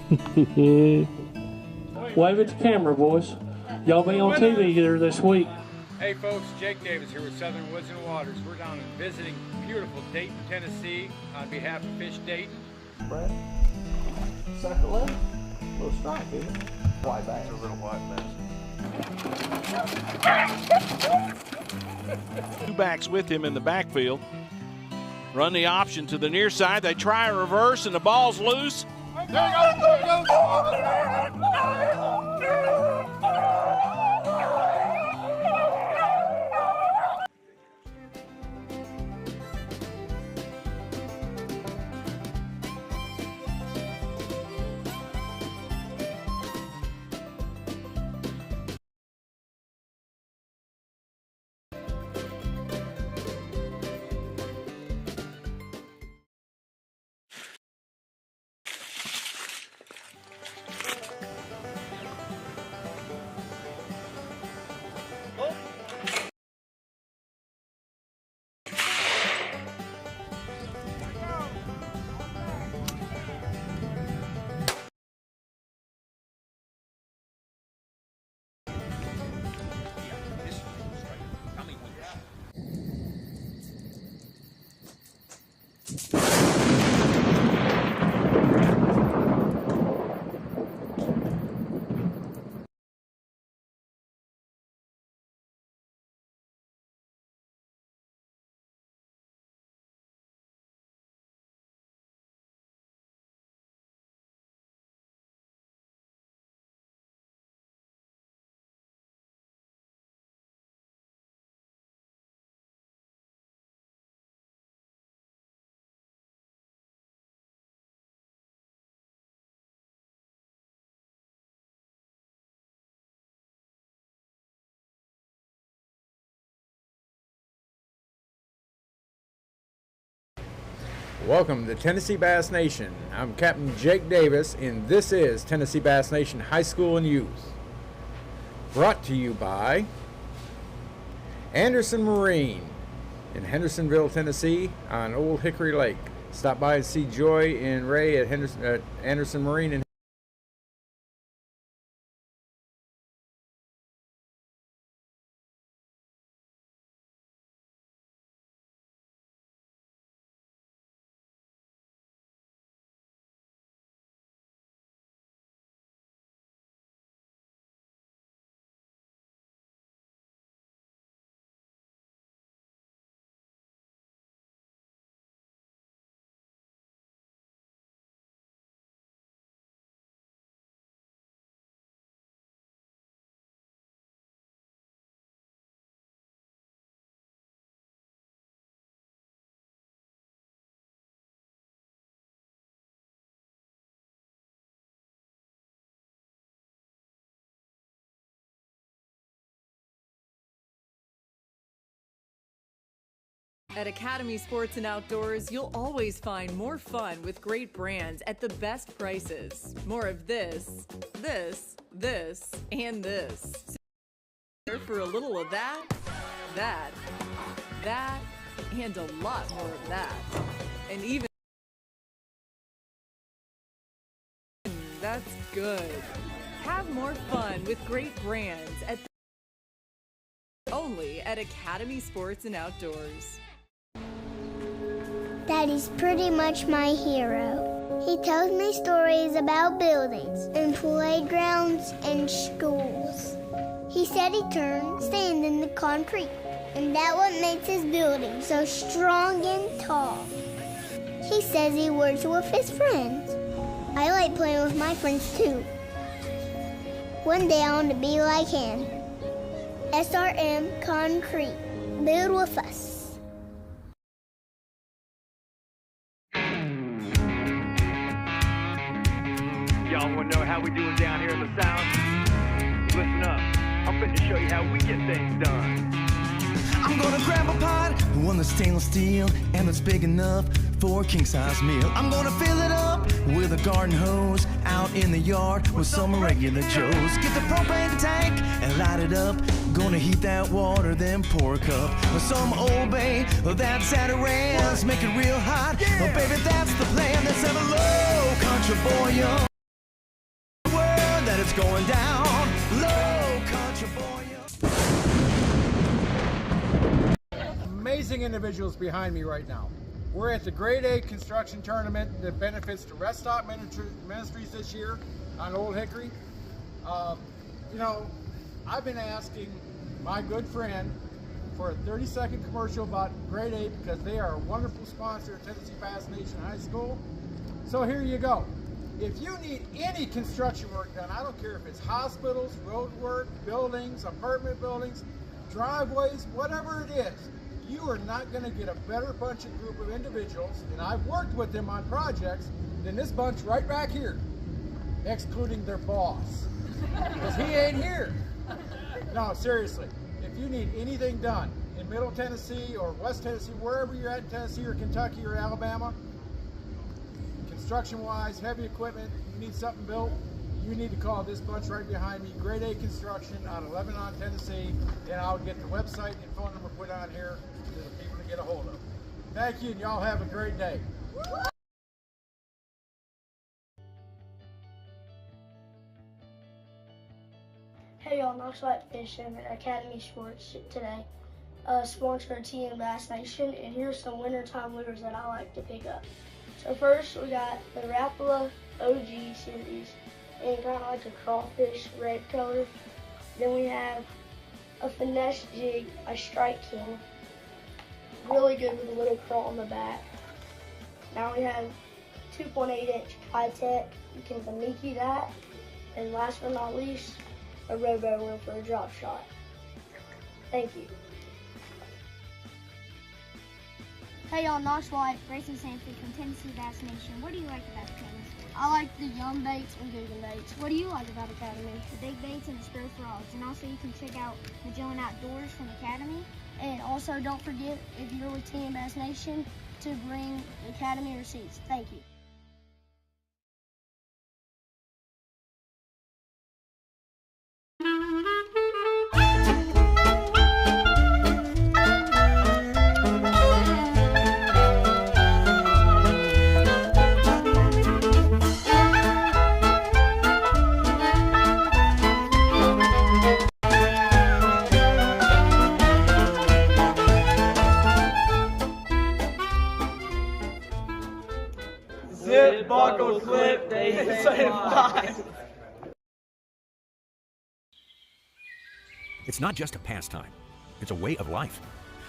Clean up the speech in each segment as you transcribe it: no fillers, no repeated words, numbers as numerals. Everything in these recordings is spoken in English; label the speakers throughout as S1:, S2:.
S1: Wave at the camera, boys. Y'all be on TV here this week.
S2: Hey folks, Jake Davis here with Southern Woods and Waters. We're down and visiting beautiful Dayton, Tennessee on behalf of Fish Dayton.
S3: Brad, sucker left, little strike, isn't it? White bass.
S4: It's a little white bass.
S5: Two backs with him in the backfield. Run the option to the near side. They try a reverse and the ball's loose.
S4: There you go,
S2: Welcome to Tennessee Bass Nation. I'm Captain Jake Davis, and this is Tennessee Bass Nation High School and Youth. Brought to you by Anderson Marine in Hendersonville, Tennessee on Old Hickory Lake. Stop by and see Joy and Ray at Anderson Marine in
S6: At Academy Sports and Outdoors, you'll always find more fun with great brands at the best prices. More of this, and this. So for a little of that, and a lot more of that. And even that's good. Have more fun with great brands at only at Academy Sports and Outdoors.
S7: Daddy's pretty much my hero. He tells me stories about buildings and playgrounds and schools. He said he turned sand into concrete, and that's what makes his building so strong and tall. He says he works with his friends. I like playing with my friends too. One day I want to be like him. SRM Concrete. Build with us.
S8: Y'all want to know how we do it down here in the South? Listen up. I'm going to show you how we get things done.
S9: I'm gonna grab a pot, one that's stainless steel, and that's big enough for a king-size meal. I'm gonna fill it up with a garden hose out in the yard with some regular Joes. Get the propane tank and light it up. Gonna heat that water, then pour a cup of some Old Bay, that's at a ranch. Make it real hot, oh baby, that's the plan. Let's have a low country boil. is going down. Low country boy.
S2: Amazing individuals behind me right now. We're at the Grade A construction tournament that benefits the Rest Stop Ministries this year on Old Hickory. You know, I've been asking my good friend for a 30-second commercial about Grade A because they are a wonderful sponsor of Tennessee Bass Nation High School. So here you go. If you need any construction work done, I don't care if it's hospitals, road work, buildings, apartment buildings, driveways, whatever it is, you are not going to get a better bunch of group of individuals, and I've worked with them on projects, than this bunch right back here, excluding their boss, because he ain't here. No, seriously, if you need anything done in Middle Tennessee or West Tennessee, wherever you're at in Tennessee or Kentucky or Alabama, construction-wise, heavy equipment, you need something built, you need to call this bunch right behind me, Grade A Construction out of Lebanon, Tennessee, and I'll get the website and phone number put on here for the people to get a hold of. Thank you, and y'all have a great day.
S4: Hey y'all, Knoxville Fishing and Academy Sports today, sponsor of TN Bass Nation, and here's some wintertime lures that I like to pick up. So first we got the Rapala OG series, and kind of like a crawfish red color. Then we have a finesse jig, a Strike King, really good with a little crawl on the back. Now we have 2.8-inch high-tech, you can Kamiki that, and last but not least, a robo reel for a drop shot. Thank you.
S10: Hey y'all, Knoxville, Grayson Sanford from Tennessee Bass Nation. What do you like about Academy? I like the Yum baits and Google baits. What do you like about Academy? The big baits and the spur frogs. And also you can check out Magellan Outdoors from Academy. And also don't forget, if you're with TN Bass Nation, to bring Academy receipts. Thank you.
S11: Zip, buckle, clip, they say fly.
S12: It's not just a pastime, it's a way of life.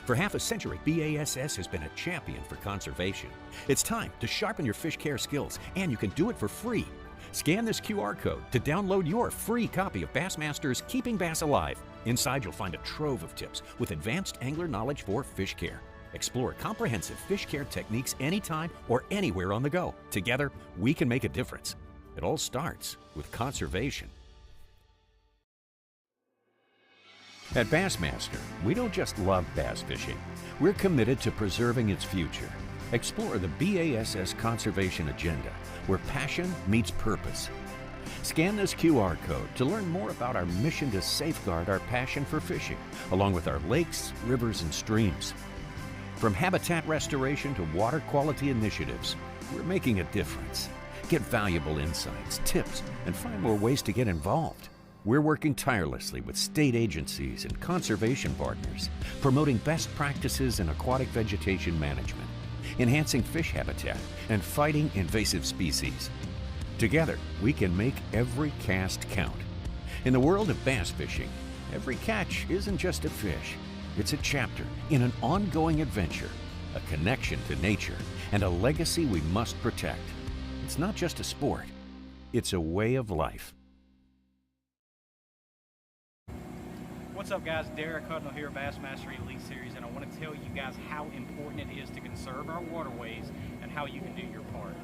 S12: For half a century, BASS has been a champion for conservation. It's time to sharpen your fish care skills, and you can do it for free. Scan this QR code to download your free copy of Bassmaster's Keeping Bass Alive. Inside, you'll find a trove of tips with advanced angler knowledge for fish care. Explore comprehensive fish care techniques anytime or anywhere on the go. Together, we can make a difference. It all starts with conservation. At Bassmaster, we don't just love bass fishing. We're committed to preserving its future. Explore the BASS Conservation Agenda, where passion meets purpose. Scan this QR code to learn more about our mission to safeguard our passion for fishing, along with our lakes, rivers, and streams. From habitat restoration to water quality initiatives, we're making a difference. Get valuable insights, tips, and find more ways to get involved. We're working tirelessly with state agencies and conservation partners, promoting best practices in aquatic vegetation management, enhancing fish habitat, and fighting invasive species. Together, we can make every cast count. In the world of bass fishing, every catch isn't just a fish. It's a chapter in an ongoing adventure, a connection to nature, and a legacy we must protect. It's not just a sport, it's a way of life.
S13: What's up guys, Derek Hudnall here, Bassmaster Elite Series, and I want to tell you guys how important it is to conserve our waterways and how you can do your part.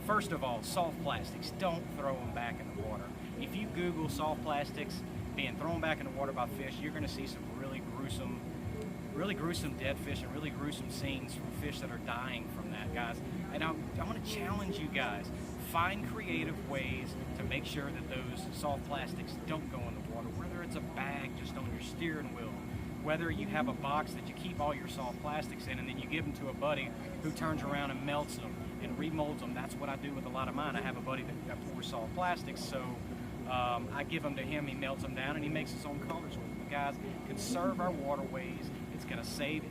S13: First of all, soft plastics, don't throw them back in the water. If you Google soft plastics being thrown back in the water by fish, you're going to see some really gruesome dead fish and really gruesome scenes from fish that are dying from that, guys. And I want to challenge you guys, find creative ways to make sure that those soft plastics don't go in the water, whether it's a bag just on your steering wheel, whether you have a box that you keep all your soft plastics in and then you give them to a buddy who turns around and melts them and remolds them. That's what I do with a lot of mine. I have a buddy that pours soft plastics, so I give them to him, he melts them down, and he makes his own colors with them. Guys, conserve our waterways. It's going to save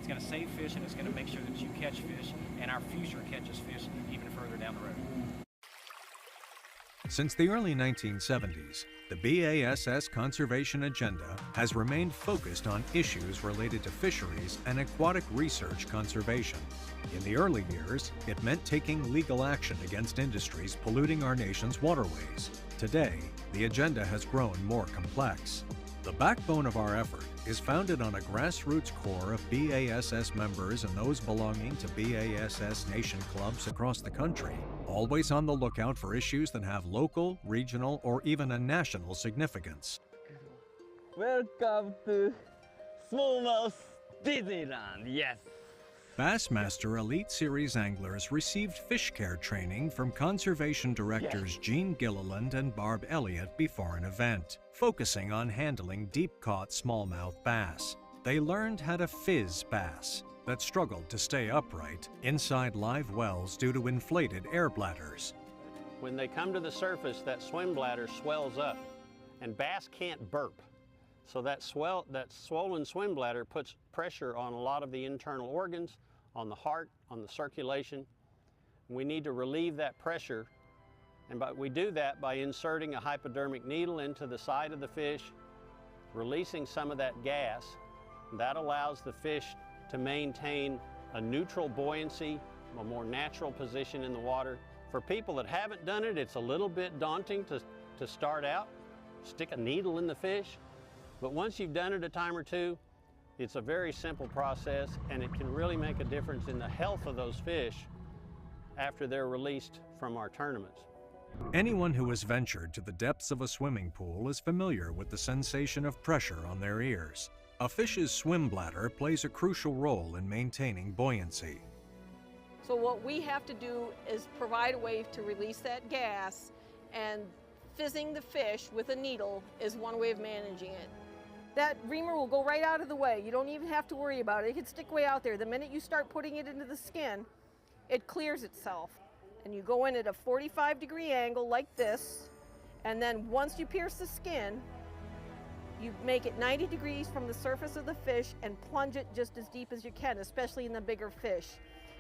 S13: fish, and it's going to make sure that you catch fish, and our future catches fish even further down the road.
S14: Since the early 1970s, the BASS conservation agenda has remained focused on issues related to fisheries and aquatic research conservation. In the early years, it meant taking legal action against industries polluting our nation's waterways. Today, the agenda has grown more complex. The backbone of our effort is founded on a grassroots core of BASS members and those belonging to BASS nation clubs across the country, always on the lookout for issues that have local, regional, or even a national significance.
S11: Welcome to Smallmouth Disneyland, yes.
S14: Bassmaster Elite Series anglers received fish care training from conservation directors Gene Gilliland and Barb Elliott before an event, focusing on handling deep-caught smallmouth bass. They learned how to fizz bass that struggled to stay upright inside live wells due to inflated air bladders.
S15: When they come to the surface, that swim bladder swells up, and bass can't burp. So that swollen swim bladder puts pressure on a lot of the internal organs, on the heart, on the circulation. We need to relieve that pressure, and we do that by inserting a hypodermic needle into the side of the fish, releasing some of that gas. That allows the fish to maintain a neutral buoyancy, a more natural position in the water. For people that haven't done it, it's a little bit daunting to start out, stick a needle in the fish. But once you've done it a time or two, it's a very simple process, and it can really make a difference in the health of those fish after they're released from our tournaments.
S14: Anyone who has ventured to the depths of a swimming pool is familiar with the sensation of pressure on their ears. A fish's swim bladder plays a crucial role in maintaining buoyancy.
S16: So what we have to do is provide a way to release that gas, and fizzing the fish with a needle is one way of managing it. That reamer will go right out of the way. You don't even have to worry about it. It can stick way out there. The minute you start putting it into the skin, it clears itself. And you go in at a 45-degree angle like this, and then once you pierce the skin, you make it 90 degrees from the surface of the fish and plunge it just as deep as you can, especially in the bigger fish.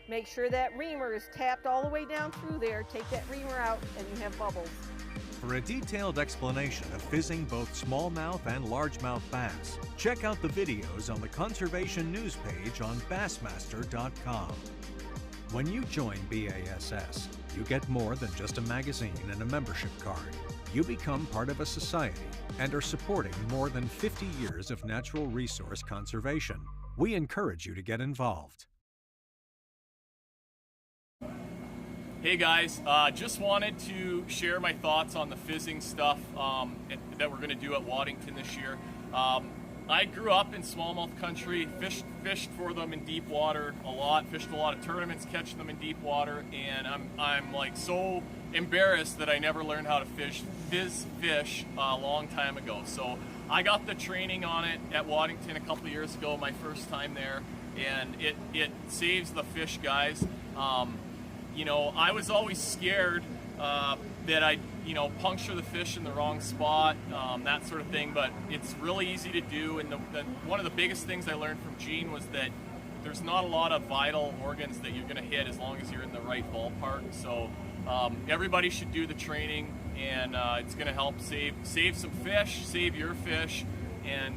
S16: Make sure that reamer is tapped all the way down through there. Take that reamer out and you have bubbles.
S14: For a detailed explanation of fizzing both smallmouth and largemouth bass, check out the videos on the Conservation News page on Bassmaster.com. When you join BASS, you get more than just a magazine and a membership card. You become part of a society and are supporting more than 50 years of natural resource conservation. We encourage you to get involved.
S17: Hey guys, just wanted to share my thoughts on the fizzing stuff that we're going to do at Waddington this year. I grew up in smallmouth country, fished for them in deep water a lot, fished a lot of tournaments catching them in deep water, and I'm like so embarrassed that I never learned how to fizz fish a long time ago. So I got the training on it at Waddington a couple years ago, my first time there, and it saves the fish, guys. You know, I was always scared that I'd, puncture the fish in the wrong spot, that sort of thing, but it's really easy to do. And one of the biggest things I learned from Gene was that there's not a lot of vital organs that you're going to hit as long as you're in the right ballpark. So everybody should do the training, and it's going to help save some fish, save your fish. And,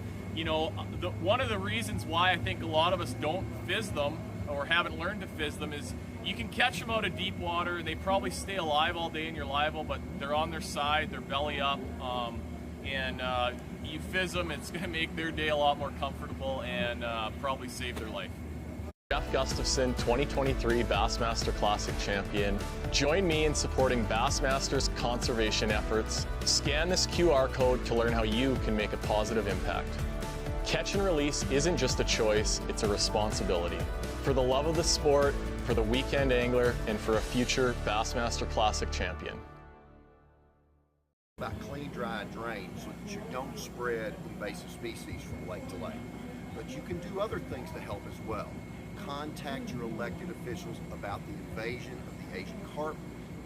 S17: one of the reasons why I think a lot of us don't fizz them or haven't learned to fizz them is you can catch them out of deep water and they probably stay alive all day and you're liable, but they're on their side, they're belly up, and you fizz them, it's going to make their day a lot more comfortable and probably save their life.
S18: Jeff Gustafson, 2023 Bassmaster Classic champion. Join me in supporting Bassmaster's conservation efforts. Scan this QR code to learn how you can make a positive impact. Catch and release isn't just a choice, it's a responsibility. For the love of the sport, for the weekend angler, and for a future Bassmaster Classic champion.
S19: About clean, dry, and drain so that you don't spread invasive species from lake to lake. But you can do other things to help as well. Contact your elected officials about the invasion of the Asian carp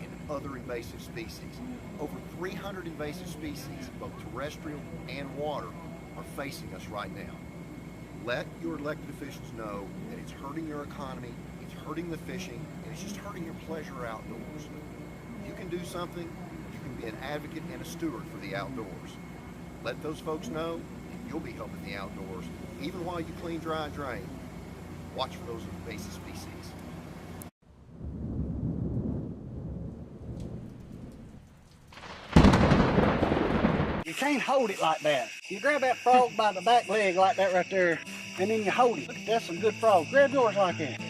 S19: and other invasive species. Over 300 invasive species, both terrestrial and water, are facing us right now. Let your elected officials know that it's hurting your economy, it's hurting the fishing, and it's just hurting your pleasure outdoors. If you can do something, you can be an advocate and a steward for the outdoors. Let those folks know, and you'll be helping the outdoors, even while you clean, dry, and drain. Watch for those invasive species.
S20: You can't hold it like that. You grab that frog by the back leg like that right there, and then you hold it. That's a good frog. Grab yours like that.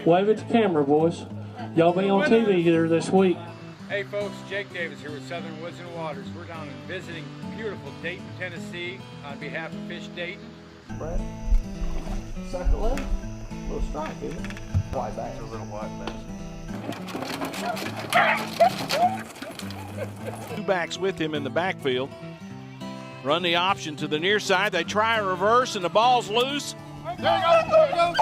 S1: Wave at the camera, boys. Y'all be on TV here this week.
S2: Hey folks, Jake Davis here with Southern Woods and Waters. We're down and visiting beautiful Dayton, Tennessee on behalf of Fish Dayton.
S3: Brad, sucker leg, a little strike, isn't it? White bass. It's a little white bass.
S5: Two backs with him in the backfield. Run the option to the near side. They try a reverse and the ball's loose.
S2: There you go.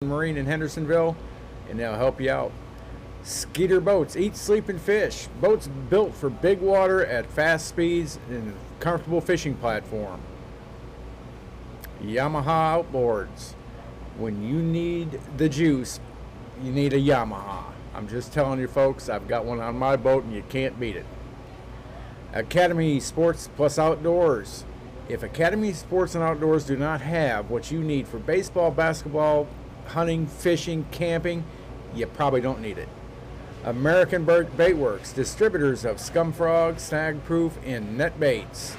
S21: Marine in Hendersonville, and they'll help you out. Skeeter Boats, eat, sleep, and fish. Boats built for big water at fast speeds and a comfortable fishing platform. Yamaha Outboards. When you need the juice, you need a Yamaha. I'm just telling you folks, I've got one on my boat and you can't beat it. Academy Sports Plus Outdoors. If Academy Sports and Outdoors do not have what you need for baseball, basketball, hunting, fishing, camping, you probably don't need it. American Bait Works, distributors of Scum Frog, Snag Proof, and net baits.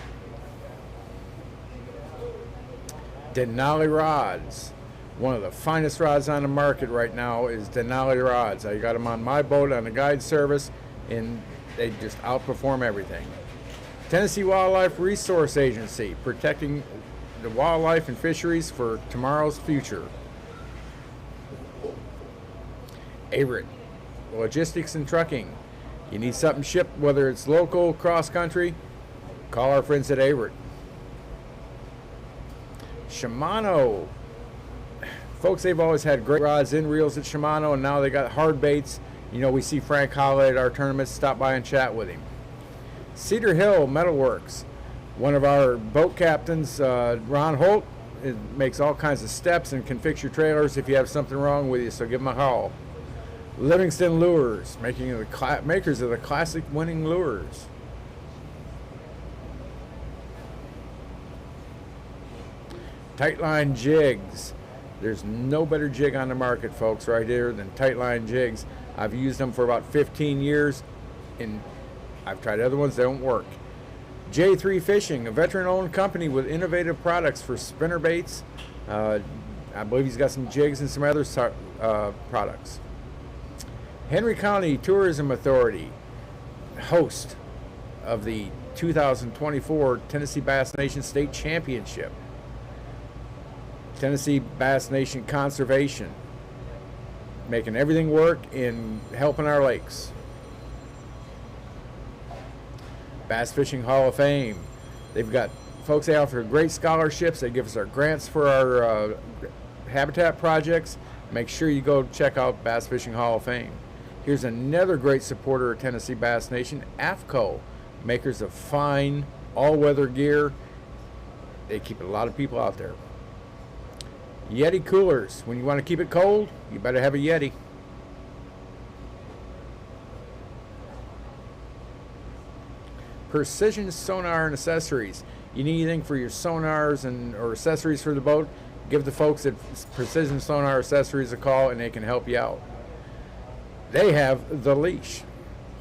S21: Denali Rods. One of the finest rods on the market right now is Denali Rods. I got them on my boat on the guide service, and they just outperform everything. Tennessee Wildlife Resource Agency, protecting the wildlife and fisheries for tomorrow's future. Averitt, logistics and trucking. You need something shipped, whether it's local, cross country, call our friends at Averitt. Shimano. Folks, they've always had great rods and reels at Shimano, and now they got hard baits. You know, we see Frank Holloway at our tournaments, stop by and chat with him. Cedar Hill Metalworks. One of our boat captains, Ron Holt, makes all kinds of steps and can fix your trailers if you have something wrong with you, so give him a call. Livingston Lures, makers of the classic winning lures. Tightline Jigs. There's no better jig on the market, folks, right here than Tightline Jigs. I've used them for about 15 years, and I've tried other ones that don't work. J3 Fishing, a veteran-owned company with innovative products for spinner baits. I believe he's got some jigs and some other products. Henry County Tourism Authority, host of the 2024 Tennessee Bass Nation State Championship. Tennessee Bass Nation Conservation, making everything work in helping our lakes. Bass Fishing Hall of Fame. They've got folks, they offer great scholarships. They give us our grants for our habitat projects. Make sure you go check out Bass Fishing Hall of Fame. Here's another great supporter of Tennessee Bass Nation, AFCO, makers of fine all-weather gear. They keep a lot of people out there. Yeti coolers. When you want to keep it cold, you better have a Yeti. Precision Sonar and Accessories. You need anything for your sonars or accessories for the boat, give the folks at Precision Sonar Accessories a call and they can help you out. They have the leash.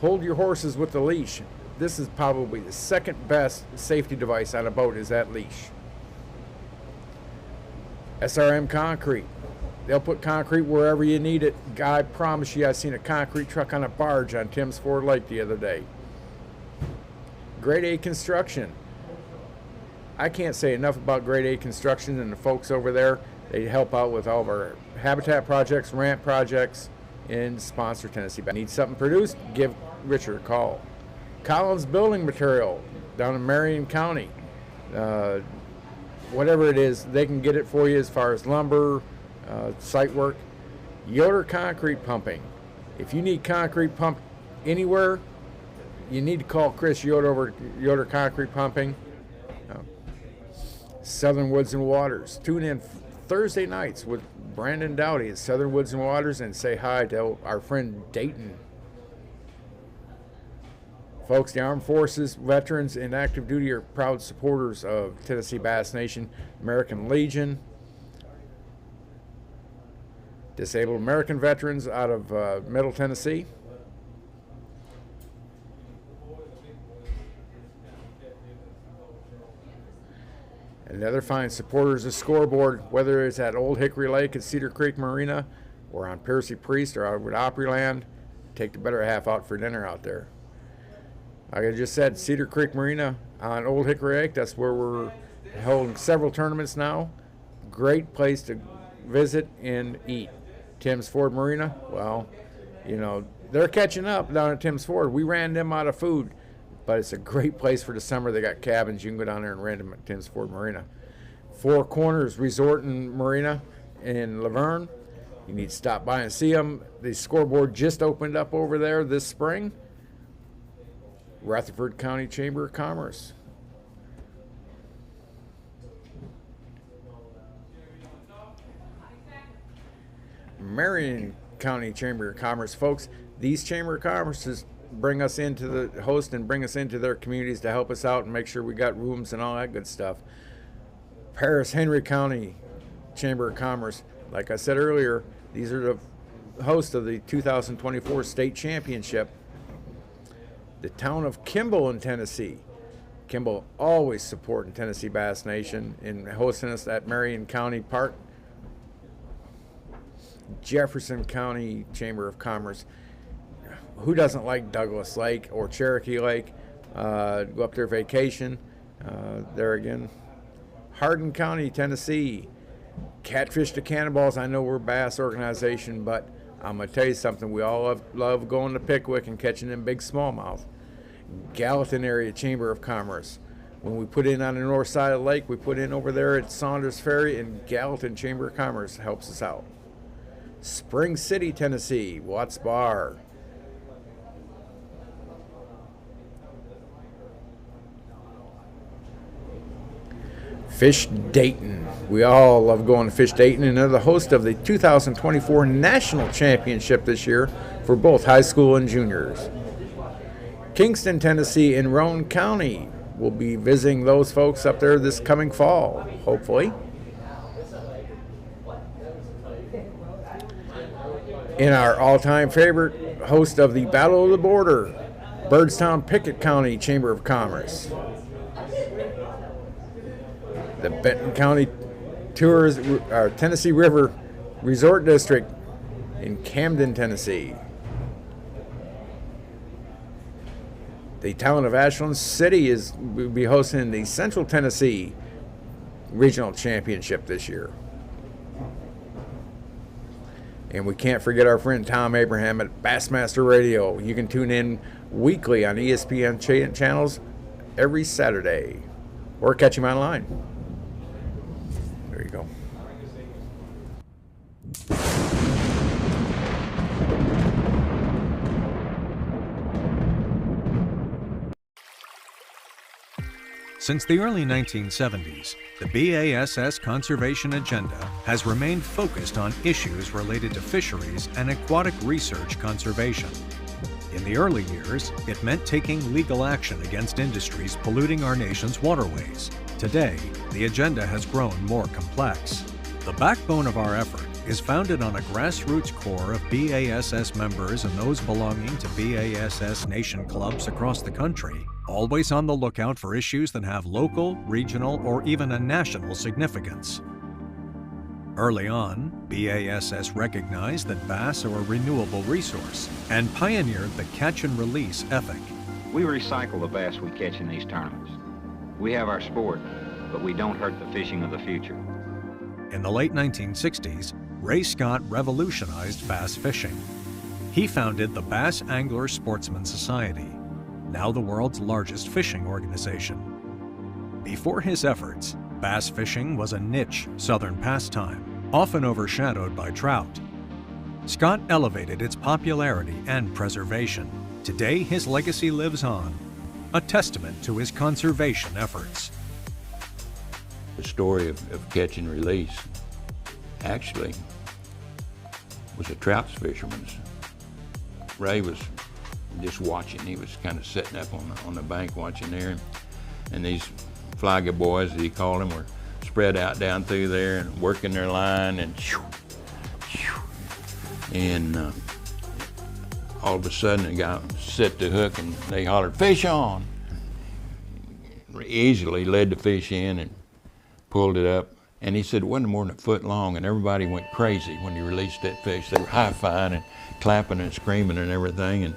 S21: Hold your horses with the leash. This is probably the second best safety device on a boat, is that leash. SRM Concrete. They'll put concrete wherever you need it. I promise you, I seen a concrete truck on a barge on Timms Ford Lake the other day. Grade A Construction. I can't say enough about Grade A Construction and the folks over there. They help out with all of our habitat projects, ramp projects, and sponsor Tennessee Bass. Need something produced? Give Richard a call. Collins Building Material down in Marion County. Whatever it is, they can get it for you as far as lumber, site work. Yoder Concrete Pumping. If you need concrete pumped anywhere, you need to call Chris Yoder over at Yoder Concrete Pumping. Southern Woods and Waters. Tune in Thursday nights with Brandon Dowdy at Southern Woods and Waters and say hi to our friend Dayton. Folks, the Armed Forces, veterans, and active duty are proud supporters of Tennessee Bass Nation. American Legion, Disabled American Veterans out of Middle Tennessee. Another fine supporters of Scoreboard, whether it's at Old Hickory Lake at Cedar Creek Marina or on Percy Priest or out at Opryland, take the better half out for dinner out there. Like I just said, Cedar Creek Marina on Old Hickory Lake, that's where we're holding several tournaments now. Great place to visit and eat. Timms Ford Marina, well, you know, they're catching up down at Timms Ford. We ran them out of food, but it's a great place for the summer. They got cabins. You can go down there and rent them at Timms Ford Marina. Four Corners Resort and Marina in Laverne. You need to stop by and see them. The Scoreboard just opened up over there this spring. Rutherford County Chamber of Commerce. Marion County Chamber of Commerce, folks. These Chamber of Commerces bring us into the host and bring us into their communities to help us out and make sure we got rooms and all that good stuff. Paris Henry County Chamber of Commerce, like I said earlier, these are the hosts of the 2024 state championship. The town of Kimball in Tennessee. Kimball always supporting Tennessee Bass Nation and hosting us at Marion County Park. Jefferson County Chamber of Commerce. Who doesn't like Douglas Lake or Cherokee Lake? Go up there vacation. There again. Hardin County, Tennessee. Catfish to Cannonballs. I know we're a bass organization, but I'm going to tell you something. We all love going to Pickwick and catching them big smallmouth. Gallatin Area Chamber of Commerce. When we put in on the north side of the lake, we put in over there at Saunders Ferry, and Gallatin Chamber of Commerce helps us out. Spring City, Tennessee. Watts Bar. Fish Dayton. We all love going to Fish Dayton, and they're the host of the 2024 National Championship this year for both high school and juniors. Kingston, Tennessee, and Roane County. We'll be visiting those folks up there this coming fall, hopefully. In our all-time favorite, host of the Battle of the Border, Byrdstown Pickett County Chamber of Commerce. The Benton County Tennessee River Resort District in Camden, Tennessee. The town of Ashland City will be hosting the Central Tennessee Regional Championship this year. And we can't forget our friend Tom Abraham at Bassmaster Radio. You can tune in weekly on ESPN channels every Saturday, or catch him online. There you go.
S14: Since the early 1970s, the BASS conservation agenda has remained focused on issues related to fisheries and aquatic research conservation. In the early years, it meant taking legal action against industries polluting our nation's waterways. Today, the agenda has grown more complex. The backbone of our effort is founded on a grassroots core of BASS members and those belonging to BASS nation clubs across the country, always on the lookout for issues that have local, regional, or even a national significance. Early on, BASS recognized that bass are a renewable resource and pioneered the catch and release ethic.
S6: We recycle the bass we catch in these tournaments. We have our sport, but we don't hurt the fishing of the future.
S14: In the late 1960s, Ray Scott revolutionized bass fishing. He founded the Bass Angler Sportsman Society, now the world's largest fishing organization. Before his efforts, bass fishing was a niche southern pastime, often overshadowed by trout. Scott elevated its popularity and preservation. Today, his legacy lives on, a testament to his conservation efforts.
S22: The story of catch and release actually was a trout fisherman's. Ray was just watching. He was kind of sitting up on the bank watching there, and these flagger boys, as he called them, were spread out down through there and working their line, and all of a sudden the guy set the hook and they hollered, "Fish on!" Easily led the fish in and pulled it up, and he said it wasn't more than a foot long, and everybody went crazy when he released that fish. They were high-fiving and clapping and screaming and everything, and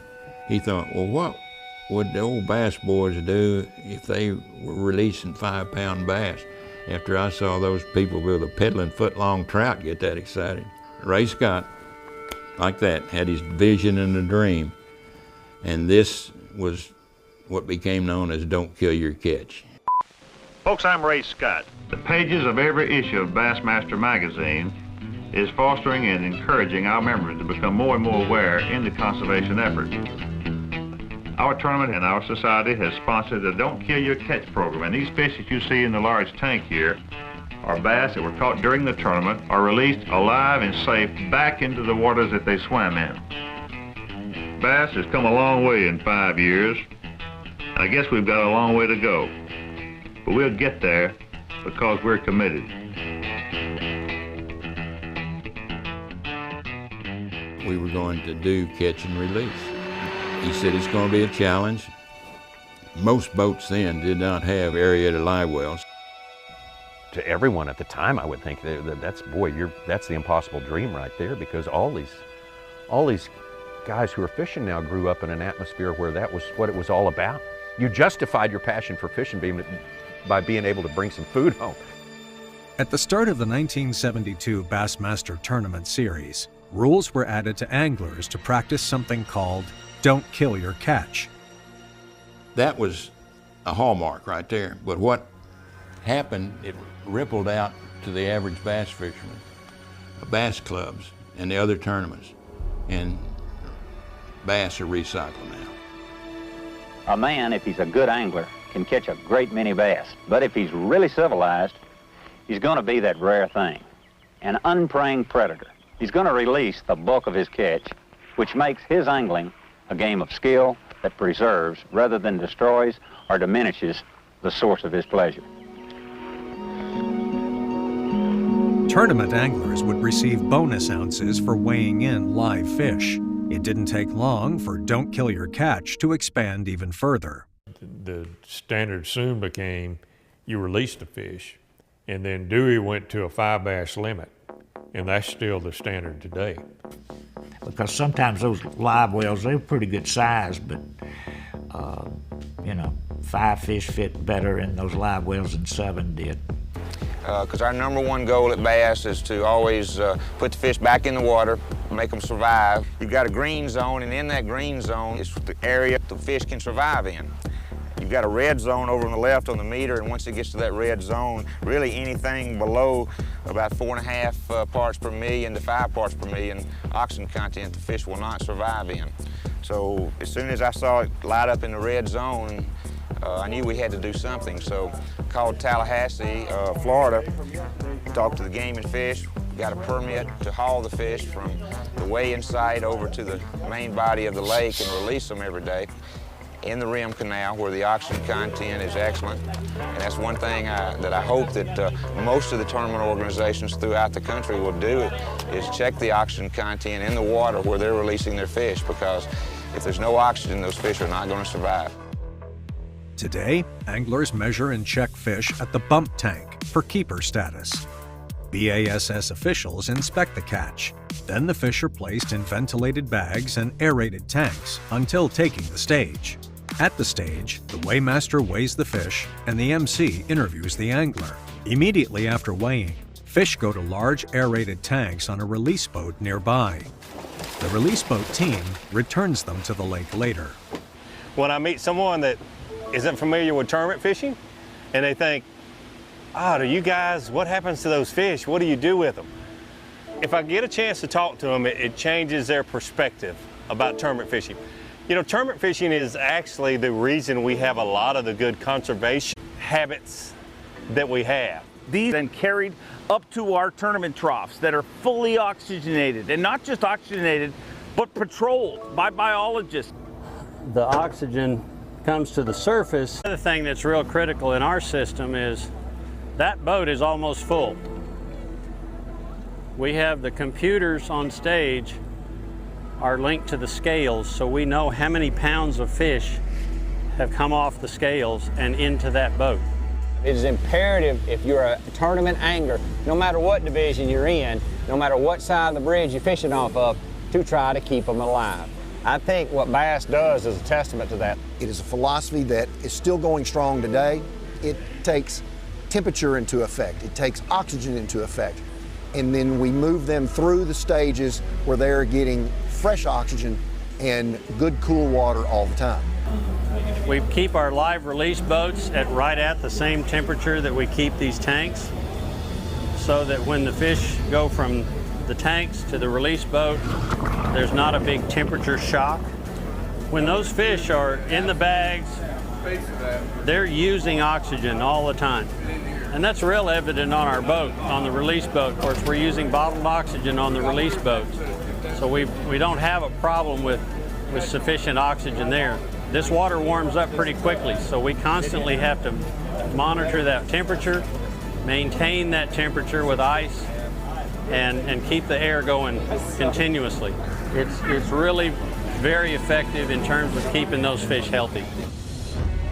S22: he thought, well, what would the old bass boys do if they were releasing 5-pound bass? After I saw those people with a peddling foot-long trout get that excited. Ray Scott, like that, had his vision and a dream, and this was what became known as Don't Kill Your Catch.
S23: Folks, I'm Ray Scott. The pages of every issue of Bassmaster magazine is fostering and encouraging our members to become more and more aware in the conservation effort. Our tournament and our society has sponsored the Don't Kill Your Catch program, and these fish that you see in the large tank here are bass that were caught during the tournament, are released alive and safe back into the waters that they swam in. Bass has come a long way in 5 years, and I guess we've got a long way to go. But we'll get there because we're committed.
S22: We were going to do catch and release. He said it's going to be a challenge. Most boats then did not have aerated live wells.
S12: To everyone at the time, I would think that's the impossible dream right there, because all these guys who are fishing now grew up in an atmosphere where that was what it was all about. You justified your passion for fishing by being able to bring some food home.
S14: At the start of the 1972 Bassmaster Tournament Series, rules were added to anglers to practice something called Don't Kill Your Catch.
S22: That was a hallmark right there. But what happened, it rippled out to the average bass fisherman, bass clubs, and the other tournaments. And bass are recycled now.
S6: A man, if he's a good angler, can catch a great many bass. But if he's really civilized, he's going to be that rare thing, an unpreying predator. He's going to release the bulk of his catch, which makes his angling a game of skill that preserves rather than destroys or diminishes the source of his pleasure.
S14: Tournament anglers would receive bonus ounces for weighing in live fish. It didn't take long for Don't Kill Your Catch to expand even further.
S24: The standard soon became you released the fish, and then Dewey went to a 5 bass limit, and that's still the standard today.
S25: Because sometimes those live wells, they were pretty good size, but 5 fish fit better in those live wells than 7 did.
S4: because our #1 goal at bass is to always put the fish back in the water, make them survive. You've got a green zone, and in that green zone is the area the fish can survive in. You've got a red zone over on the left on the meter, and once it gets to that red zone, really anything below about 4.5 parts per million to 5 parts per million oxygen content the fish will not survive in. So as soon as I saw it light up in the red zone, I knew we had to do something. So I called Tallahassee, Florida, talked to the Game and Fish, got a permit to haul the fish from the weighing site over to the main body of the lake and release them every day in the rim canal where the oxygen content is excellent. And that's one thing that I hope that most of the tournament organizations throughout the country will do, is check the oxygen content in the water where they're releasing their fish, because if there's no oxygen, those fish are not going to survive.
S14: Today, anglers measure and check fish at the bump tank for keeper status. BASS officials inspect the catch. Then the fish are placed in ventilated bags and aerated tanks until taking the stage. At the stage, the weighmaster weighs the fish and the MC interviews the angler. Immediately after weighing, fish go to large aerated tanks on a release boat nearby. The release boat team returns them to the lake later.
S7: When I meet someone that isn't familiar with tournament fishing and they think, "Oh, do you guys, what happens to those fish? What do you do with them?" If I get a chance to talk to them, it changes their perspective about tournament fishing. You know, tournament fishing is actually the reason we have a lot of the good conservation habits that we have.
S8: These then carried up to our tournament troughs that are fully oxygenated, and not just oxygenated, but patrolled by biologists.
S15: The oxygen comes to the surface. The other thing that's real critical in our system is that boat is almost full. We have the computers on stage are linked to the scales, so we know how many pounds of fish have come off the scales and into that boat.
S9: It is imperative, if you're a tournament angler, no matter what division you're in, no matter what side of the bridge you're fishing off of, to try to keep them alive. I think what bass does is a testament to that.
S19: It is a philosophy that is still going strong today. It takes temperature into effect. It takes oxygen into effect. And then we move them through the stages where they're getting fresh oxygen and good cool water all the time.
S15: We keep our live release boats right at the same temperature that we keep these tanks, so that when the fish go from the tanks to the release boat, there's not a big temperature shock. When those fish are in the bags, they're using oxygen all the time. And that's real evident on our boat, on the release boat. Of course, we're using bottled oxygen on the release boats. So we don't have a problem with sufficient oxygen there. This water warms up pretty quickly, so we constantly have to monitor that temperature, maintain that temperature with ice, and keep the air going continuously. It's really very effective in terms of keeping those fish healthy.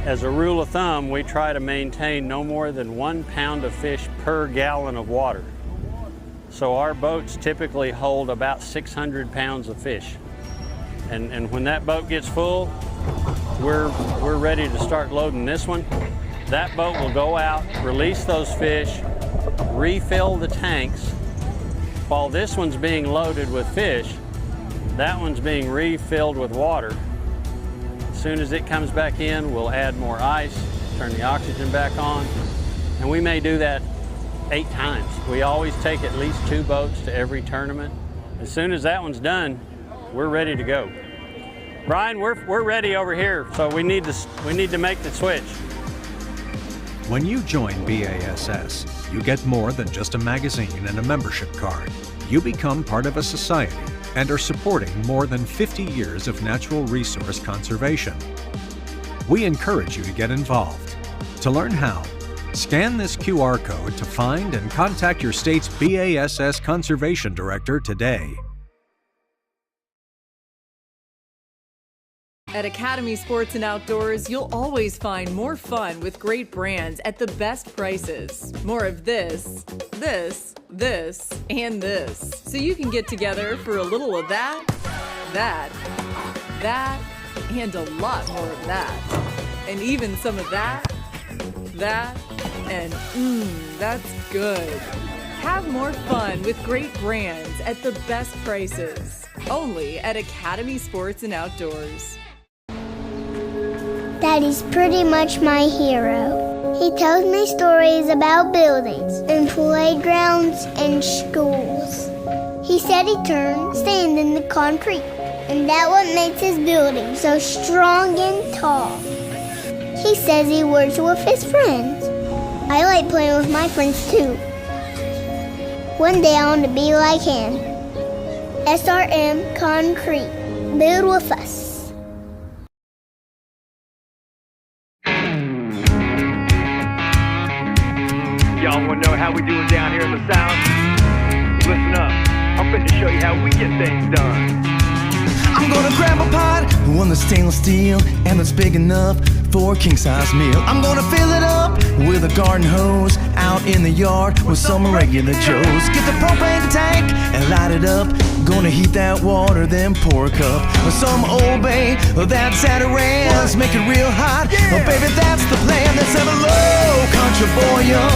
S15: As a rule of thumb, we try to maintain no more than 1 pound of fish per gallon of water. So our boats typically hold about 600 pounds of fish. And when that boat gets full, we're ready to start loading this one. That boat will go out, release those fish, refill the tanks. While this one's being loaded with fish, that one's being refilled with water. As soon as it comes back in, we'll add more ice, turn the oxygen back on, and we may do that 8 times. We always take at least 2 boats to every tournament. As soon as that one's done, we're ready to go. Brian, we're ready over here, so we need to make the switch.
S14: When you join BASS, you get more than just a magazine and a membership card. You become part of a society and are supporting more than 50 years of natural resource conservation. We encourage you to get involved. To learn how, scan this QR code to find and contact your state's BASS Conservation Director today.
S10: At Academy Sports and Outdoors, you'll always find more fun with great brands at the best prices. More of this, and this. So you can get together for a little of that, and a lot more of that. And even some of that, and that's good. Have more fun with great brands at the best prices. Only at Academy Sports and Outdoors.
S11: Daddy's pretty much my hero. He tells me stories about buildings and playgrounds and schools. He said he turned sand into concrete, and that's what makes his building so strong and tall. He says he works with his friends. I like playing with my friends too. One day I want to be like him. SRM Concrete. Build with us.
S13: Y'all want to know how we doing down here in the South? Listen up. I'm going to show you how we get things done.
S16: I'm gonna grab a pot, one that's stainless steel, and that's big enough for a king-size meal. I'm gonna fill it up with a garden hose, out in the yard with some regular Joes. Get the propane tank and light it up. Gonna heat that water, then pour a cup of some Old Bay, that's at a ranch. Make it real hot, oh baby, that's the plan. Let's have a low country boil.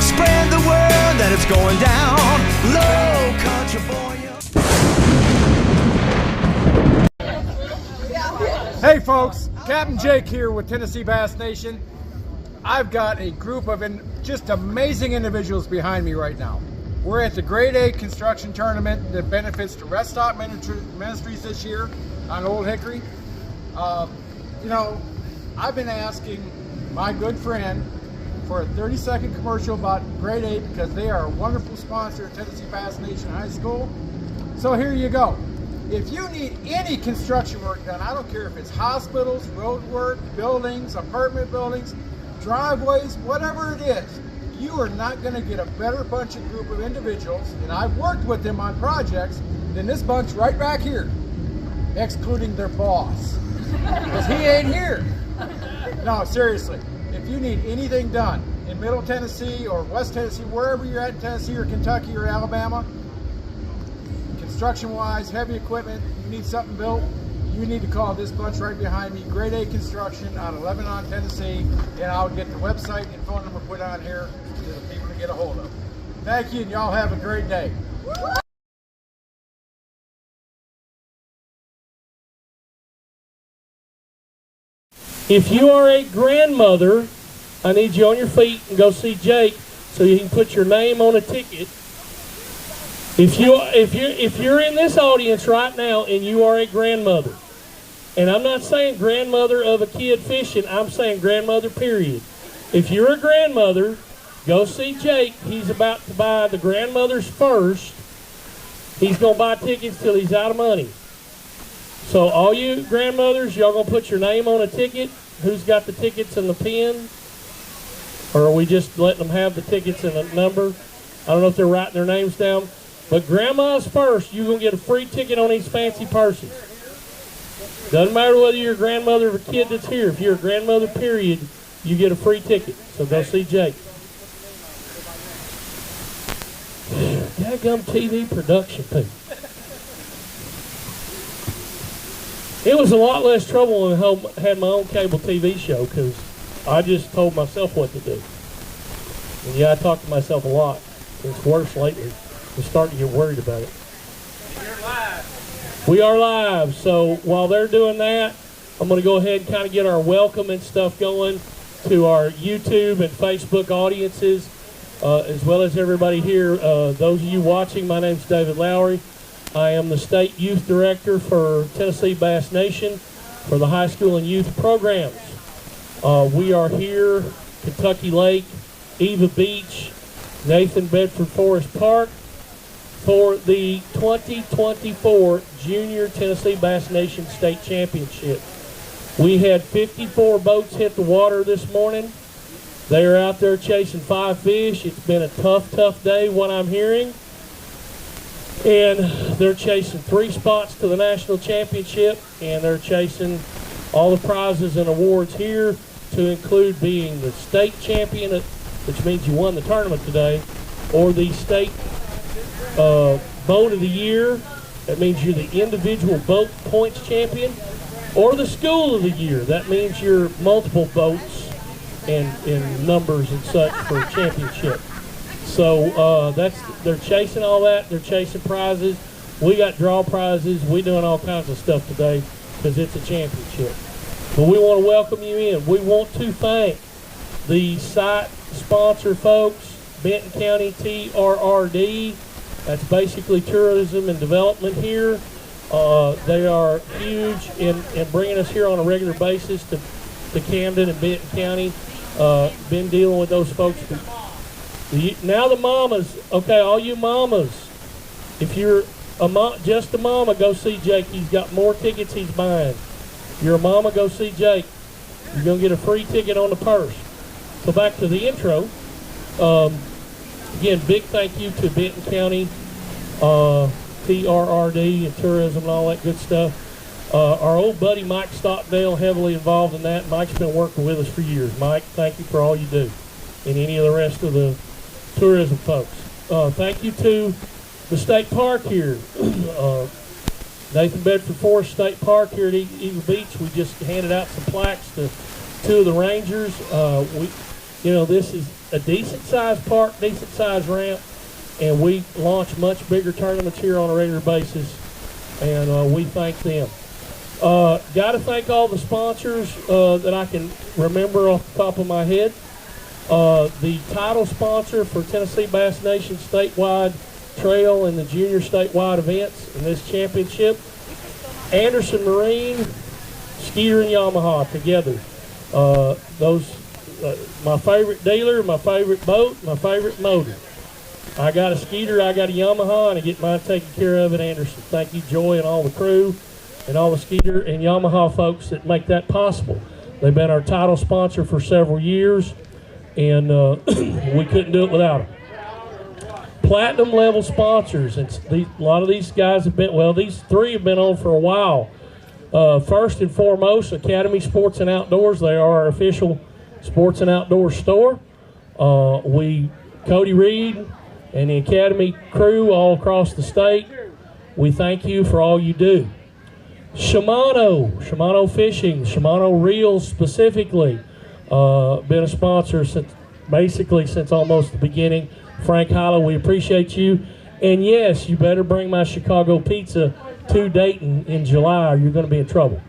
S16: Spread the word that it's going down. Low country boil.
S2: Hey folks, Captain Jake here with Tennessee Bass Nation. I've got a group of just amazing individuals behind me right now. We're at the Grade A construction tournament that benefits the Rest Stop Ministries this year on Old Hickory. You know, I've been asking my good friend for a 30-second commercial about Grade A because they are a wonderful sponsor of Tennessee Bass Nation High School. So here you go. If you need any construction work done, I don't care if it's hospitals, road work, buildings, apartment buildings, driveways, whatever it is, you are not going to get a better bunch of group of individuals, and I've worked with them on projects, than this bunch right back here, excluding their boss, because he ain't here. No, seriously, if you need anything done in Middle Tennessee or West Tennessee, wherever you're at in Tennessee or Kentucky or Alabama, construction-wise, heavy equipment, you need something built, you need to call this bunch right behind me, Grade A Construction out of Lebanon, Tennessee, and I'll get the website and phone number put on here to the people to get a hold of. Thank you, and y'all have a great day.
S1: If you are a grandmother, I need you on your feet and go see Jake so you can put your name on a ticket. If you're in this audience right now and you are a grandmother, and I'm not saying grandmother of a kid fishing, I'm saying grandmother period. If you're a grandmother, go see Jake. He's about to buy the grandmothers first. He's going to buy tickets till he's out of money. So all you grandmothers, y'all going to put your name on a ticket? Who's got the tickets and the pen? Or are we just letting them have the tickets and the number? I don't know if they're writing their names down. But grandma's first, you're going to get a free ticket on these fancy purses. Doesn't matter whether you're a grandmother or a kid that's here. If you're a grandmother, period, you get a free ticket. So go see Jake. Dadgum TV production people. It was a lot less trouble when I had my own cable TV show because I just told myself what to do. And yeah, I talk to myself a lot. It's worse lately. I'm starting to get worried about it. We are live, so while they're doing that, I'm going to go ahead and kind of get our welcome and stuff going to our YouTube and Facebook audiences, as well as everybody here. Those of you watching, my name's David Lowry. I am the State Youth Director for Tennessee Bass Nation for the high school and youth programs. We are here, Kentucky Lake, Eva Beach, Nathan Bedford Forest Park, for the 2024 Junior Tennessee Bass Nation State Championship. We had 54 boats hit the water this morning. They are out there chasing 5 fish. It's been a tough day, what I'm hearing. And they're chasing 3 spots to the national championship, and they're chasing all the prizes and awards here, to include being the state champion, which means you won the tournament today, or the state boat of the year. That means you're the individual boat points champion, or the school of the year. That means you're multiple boats and numbers and such for championship. So they're chasing all that. They're chasing prizes. We got draw prizes. We doing all kinds of stuff today because it's a championship. But we want to welcome you in. We want to thank the site sponsor folks, Benton County TRRD. That's basically tourism and development here. They are huge in bringing us here on a regular basis to Camden and Benton County. Been dealing with those folks. Now the mamas, okay, all you mamas, if you're just a mama, go see Jake. He's got more tickets he's buying. If you're a mama, go see Jake. You're going to get a free ticket on the purse. So back to the intro. Again, big thank you to Benton County, TRRD and tourism and all that good stuff. Our old buddy Mike Stockdale, heavily involved in that. Mike's been working with us for years. Mike, thank you for all you do. And any of the rest of the tourism folks. Thank you to the state park here. Nathan Bedford Forest State Park here at Eagle Beach. We just handed out some plaques to two of the rangers. This is a decent sized park, decent sized ramp, and we launch much bigger tournaments here on a regular basis, and we thank them. Got to thank all the sponsors that I can remember off the top of my head. The title sponsor for Tennessee Bass Nation statewide trail and the junior statewide events in this championship, Anderson Marine, Skeeter and Yamaha together. My favorite dealer, my favorite boat, my favorite motor. I got a Skeeter, I got a Yamaha, and I get mine taken care of at Anderson. Thank you, Joy, and all the crew, and all the Skeeter and Yamaha folks that make that possible. They've been our title sponsor for several years, and we couldn't do it without them. Platinum level sponsors, and a lot of these guys have been, these three have been on for a while. First and foremost, Academy Sports and Outdoors. They are our official sports and outdoors store. Cody Reed and the Academy crew all across the state, we thank you for all you do. Shimano Fishing, Shimano Reels specifically, been a sponsor since almost the beginning. Frank Hollow, we appreciate you. And yes, you better bring my Chicago pizza to Dayton in July or you're going to be in trouble.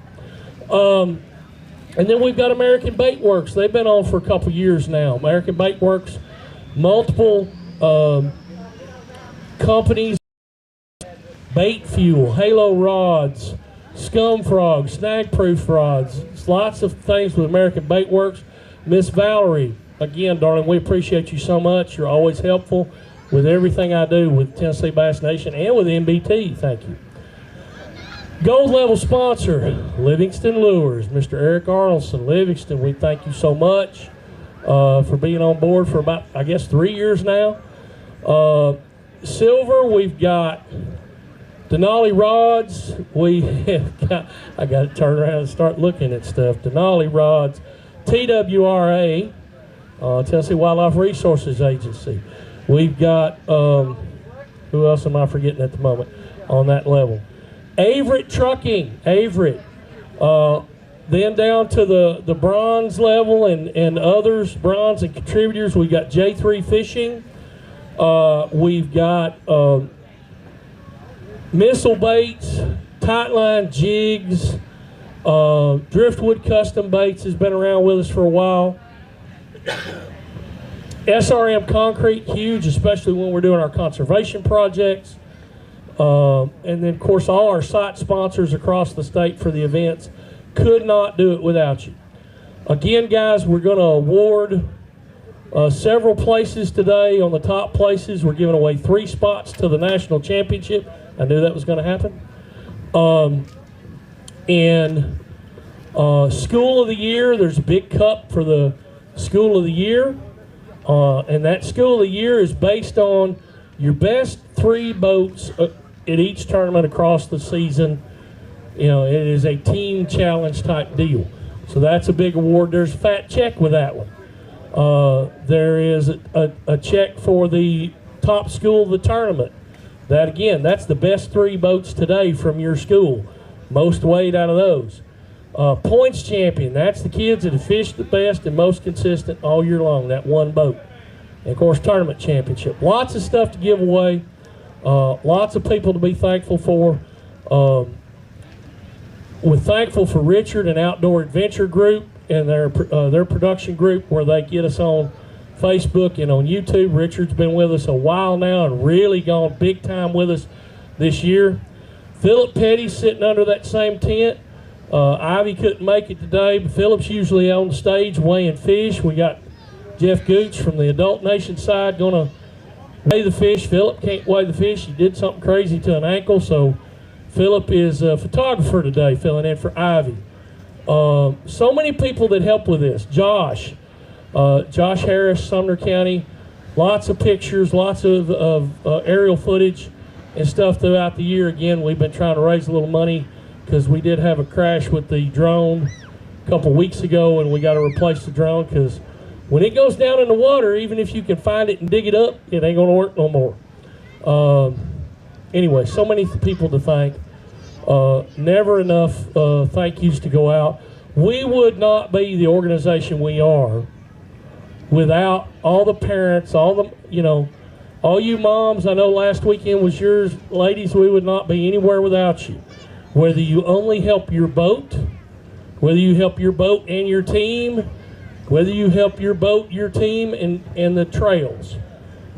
S1: And then we've got American Bait Works. They've been on for a couple years now. American Bait Works, multiple companies, bait fuel, halo rods, scum frogs, snag proof rods. It's lots of things with American Bait Works. Miss Valerie, again, darling, we appreciate you so much. You're always helpful with everything I do with Tennessee Bass Nation and with MBT. Thank you. Gold level sponsor, Livingston Lures, Mr. Eric Arnoldson. Livingston, we thank you so much for being on board for about, 3 years now. Silver, we've got Denali Rods. I got to turn around and start looking at stuff. Denali Rods, TWRA, Tennessee Wildlife Resources Agency. We've got, who else am I forgetting at the moment on that level? Averett Trucking, Averett. Then down to the bronze level and others, bronze and contributors, we've got J3 Fishing. We've got Missile Baits, Tightline Jigs, Driftwood Custom Baits has been around with us for a while. SRM Concrete, huge, especially when we're doing our conservation projects. And then, of course, all our site sponsors across the state for the events. Could not do it without you. Again, guys, we're going to award several places today. On the top places, we're giving away 3 spots to the national championship. I knew that was going to happen. And School of the Year, there's a big cup for the School of the Year. And that School of the Year is based on your best 3 boats at each tournament across the season. You know, it is a team challenge type deal. So that's a big award. There's a fat check with that one. There is a check for the top school of the tournament. That, again, that's the best 3 boats today from your school. Most weight out of those. Points champion, that's the kids that have fished the best and most consistent all year long, that one boat. And of course, tournament championship. Lots of stuff to give away. Lots of people to be thankful for. We're thankful for Richard and Outdoor Adventure Group and their production group where they get us on Facebook and on YouTube. Richard's been with us a while now and really gone big time with us this year. Philip Petty's sitting under that same tent. Ivy couldn't make it today, but Philip's usually on the stage weighing fish. We got Jeff Gooch from the Adult Nation side going to weigh the fish. Philip can't weigh the fish. He did something crazy to an ankle, so Philip is a photographer today, filling in for Ivy. So many people that help with this. Josh Harris, Sumner County. Lots of pictures, lots of aerial footage and stuff throughout the year. Again, we've been trying to raise a little money because we did have a crash with the drone a couple weeks ago, and we got to replace the drone because when it goes down in the water, even if you can find it and dig it up, it ain't going to work no more. Anyway, so many people to thank. Never enough thank yous to go out. We would not be the organization we are without all the parents, all you moms. I know last weekend was yours. Ladies, we would not be anywhere without you. Whether you only help your boat, whether you help your boat and your team, whether you help your boat, your team, and the trails.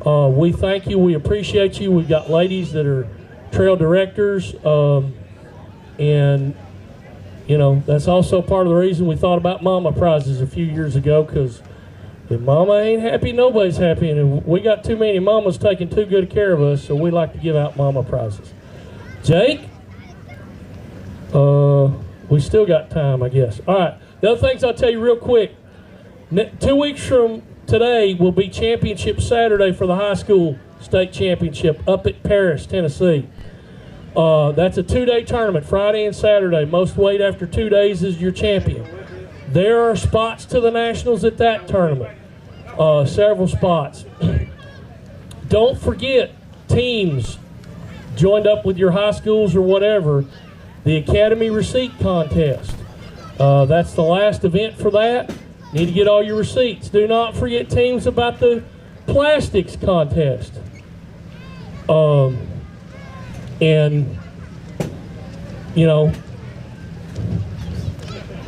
S1: We thank you. We appreciate you. We've got ladies that are trail directors, and that's also part of the reason we thought about mama prizes a few years ago, because if mama ain't happy, nobody's happy, and we got too many mamas taking too good care of us, so we like to give out mama prizes. Jake, we still got time, I guess. All right, the other things I'll tell you real quick. 2 weeks from today will be Championship Saturday for the high school state championship up at Paris, Tennessee. That's a 2-day tournament, Friday and Saturday. Most weight after 2 days is your champion. There are spots to the nationals at that tournament, several spots. Don't forget, teams joined up with your high schools or whatever, the Academy Receipt Contest. That's the last event for that. Need to get all your receipts. Do not forget, teams, about the plastics contest.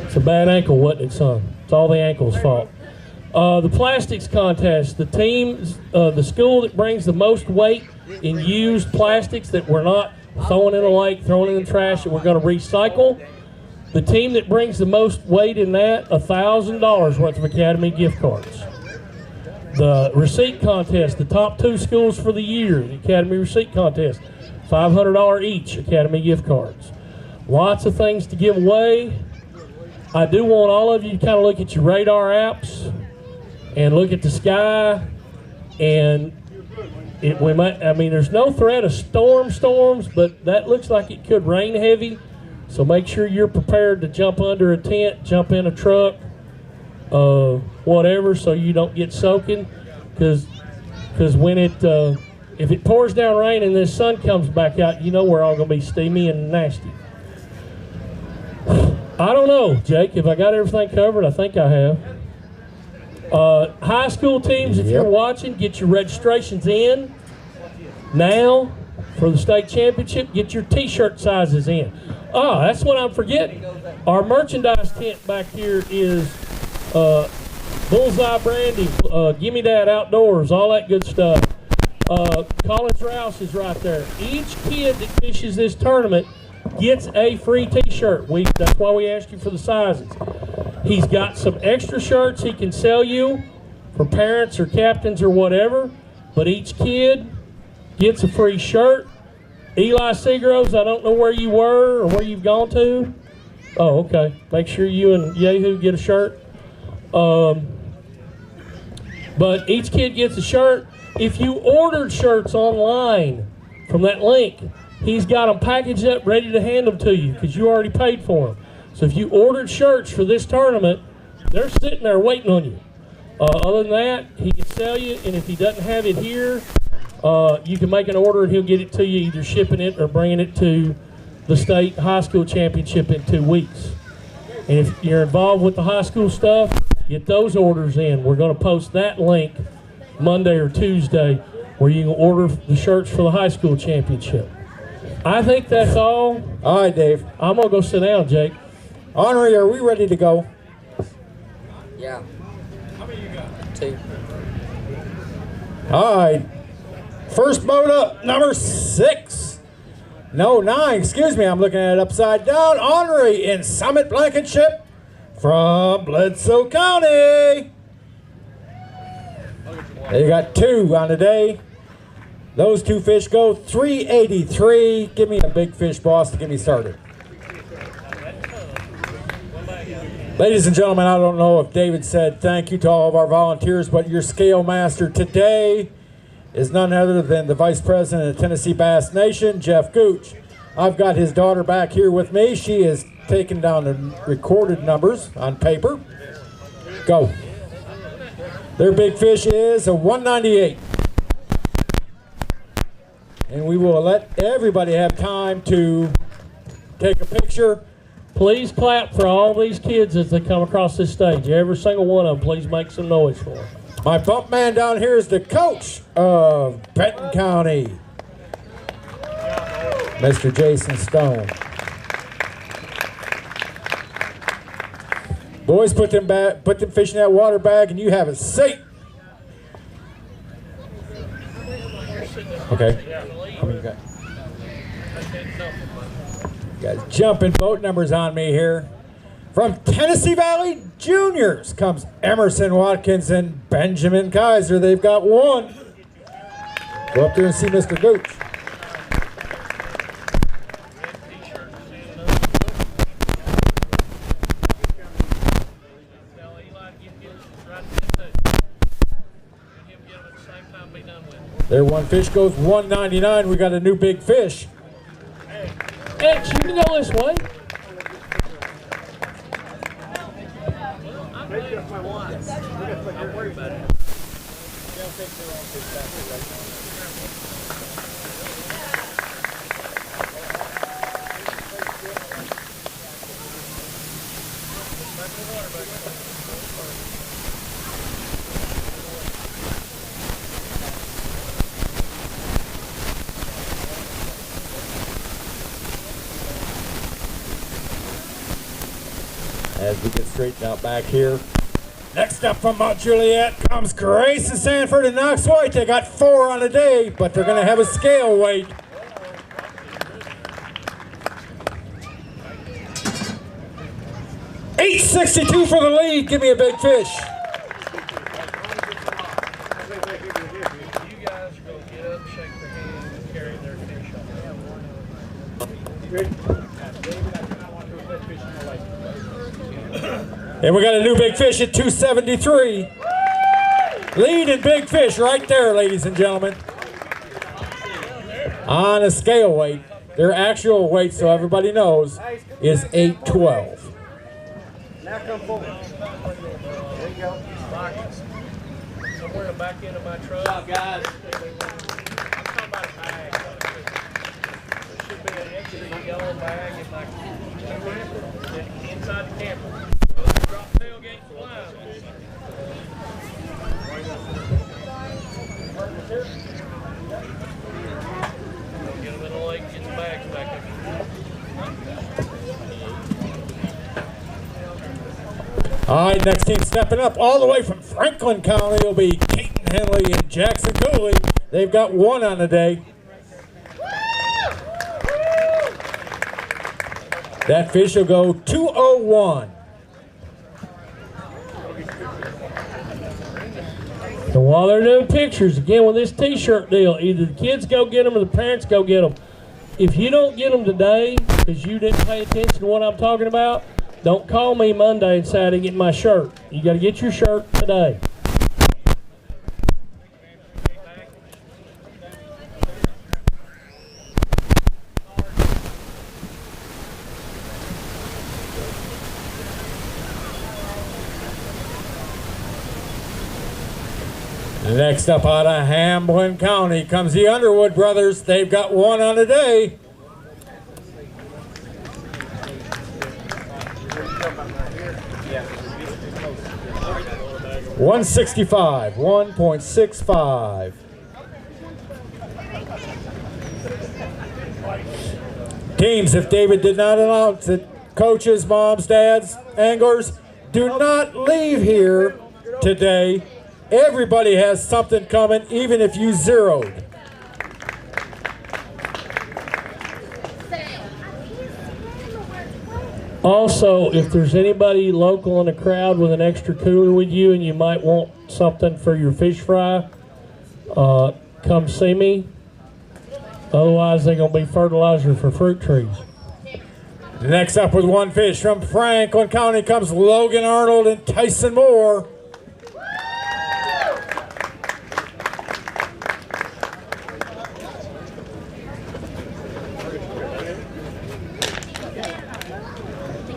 S1: It's a bad ankle, wasn't it, son? It's all the ankle's fault. The plastics contest, the teams, the school that brings the most weight in used plastics that we're not throwing in a lake, throwing in the trash, that we're going to recycle. The team that brings the most weight in that, $1,000 worth of Academy gift cards. The receipt contest, the top 2 schools for the year, the Academy Receipt Contest, $500 each Academy gift cards. Lots of things to give away. I do want all of you to kind of look at your radar apps and look at the sky. And there's no threat of storms, but that looks like it could rain heavy. So make sure you're prepared to jump under a tent, jump in a truck, whatever, so you don't get soaking. Because when if it pours down rain and the sun comes back out, we're all going to be steamy and nasty. I don't know, Jake, if I got everything covered. I think I have. High school teams, if you're watching, get your registrations in now for the state championship. Get your t-shirt sizes in. That's what I'm forgetting. Our merchandise tent back here is Bullseye Brandy, Gimme That Outdoors, all that good stuff. Collins Rouse is right there. Each kid that fishes this tournament gets a free t-shirt. That's why we asked you for the sizes. He's got some extra shirts he can sell you for parents or captains or whatever, but each kid gets a free shirt. Eli Seagroves, I don't know where you were or where you've gone to. Oh, okay. Make sure you and Yehu get a shirt. But each kid gets a shirt. If you ordered shirts online from that link, he's got them packaged up, ready to hand them to you because you already paid for them. So if you ordered shirts for this tournament, they're sitting there waiting on you. Other than that, he can sell you, and if he doesn't have it here, you can make an order and he'll get it to you, either shipping it or bringing it to the state high school championship in 2 weeks. And if you're involved with the high school stuff, get those orders in. We're going to post that link Monday or Tuesday where you can order the shirts for the high school championship. I think that's all.
S21: All right, Dave.
S1: I'm going to go sit down, Jake.
S21: Henri, are we ready to go?
S3: Yeah.
S21: How many you got?
S3: 2.
S21: All right. First boat up, number 6. No, 9. Excuse me, I'm looking at it upside down. Henri in Summit Blankenship from Bledsoe County. They got 2 on the day. Those 2 fish go $3.83. Give me a big fish, boss, to get me started. Ladies and gentlemen, I don't know if David said thank you to all of our volunteers, but your scale master today is none other than the Vice President of Tennessee Bass Nation, Jeff Gooch. I've got his daughter back here with me. She is taking down the recorded numbers on paper. Go. Their big fish is a 198. And we will let everybody have time to take a picture.
S1: Please clap for all these kids as they come across this stage. Every single one of them, please make some noise for them.
S21: My bump man down here is the coach of Benton County, Mr. Jason Stone. Boys, put them fish in that water bag and you have it safe. Okay. How many you got? You guys jumping boat numbers on me here. From Tennessee Valley Juniors comes Emerson Watkins and Benjamin Kaiser. They've got 1. Go up there and see Mr. Gooch. Their 1 fish goes $1.99. We got a new big fish.
S1: Ed, you can go this way.
S21: As we get straightened out back here. Next up from Mount Juliet comes Grace and Sanford and Knox White. They got 4 on the day, but they're going to have a scale weight. $8.62 for the lead. Give me a big fish.
S1: You guys go get up, shake their hands, and carry their fish
S21: And we got a new big fish at 273. Lead and big fish right there, ladies and gentlemen. On a scale weight, their actual weight, so everybody knows, is 812.
S2: Now come forward. There you go.
S1: Somewhere in the back end of my truck.
S2: Good job, guys.
S1: I'm talking about a bag. There should be an empty yellow bag in my camper, inside the camper. Drop tailgate fly. Get them in the lake, get the bags back
S21: All right, next team stepping up all the way from Franklin County will be Keaton Henley and Jackson Cooley. They've got 1 on the day. That fish will go 201.
S1: And while they're doing pictures, again with this t-shirt deal, either the kids go get them or the parents go get them. If you don't get them today because you didn't pay attention to what I'm talking about, don't call me Monday and say I didn't get my shirt. You got to get your shirt today.
S21: Next up out of Hamblin County comes the Underwood brothers. They've got 1 on the day.
S2: $165, 1.65. Teams, if David did not announce it, coaches, moms, dads, anglers, do not leave here today. Everybody has something coming, even if you zeroed.
S1: Also, if there's anybody local in the crowd with an extra cooler with you and you might want something for your fish fry, come see me. Otherwise, they're going to be fertilizer for fruit trees.
S2: Next up with one fish from Franklin County comes Logan Arnold and Tyson Moore.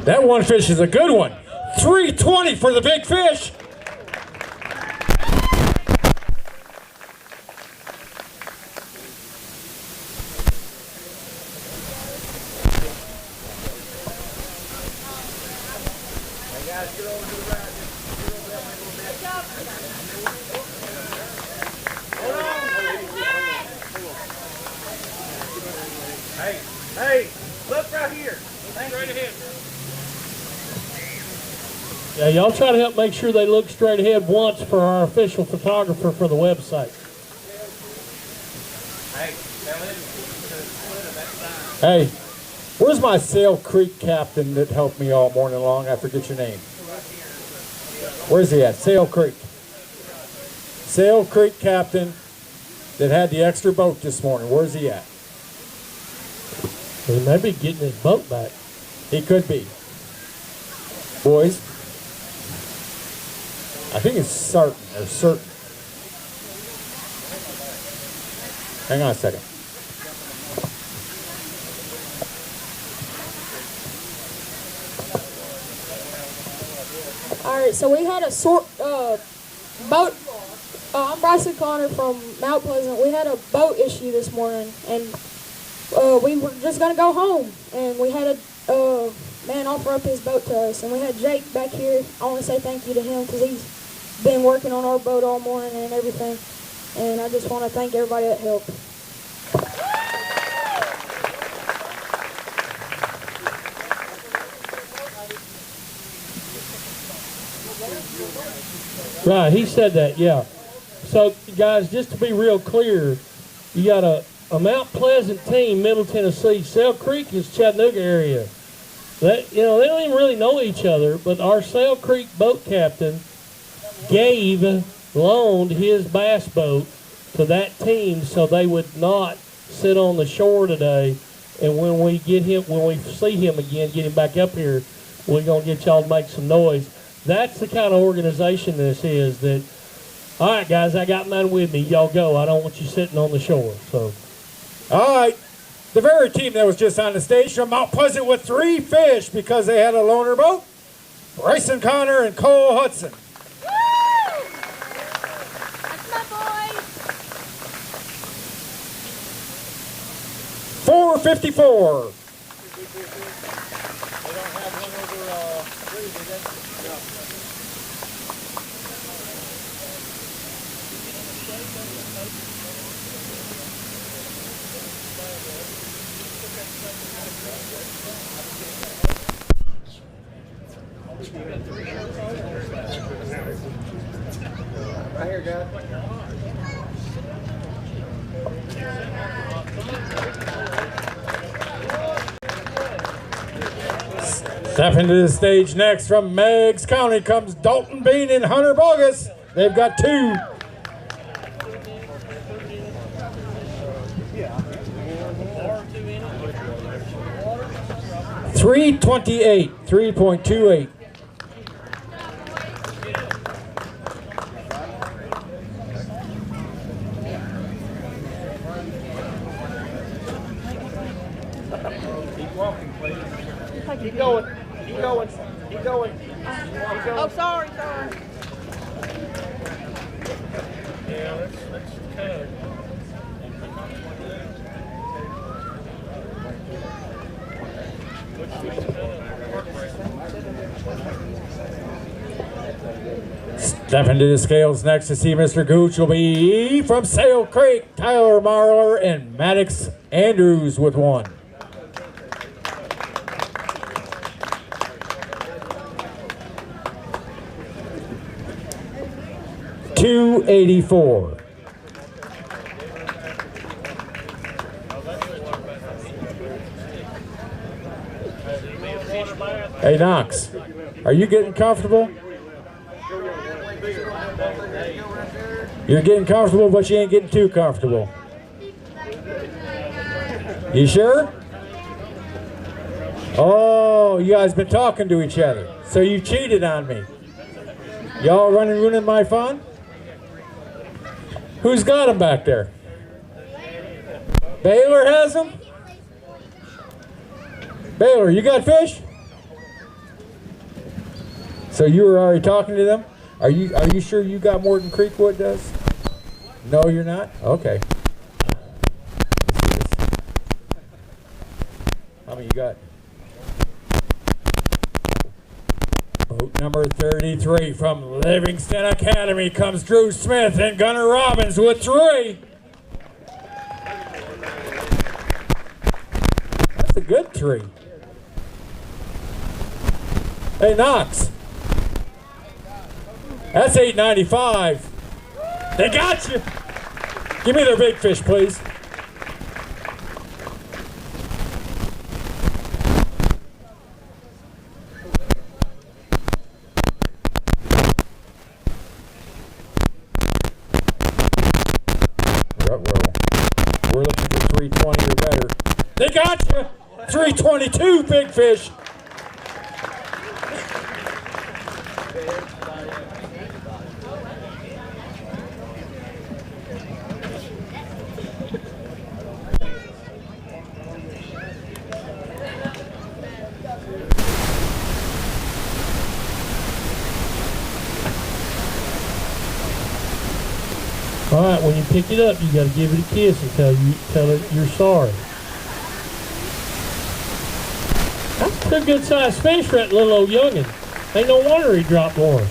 S2: That one fish is a good one. $3.20 for the big fish.
S8: Hey, look right here. Straight ahead.
S1: Yeah, y'all try to help make sure they look straight ahead once for our official photographer for the website.
S2: Hey, where's my Sail Creek captain that helped me all morning long? I forget your name. Where's he at? Sail Creek. Sail Creek captain that had the extra boat this morning. Where's he at?
S1: He may be getting his boat back.
S2: He could be. Boys, I think it's certain. Hang on a second.
S5: All right, so we had a boat. I'm Bryson Connor from Mount Pleasant. We had a boat issue this morning, and we were just gonna go home, and we had a man offer up his boat to us, and we had Jake back here. I want to say thank you to him because he's been working on our boat all morning and everything, and I just want to thank everybody that helped.
S1: Right, he said that, yeah. So, guys, just to be real clear, you got a Mount Pleasant team, Middle Tennessee. Sail Creek is Chattanooga area. They don't even really know each other, but our Sail Creek boat captain loaned his bass boat to that team so they would not sit on the shore today. And when we see him again, get him back up here, we're gonna get y'all to make some noise. That's the kind of organization this is. That, all right, guys, I got mine with me. Y'all go. I don't want you sitting on the shore. So,
S2: all right. The very team that was just on the stage from Mount Pleasant with 3 fish because they had a loaner boat. Bryson Connor and Cole Hudson.
S5: That's my boy.
S2: $4.54. Right here, guys. Stepping to the stage next from Meigs County comes Dalton Bean and Hunter Bogus. They've got 2. $3.28, 3.28.
S1: keep walking, please. Keep going. Keep going. Keep going.
S5: Oh, sorry.
S1: Yeah, let's kind of.
S2: Stepping to the scales next to see Mr. Gooch will be from Sale Creek, Tyler Marler and Maddox Andrews with one. $284. Hey Knox, are you getting comfortable? You're getting comfortable, but you ain't getting too comfortable. You sure? Oh, you guys been talking to each other, so you cheated on me. Y'all ruining my fun? Who's got them back there? Baylor has them? Baylor, you got fish? So you were already talking to them? Are you sure you got more than Creekwood does? No, you're not? Okay. How many you got? Boat number 33 from Livingston Academy comes Drew Smith and Gunnar Robbins with 3. That's a good 3. Hey, Knox. That's $8.95. They got you. Give me their big fish, please. We're looking for 320 or better. They got you. 322 big fish.
S1: All right, when you pick it up, you got to give it a kiss and tell it you're sorry. That's a good sized fish for that little old youngin'. Ain't no wonder he dropped one.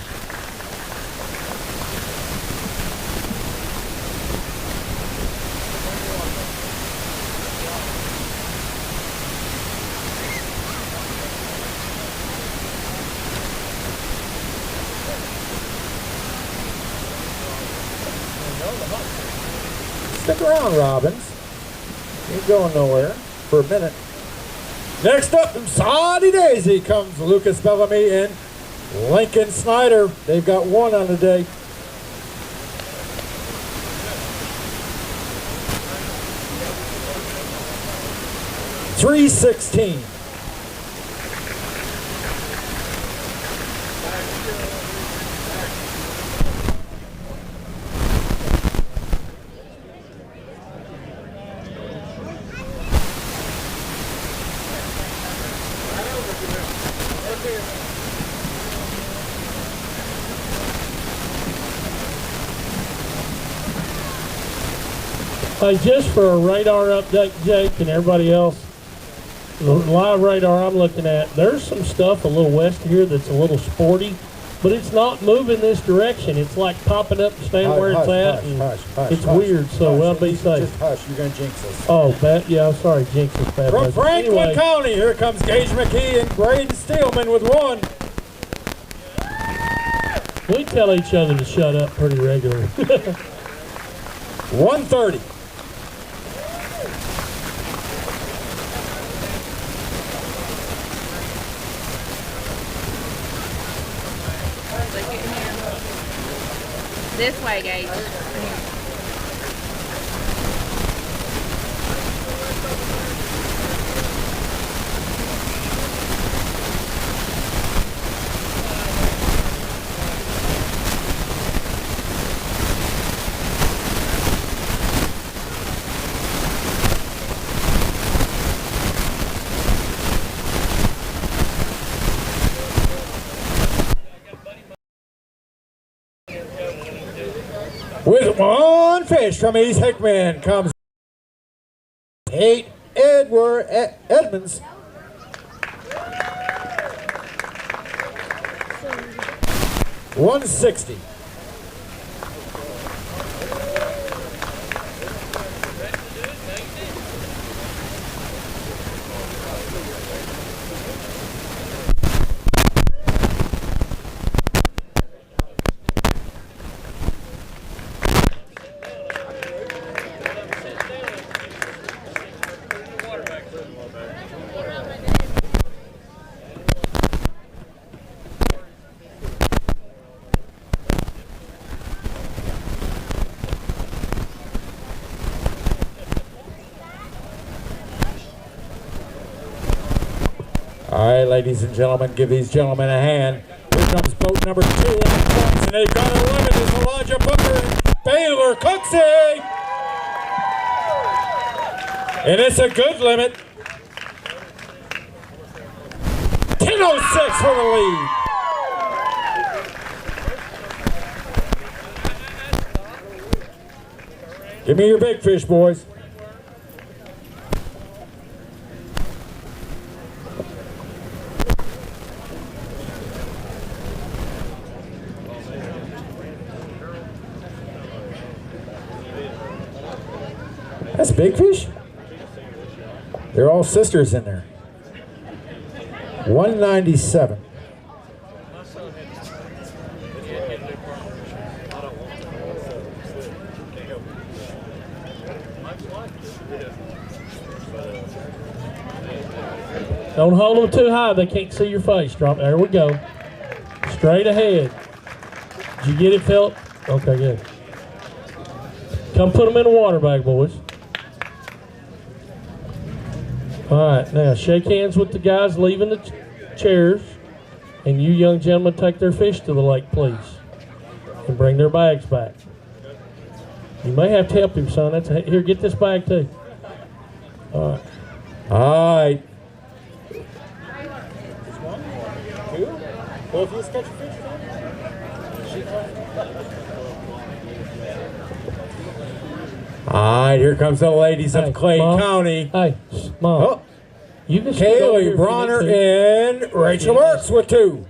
S2: Stick around, Robbins. Ain't going nowhere for a minute. Next up from Saudi Daisy comes Lucas Bellamy and Lincoln Snyder. They've got 1 on the day. $3.16.
S1: Just for a radar update, Jake, and everybody else, the live radar I'm looking at, there's some stuff a little west of here that's a little sporty, but it's not moving this direction. It's like popping up and staying where it's at, and it's weird, so well, be safe.
S2: Just hush, you're going to jinx us.
S1: Oh, yeah, I'm sorry, jinx us, bad
S2: From
S1: buzz.
S2: Franklin
S1: Anyway,
S2: County, here comes Gage McKee and Braden Steelman with 1.
S1: we tell each other to shut up pretty regularly.
S2: 130.
S12: This way, Gage.
S2: With 1 fish from East Hickman comes Edward Edmonds. 160. All right, ladies and gentlemen, give these gentlemen a hand. Here comes boat number 2 in the points, and they've got a limit. Is Elijah Booker and Baylor Cooksey. And it's a good limit. 10:06 for the lead. Give me your big fish, boys. That's big fish. They're all sisters in there. 197.
S1: Don't hold them too high. They can't see your face. Drop. There we go. Straight ahead. Did you get it, Philip? Okay, good. Come put them in a water bag, boys. All right, now shake hands with the guys leaving the chairs, and you young gentlemen take their fish to the lake, please, and bring their bags back. You may have to help him, son. Here, get this bag too. All right.
S2: All right. Well, if you catch a fish, all right, here comes the ladies of Clay County.
S1: Hey, Mom.
S2: Oh.
S1: You can
S2: Kaylee Bronner and Rachel Mertz with 2.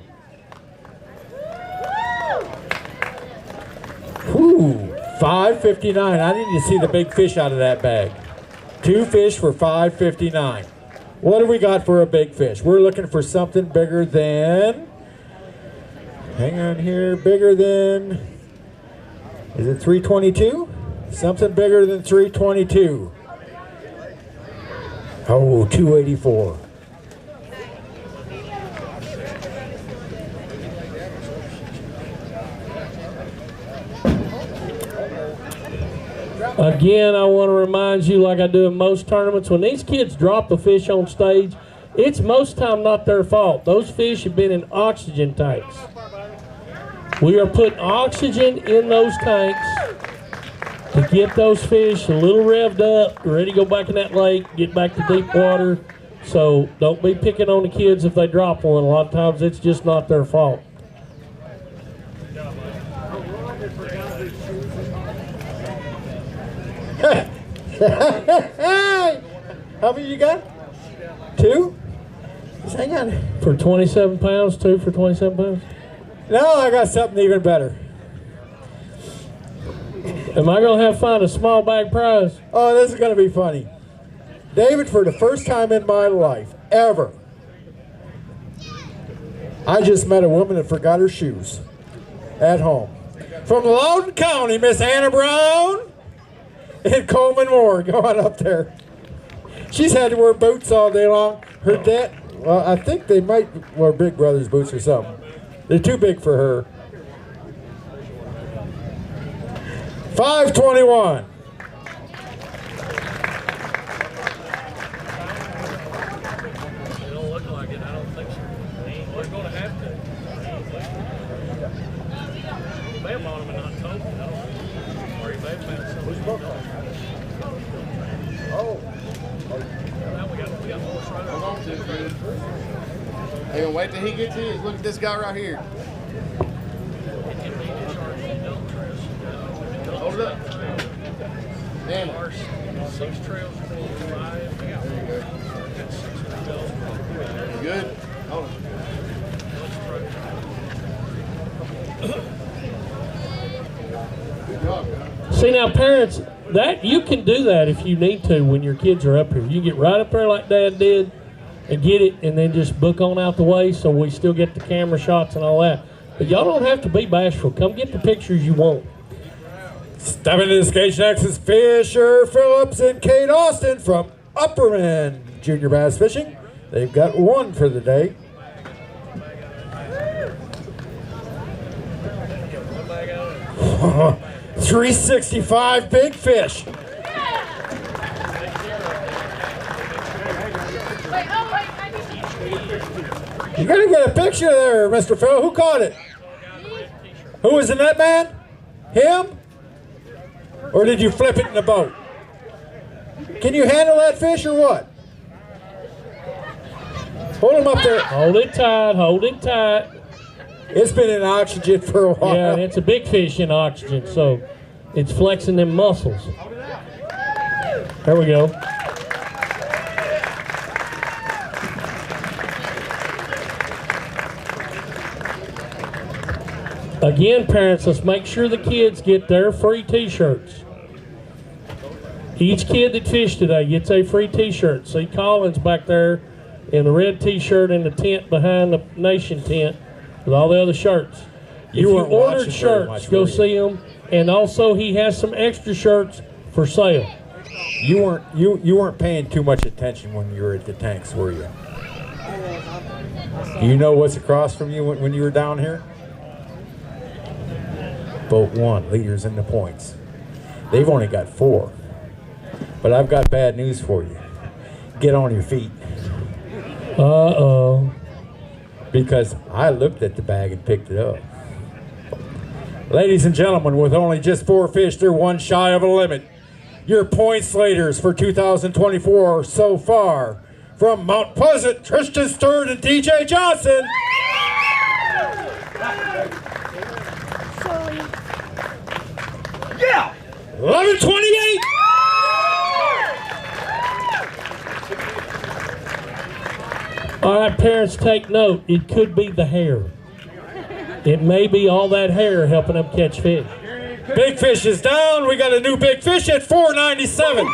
S2: Whew, 559. I need to see the big fish out of that bag. 2 fish for 559. What do we got for a big fish? We're looking for something bigger than, hang on here, bigger than, is it 322? Something bigger than 322. Oh, 284.
S1: Again, I want to remind you, like I do in most tournaments, when these kids drop a fish on stage, it's most time not their fault. Those fish have been in oxygen tanks. We are putting oxygen in those tanks to get those fish a little revved up, ready to go back in that lake, get back to deep water. So don't be picking on the kids if they drop one. A lot of times it's just not their fault.
S2: How many you got? 2? Just hang on.
S1: For 27 pounds, 2 for 27 pounds?
S2: No, I got something even better.
S1: Am I going to find a small bag prize?
S2: Oh, this is going to be funny. David, for the first time in my life, ever, I just met a woman that forgot her shoes at home. From Loudoun County, Miss Anna Brown and Coleman Moore. Go on up there. She's had to wear boots all day long. Her dad, well, I think they might wear Big Brother's boots or something. They're too big for her. 521.
S1: They don't look like it. I don't think so. We're going to have to. You may have bought them and not told me. I don't know. Or you may have found something.
S2: Oh.
S1: Now we got more right.
S12: Hey, gonna wait till he gets his. Look at this guy right here. Hold it up. Damn it.
S1: 6 trails, 5. There you go.
S12: Good. Hold on.
S1: See now, parents, that you can do that if you need to when your kids are up here. You get right up there like Dad did and get it, and then just book on out the way so we still get the camera shots and all that. But y'all don't have to be bashful. Come get the pictures you want.
S2: Stepping into the skate next is Fisher Phillips and Kate Austin from Upper End Junior Bass Fishing. They've got one for the day. $365 big fish. You gotta get a picture there, Mr. Phil. Who caught it? Who was the net man? Him? Or did you flip it in the boat? Can you handle that fish or what? Hold him up there.
S1: Hold it tight, hold it tight.
S2: It's been in oxygen for a while.
S1: Yeah, and it's a big fish in oxygen, so it's flexing them muscles. There we go. Again, parents, let's make sure the kids get their free t-shirts. Each kid that fished today gets a free t-shirt. See Collins back there in the red t-shirt in the tent behind the nation tent with all the other shirts. If you ordered shirts, go see him. And also he has some extra shirts for sale.
S2: You weren't paying too much attention when you were at the tanks, were you? Do you know what's across from you when you were down here? Boat 1, leaders in the points. They've only got 4. But I've got bad news for you. Get on your feet.
S1: Uh-oh.
S2: Because I looked at the bag and picked it up. Ladies and gentlemen, with only just 4 fish, they're one shy of a limit. Your points leaders for 2024 so far from Mount Pleasant, Tristan Stern and DJ Johnson. Yeah! 11:28.
S1: All right, parents, take note. It could be the hair. It may be all that hair helping them catch fish.
S2: Big fish is down. We got a new big fish at $4.97.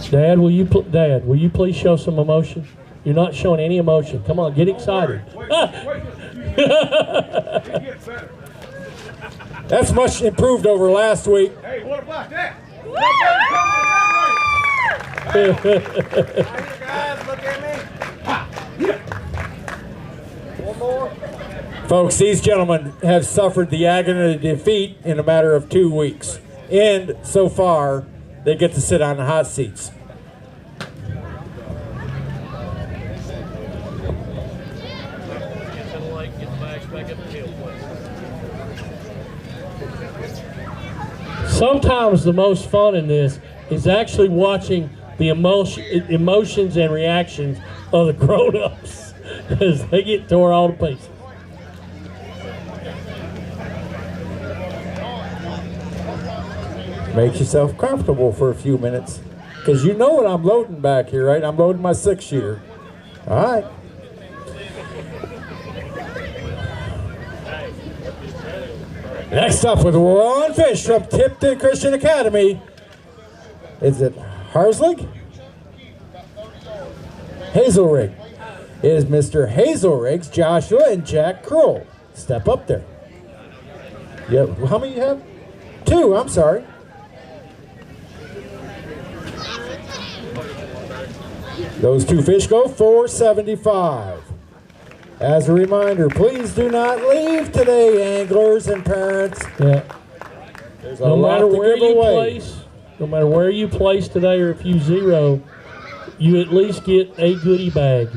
S1: Dad, will you please show some emotion? You're not showing any emotion. Come on, get excited.
S2: That's much improved over last week.
S12: Hey, what about that? Guys, look at me. One more.
S2: Folks, these gentlemen have suffered the agony of defeat in a matter of 2 weeks. And so far, they get to sit on the hot seats.
S1: Sometimes the most fun in this is actually watching the emotions and reactions of the grown-ups as they get tore all to pieces.
S2: Make yourself comfortable for a few minutes, because you know what I'm loading back here, right? I'm loading my 6-shooter. All right. Next up with one fish from Tipton Christian Academy. Is it Harzlig? Hazelrig. It is Mr. Hazelrig's Joshua and Jack Kroll. Step up there. Yep. How many you have? 2, I'm sorry. Those 2 fish go $4.75. As a reminder, please do not leave today, anglers and parents.
S1: Yeah.
S2: There's a lot to give away.
S1: No matter where you place today, or if you zero, you at least get a goodie bag.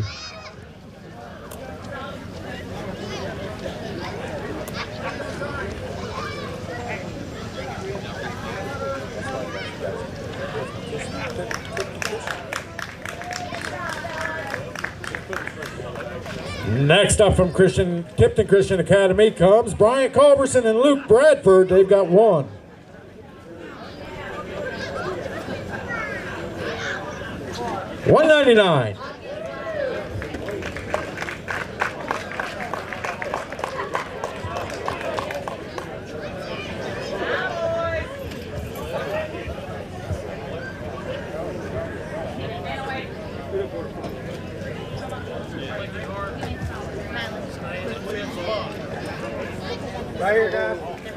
S2: Next up from Tipton Christian Academy comes Brian Culberson and Luke Bradford. They've got 1. $1.99. right here, guys.
S17: Okay,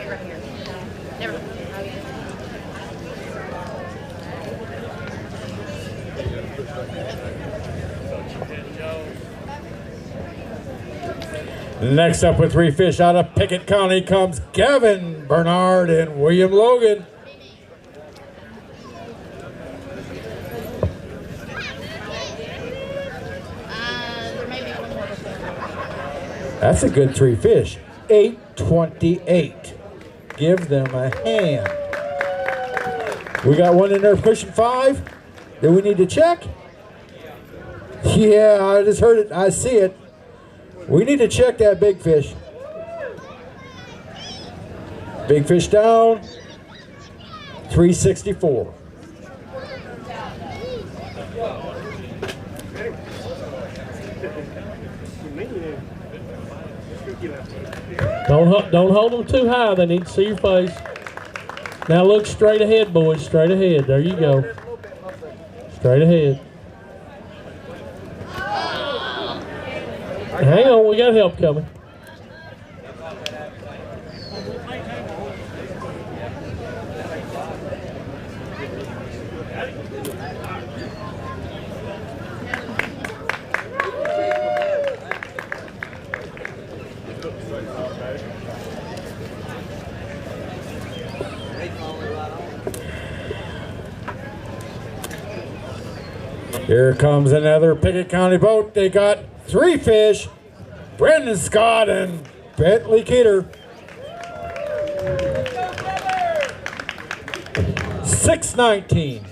S17: right here. Never.
S2: Next up with 3 fish out of Pickett County comes Gavin Bernard and William Logan. That's a good 3 fish. 828. Give them a hand. We got one in there pushing 5. Do we need to check? Yeah, I just heard it. I see it. We need to check that big fish. Big fish down. 364.
S1: Don't hold them too high. They need to see your face. Now look straight ahead, boys. Straight ahead. There you go. Straight ahead. Hang on, we got help coming.
S2: Here comes another Pickett County boat. They got 3 fish. Brendan Scott and Bentley Keeter. 619.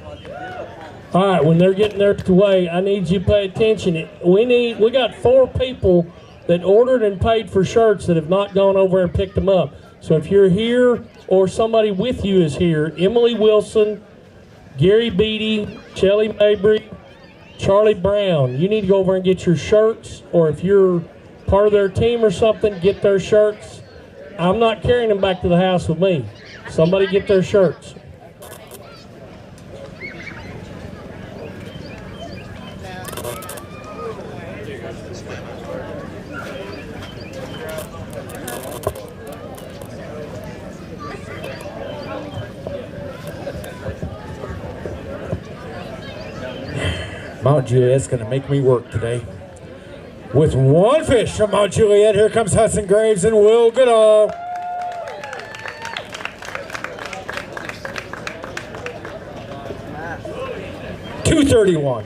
S1: All right, when they're getting their way, I need you to pay attention. We got 4 people that ordered and paid for shirts that have not gone over and picked them up. So if you're here or somebody with you is here, Emily Wilson, Gary Beatty, Shelly Mabry, Charlie Brown, you need to go over and get your shirts, or if you're part of their team or something, get their shirts. I'm not carrying them back to the house with me. Somebody get their shirts.
S2: Mount Juliet's going to make me work today. With 1 fish from Mount Juliet, here comes Hudson Graves and Will Goodall. $231.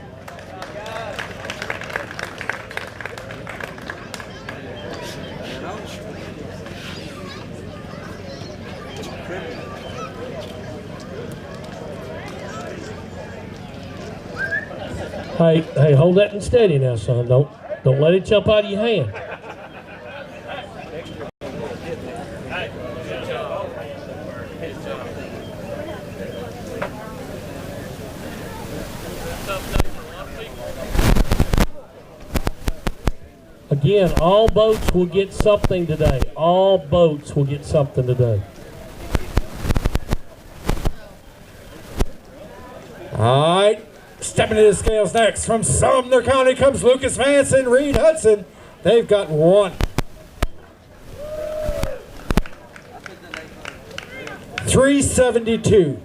S1: Hey, hold that and steady now, son. Don't let it jump out of your hand. Again, all boats will get something today. All boats will get something today.
S2: All right. Stepping to the scales next, from Sumner County comes Lucas Vance and Reed Hudson. They've got 1. 372.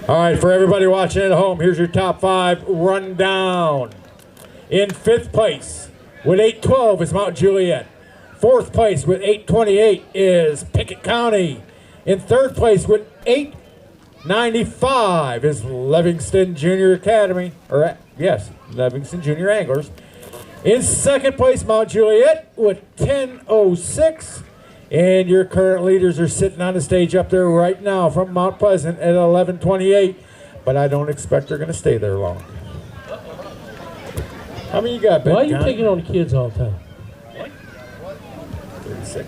S2: All right, for everybody watching at home, here's your top 5 rundown. In 5th place with 812 is Mount Juliet. 4th place with 828 is Pickett County. In 3rd place with 895 is Livingston Junior Academy, or yes, Livingston Junior Anglers. In 2nd place, Mount Juliet with 1006. And your current leaders are sitting on the stage up there right now from Mount Pleasant at 1128, but I don't expect they're going to stay there long. How many you got, Ben?
S1: Why are you picking on the kids all the time?
S2: 36.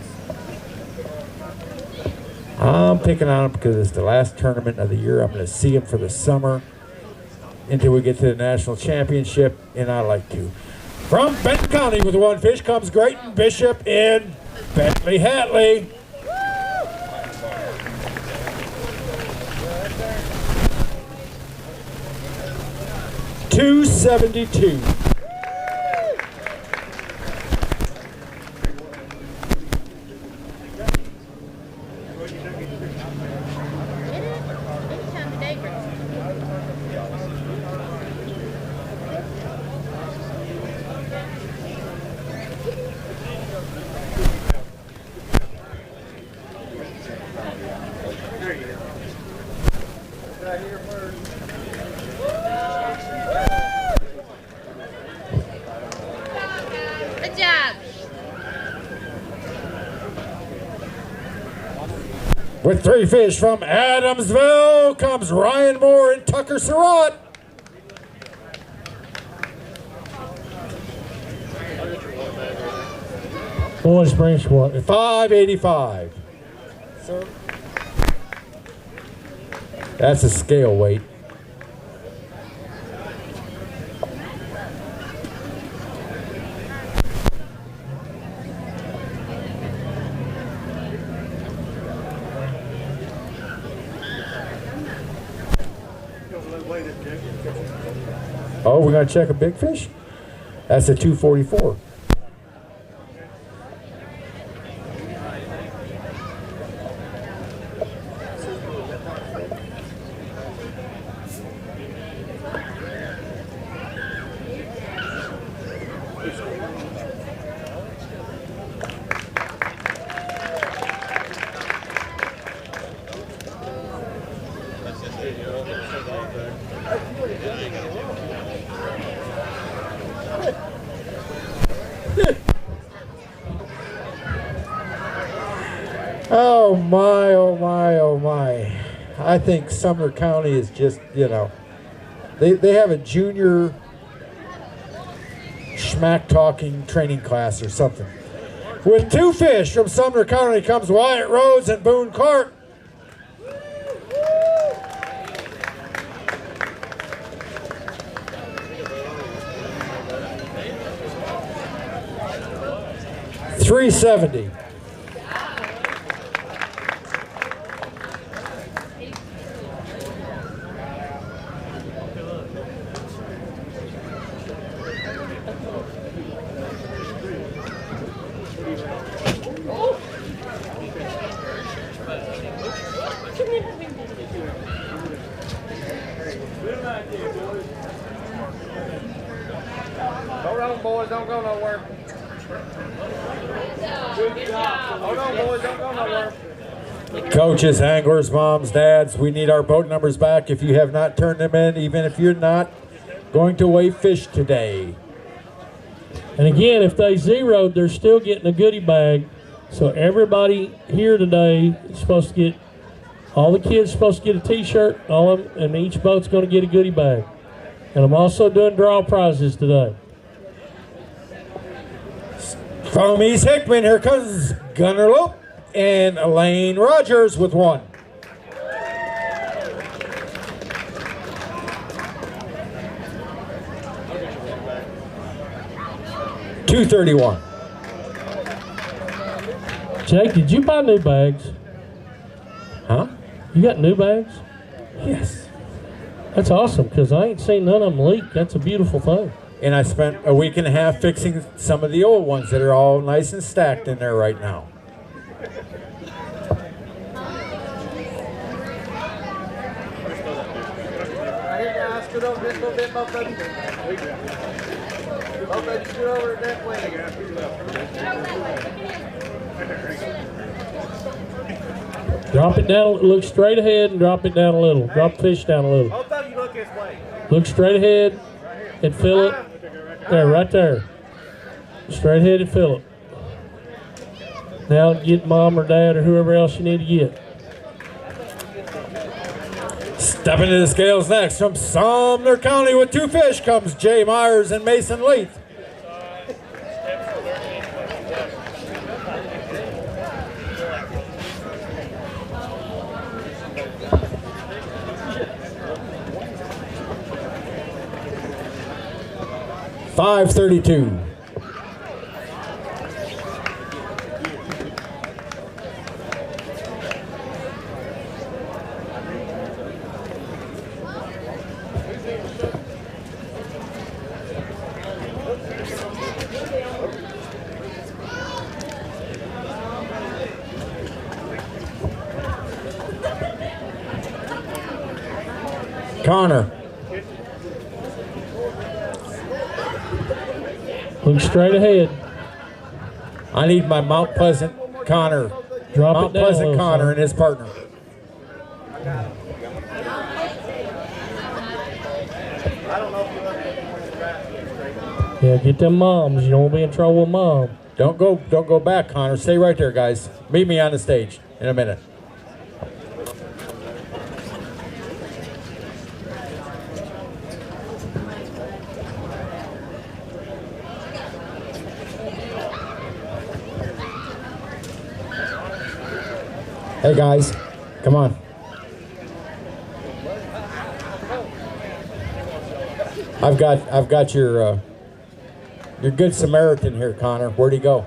S2: I'm picking on them because it's the last tournament of the year. I'm going to see them for the summer. until we get to the national championship, and I like to. From Benton County with one fish comes Grayton Bishop in Bentley Hatley. $272.
S17: Good job.
S2: With 3 fish from Adamsville comes Ryan Moore and Tucker Surratt.
S1: Boys Branch what?
S2: $5.85. Sir? That's a scale weight. Oh, we're gonna check a big fish? That's a 244. Oh my, oh my, oh my. I think Sumner County is just, you know, they have a junior schmack talking training class or something. With 2 fish from Sumner County comes Wyatt Rhodes and Boone Clark. $370.
S6: Hold on, boys, don't go nowhere. Good job. Hold on, boys, don't go nowhere.
S2: Coaches, anglers, moms, dads, we need our boat numbers back if you have not turned them in, even if you're not going to weigh fish today.
S1: And again, if they zeroed, they're still getting a goodie bag. So everybody here today is supposed to get, all the kids are supposed to get a t-shirt, all of them, and each boat's going to get a goodie bag. And I'm also doing draw prizes today.
S2: From East Hickman, here comes Gunnar Lope and Elaine Rogers with 1. $231.
S1: Jake, did you buy new bags?
S2: Huh?
S1: You got new bags?
S2: Yes.
S1: That's awesome, because I ain't seen none of them leak. That's a beautiful thing.
S2: And I spent a week and a half fixing some of the old ones that are all nice and stacked in there right now.
S6: Right here, guys, scoot over just a little bit, both of you. Both of you scoot over that way.
S1: Drop it down, look straight ahead and drop it down a little. Drop the fish down a little.
S6: Both of you look this way.
S1: Look straight ahead and fill it. There, right there. Straight ahead and fill it. Now get mom or dad or whoever else you need to get.
S2: Stepping to the scales next from Sumner County with 2 fish comes Jay Myers and Mason Leith. 532. Connor.
S1: Look straight ahead.
S2: I need my Mount Pleasant Connor.
S1: Drop
S2: Mount
S1: it down
S2: Pleasant
S1: a little,
S2: Connor
S1: son.
S2: and his partner.
S1: Yeah, get them moms. You don't want to be in trouble with mom.
S2: Don't go back, Connor. Stay right there, guys. Meet me on the stage in a minute. Hey guys, come on. I've got your good Samaritan here, Connor. Where'd he go?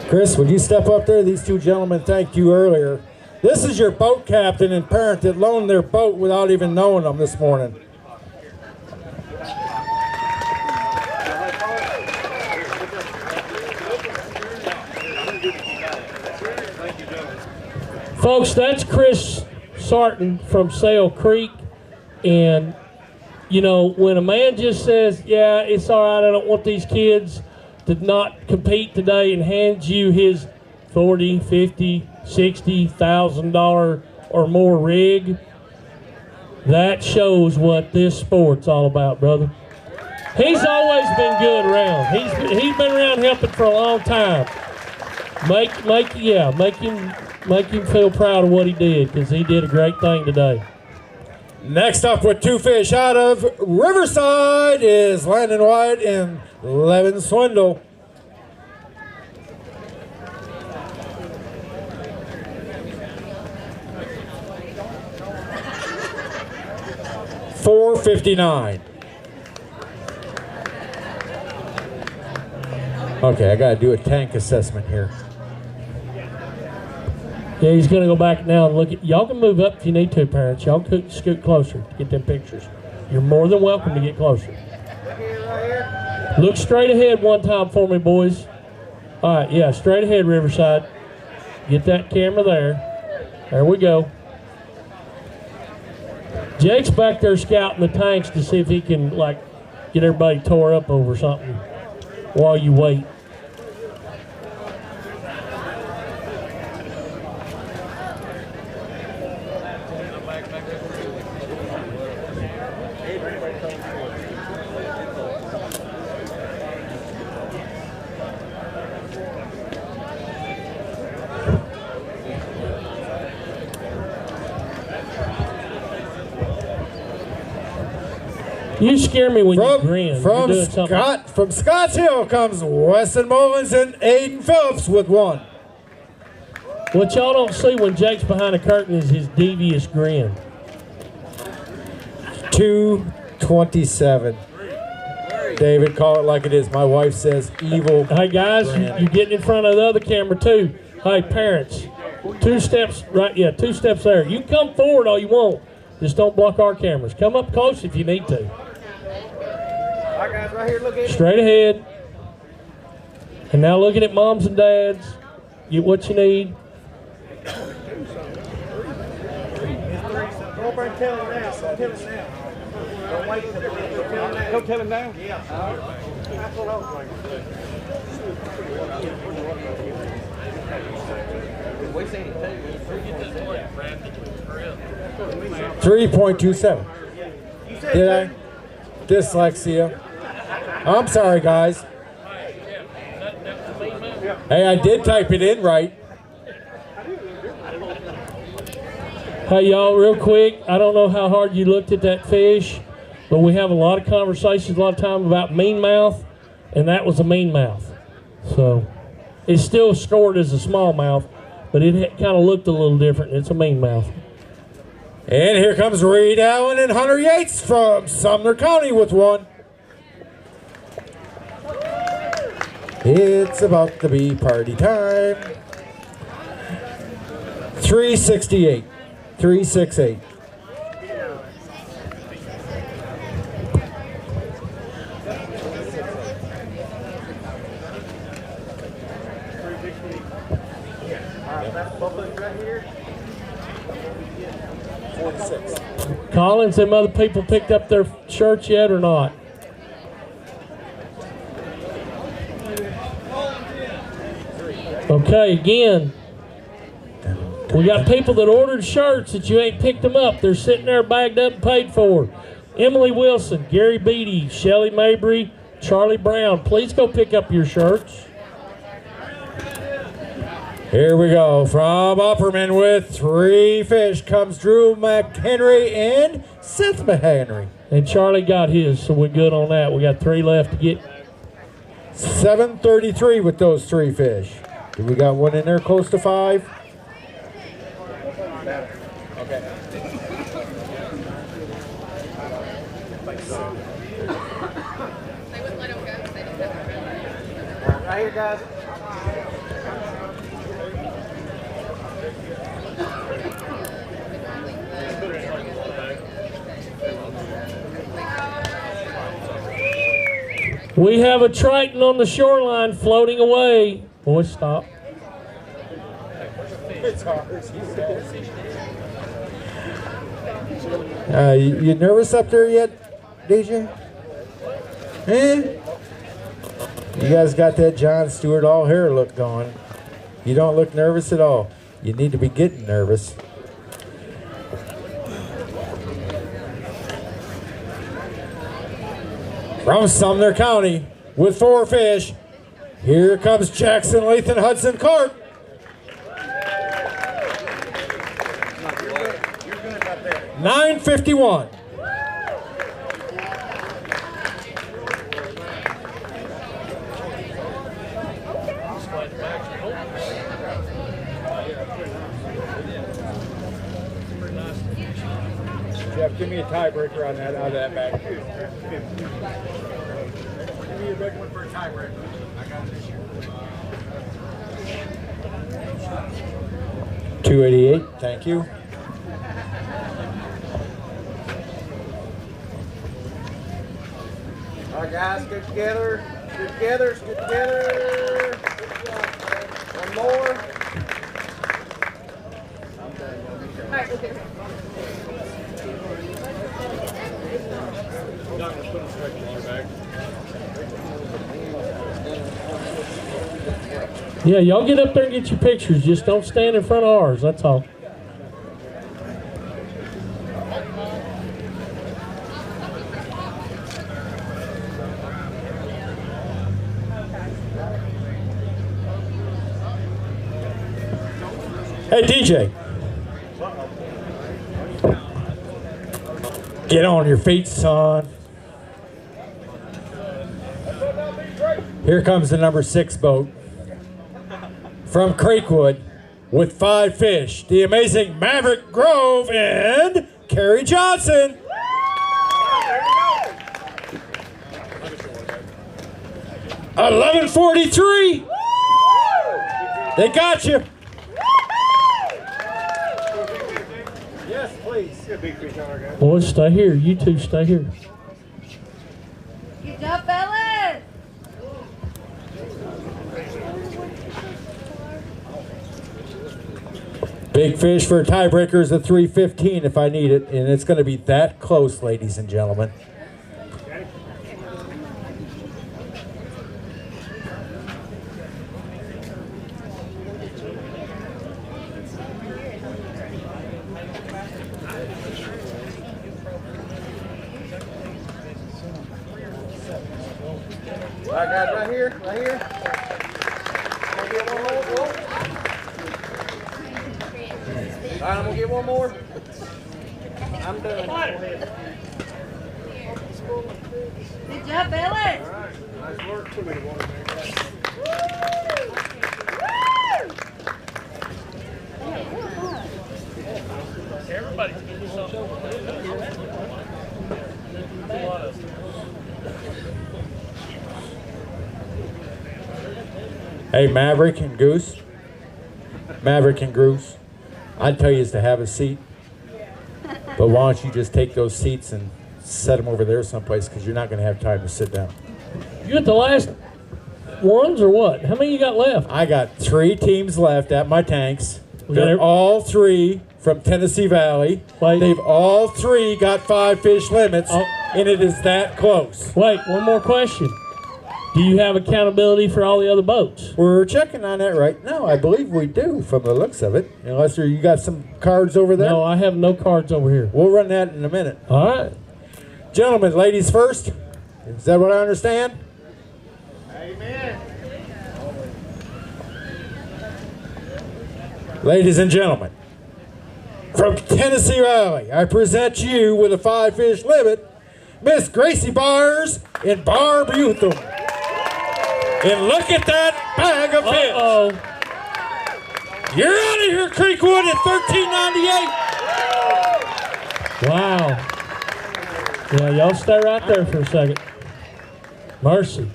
S2: Chris, would you step up there? These two gentlemen thanked you earlier. This is your boat captain and parent that loaned their boat without even knowing them this morning.
S1: Folks, that's Chris Sarton from Sail Creek. And, you know, when a man just says, yeah, it's all right, I don't want these kids to not compete today, and hands you his $40, $50, $60,000 or more rig, that shows what this sport's all about, brother. He's always been good around. He's been around helping for a long time. Make him feel proud of what he did, because he did a great thing today.
S2: Next up with two fish out of Riverside is Landon White and Levin Swindle. $4.59. Okay, I gotta do a tank assessment here.
S1: Yeah, he's going to go back now and look at. Y'all can move up if you need to, parents. Y'all could scoot closer to get them pictures. You're more than welcome to get closer. Look straight ahead one time for me, boys. All right, yeah, straight ahead, Riverside. Get that camera there. There we go. Jake's back there scouting the tanks to see if he can, like, get everybody tore up over something while you wait. You scare me when you grin.
S2: From Scotts Hill comes Weston Mullins and Aiden Phillips with one.
S1: What y'all don't see when Jake's behind the curtain is his devious grin.
S2: 227. David, call it like it is. My wife says evil.
S1: Hey guys, you're getting in front of the other camera too. Hey parents, 2 steps right. Yeah, 2 steps there. You can come forward all you want. Just don't block our cameras. Come up close if you need to. Straight ahead. And now looking at moms and dads. Get what you need.
S6: Go over and tell him now. Go tell him now. Don't wait till go tell him now. Yeah. That's what I was going
S2: to do. 3.27. Did I? Dyslexia. I'm sorry, guys. Hey, I did type it in right.
S1: Hey, y'all, real quick, I don't know how hard you looked at that fish, but we have a lot of conversations a lot of time about mean mouth, and that was a mean mouth. So it's still scored as a small mouth, but it kind of looked a little different. It's a mean mouth.
S2: And here comes Reed Allen and Hunter Yates from Sumner County with one. It's about to be party time. 368. 368.
S1: Collins, them other people picked up their shirts yet or not? Okay, again, we got people that ordered shirts that you ain't picked them up. They're sitting there bagged up and paid for. Emily Wilson, Gary Beatty, Shelly Mabry, Charlie Brown, please go pick up your shirts.
S2: Here we go. From Upperman with 3 fish comes Drew McHenry and Seth McHenry.
S1: And Charlie got his, so we're good on that. We got 3 left to get.
S2: 733 with those 3 fish. Do we got one in there close to 5? Okay.
S6: Right here, guys.
S1: We have a Triton on the shoreline floating away. Boys, stop.
S2: You nervous up there yet, DJ? Eh? You guys got that John Stewart all hair look going. You don't look nervous at all. You need to be getting nervous. From Sumner County with 4 fish, here comes Jackson Lathan Hudson Carp. $9.51. Jeff, give me a tiebreaker on that out of that bag. Give me a big one for a tiebreaker. I got it this year. 288, thank you.
S6: All right, guys, get together. Get together. Get together. One more.
S17: All right, look here.
S1: Yeah, y'all get up there and get your pictures. Just don't stand in front of ours, that's all.
S2: Hey, DJ. Get on your feet, son. Here comes the number 6 boat. From Creekwood with 5 fish, the amazing Maverick Grove and Carrie Johnson. $11.43. They got you.
S6: Yes, please. Get a big fish on our guys.
S1: Boys, stay here. You two stay here.
S17: Good job, fellas.
S2: Big fish for tiebreakers at 315 if I need it, and it's going to be that close, ladies and gentlemen.
S6: All right, guys, right here, right here. Gonna get one more. All right, I'm gonna get one more. I'm done. Go ahead.
S17: Good job, fellas.
S6: All right, nice work. Put me in the water, man.
S1: Everybody's getting some.
S2: Hey, Maverick and Goose. Maverick and Goose. I'd tell you is to have a seat. But why don't you just take those seats and set them over there someplace, because you're not going to have time to sit down.
S1: You got the last ones or what? How many you got left?
S2: I got 3 teams left at my tanks.
S1: We got
S2: They're all 3 from Tennessee Valley. They've all 3 got 5 fish limits, and it is that close.
S1: Wait, one more question. Do you have accountability for all the other boats?
S2: We're checking on that right now. I believe we do, from the looks of it. Unless you got some cards over there?
S1: No, I have no cards over here.
S2: We'll run that in a minute.
S1: All right.
S2: Gentlemen, ladies first. Is that what I understand?
S6: Amen.
S2: Ladies and gentlemen, from Tennessee Valley, I present you with a 5 fish limit, Miss Gracie Bars in Barb Utham. And look at that bag of fish. You're out of here, Creekwood, at $13.98.
S1: Wow. Yeah, y'all stay right there for a second. Mercy.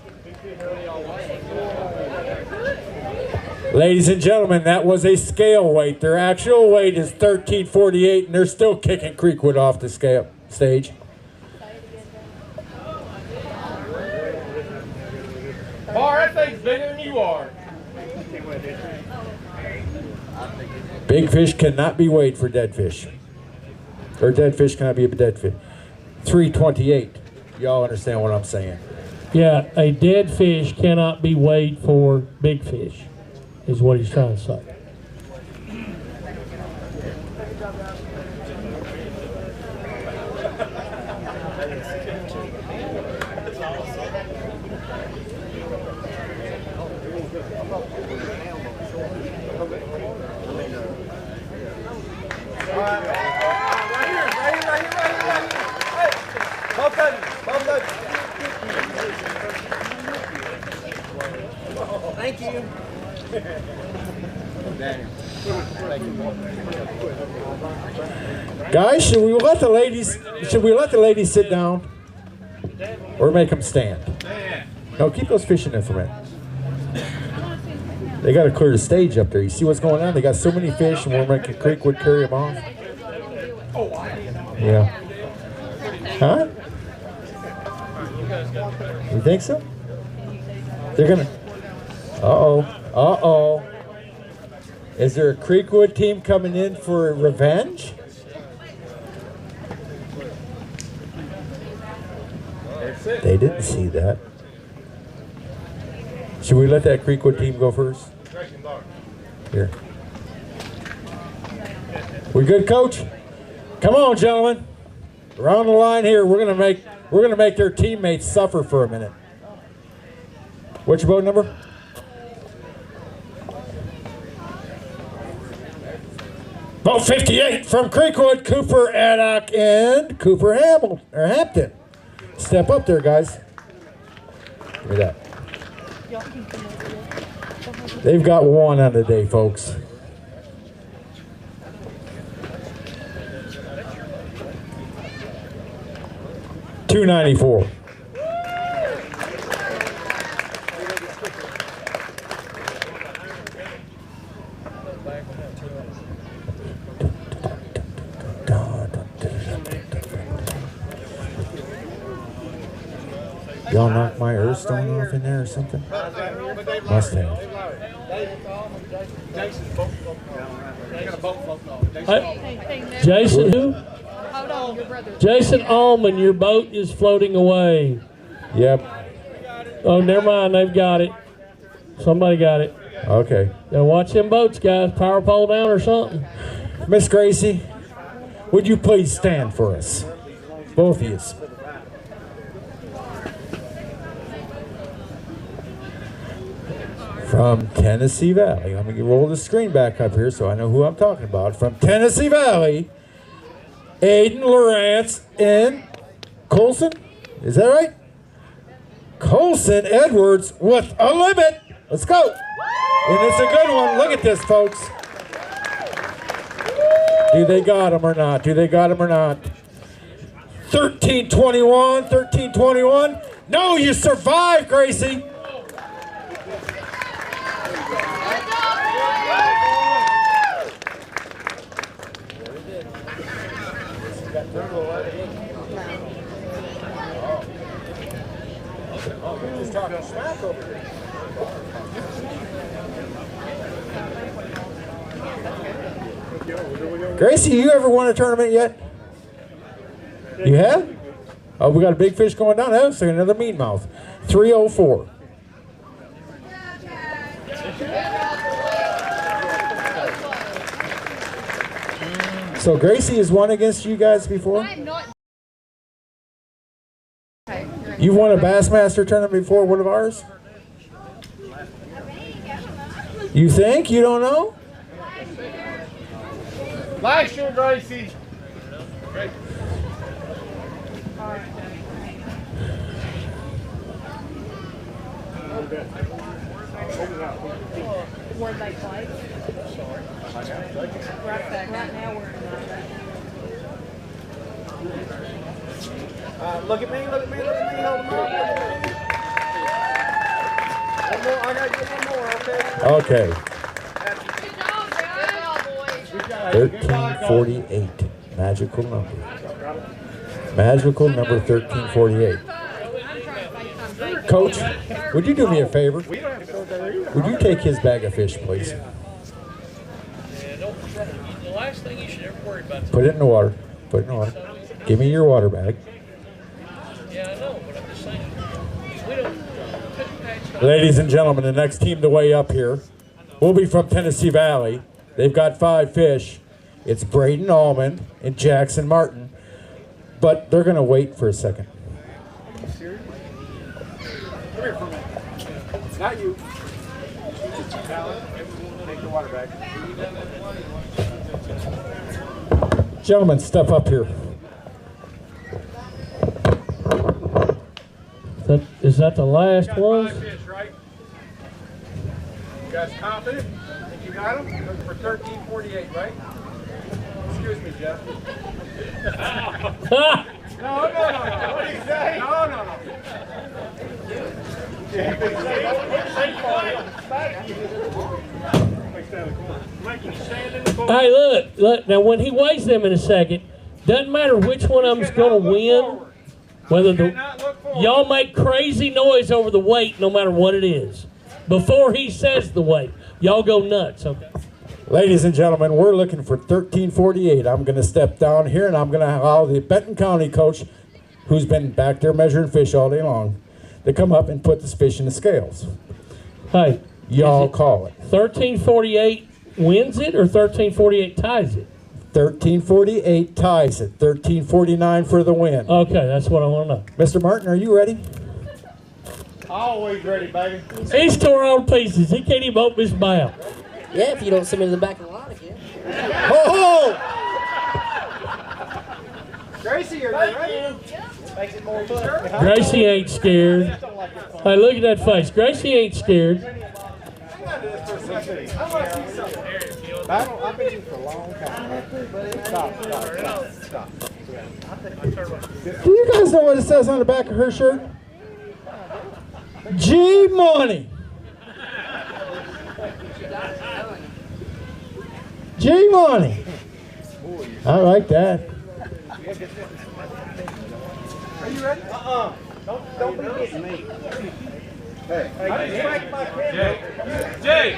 S2: Ladies and gentlemen, that was a scale weight. Their actual weight is 1348, and they're still kicking Creekwood off the scale stage.
S6: Bar, that thing's bigger than you are.
S2: Big fish cannot be weighed for dead fish. Or dead fish cannot be a dead fish. 328. Y'all understand what I'm saying?
S1: Yeah, a dead fish cannot be weighed for big fish, is what he's trying to say.
S6: Thank you.
S2: Guys, should we let the ladies sit down? Or make them stand? No, keep those fish in there for a minute. They got to clear the stage up there. You see what's going on? They got so many fish, and we're making Creekwood carry them off. Yeah. Huh? You think so? They're gonna. Uh-oh. Uh-oh. Is there a Creekwood team coming in for revenge? They didn't see that. Should we let that Creekwood team go first? Here. We good, Coach? Come on, gentlemen. Around the line here. We're gonna make their teammates suffer for a minute. What's your boat number? Boat 58 from Creekwood, Cooper Addock and Cooper Hampton. Step up there, guys. Give me that. They've got one on the day, folks. $294. Y'all knock my Earthstone off in there or something? Must have.
S1: Jason who? Jason Allman, your boat is floating away.
S2: Yep.
S1: Oh, never mind. They've got it. Somebody got it.
S2: Okay.
S1: Now watch them boats, guys. Power pole down or something.
S2: Miss Gracie, would you please stand for us? Both of you. From Tennessee Valley. Let me roll the screen back up here so I know who I'm talking about. From Tennessee Valley, Aiden Lawrence and Colson. Is that right? Colson Edwards with a limit. Let's go. And it's a good one. Look at this, folks. Do they got him or not? Do they got him or not? 1321, 1321. No, you survived, Gracie. Just talking smack over here. Gracie, you ever won a tournament yet? You have? Oh, we got a big fish going down. That's another meatmouth. 304. So Gracie has won against you guys before? You've won a Bassmaster tournament before, one of ours? You think? You don't know?
S12: Last year, Gracie.
S17: One by twice. Right now we're
S6: Look at me, look at me, look at me, hold them up. One more, I gotta get one more, okay?
S2: Okay. 1348. Magical number. Magical number 1348. Coach, would you do me a favor? Would you take his bag of fish, please?
S1: The last thing you should ever worry about.
S2: Put it in the water. Put it in the water. Give me your water bag.
S1: Yeah, I know, but I'm just saying. We don't.
S2: Ladies and gentlemen, the next team to weigh up here will be from Tennessee Valley. They've got 5 fish. It's Braden Allman and Jackson Martin. But they're going to wait for a second.
S6: Are you serious? Come here for a minute. It's not you. Take the water back.
S2: Gentlemen, step up here.
S1: Is that the last one?
S6: 5 fish, right? You guys confident? Think you got them? Looking for 1348, right? Excuse me, Jeff. No. What do you say? No.
S1: Hey, look. Now, when he weighs them in a second, doesn't matter which one of them's going to win. Whether y'all make crazy noise over the weight, no matter what it is. Before he says the weight, y'all go nuts. Okay.
S2: Ladies and gentlemen, we're looking for 1348. I'm going to step down here and I'm going to allow the Benton County coach, who's been back there measuring fish all day long, to come up and put this fish in the scales.
S1: Hey,
S2: y'all call it.
S1: 1348 wins it or 1348 ties it?
S2: 1348 ties it. 1349 for the win.
S1: Okay, that's what I want to know.
S2: Mr. Martin, are you ready?
S6: Always ready, baby.
S1: He's tore all to pieces. He can't even open his mouth.
S3: Yeah, if you don't send me to the back of the line again.
S2: Ho ho!
S6: Gracie, are you ready? Makes it more fun.
S1: Gracie ain't scared. Hey, look at that face. Gracie ain't scared.
S6: I've been here for a long time. Stop.
S2: Do you guys know what it says on the back of her shirt? G Money. G Money. I like that.
S6: Are you ready? Don't be hitting me. Hey, I just smacked my camera.
S12: Jay!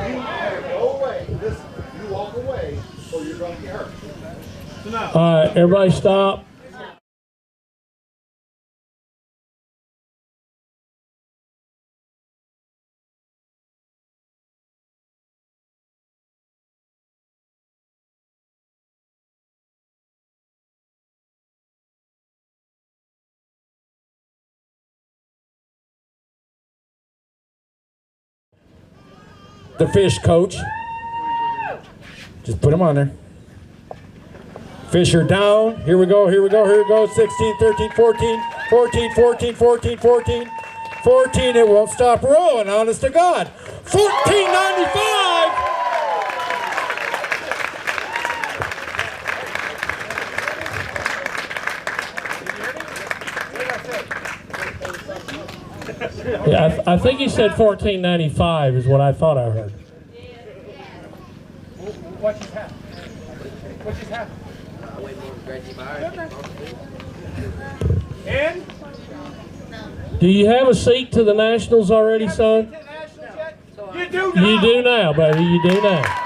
S19: You go away. Listen, you walk away or you're going to get hurt.
S1: All right, everybody stop.
S2: The fish, coach. Just put them on there. Fish are down. Here we go. 16, 13, 14, 14. It won't stop rolling, honest to God. 14.95.
S1: Yeah, I think he said 14.95 is what I thought I heard.
S6: What just happened?
S2: And
S1: Do you have a seat to the Nationals already, son?
S2: you do now.
S1: You do now, baby. You do now.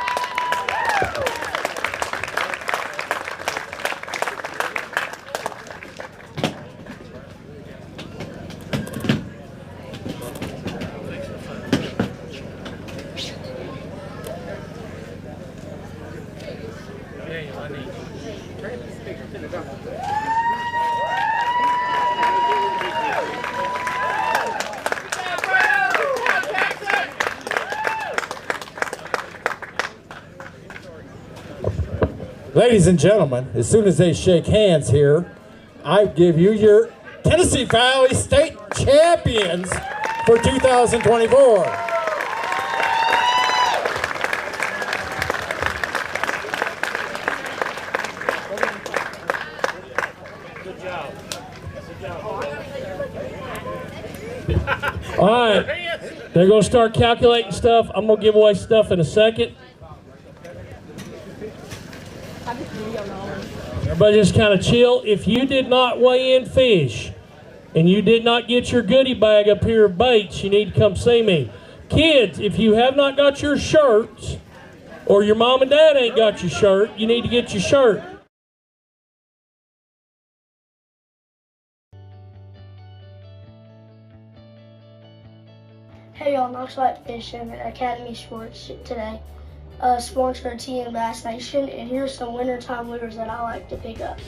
S18: Ladies and gentlemen, as soon as they shake hands here, I give you your Tennessee Valley State Champions for 2024.
S1: All right, they're going to start calculating stuff. I'm going to give away stuff in a second. Everybody just kind of chill. If you did not weigh in fish and you did not get your goodie bag up here of baits, you need to come see me. Kids, if you have not got your shirts or your mom and dad ain't got your shirt, you need to get your shirt.
S20: Hey y'all, Knox Light Fishing at Academy Sports today. Sponsor of TN Bass Nation, and here's some wintertime lures that I like to pick up.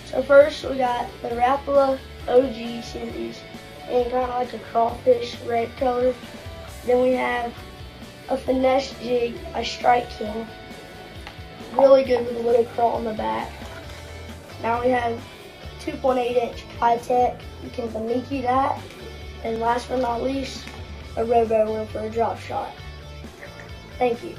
S20: So first we got the Rapala OG series, and kind of like a crawfish red color. Then we have a finesse jig, a Strike King, really good with a little crawl on the back. Now we have 2.8-inch high-tech, you can Baniki that, and last but not least, a robo reel for a drop shot. Thank you.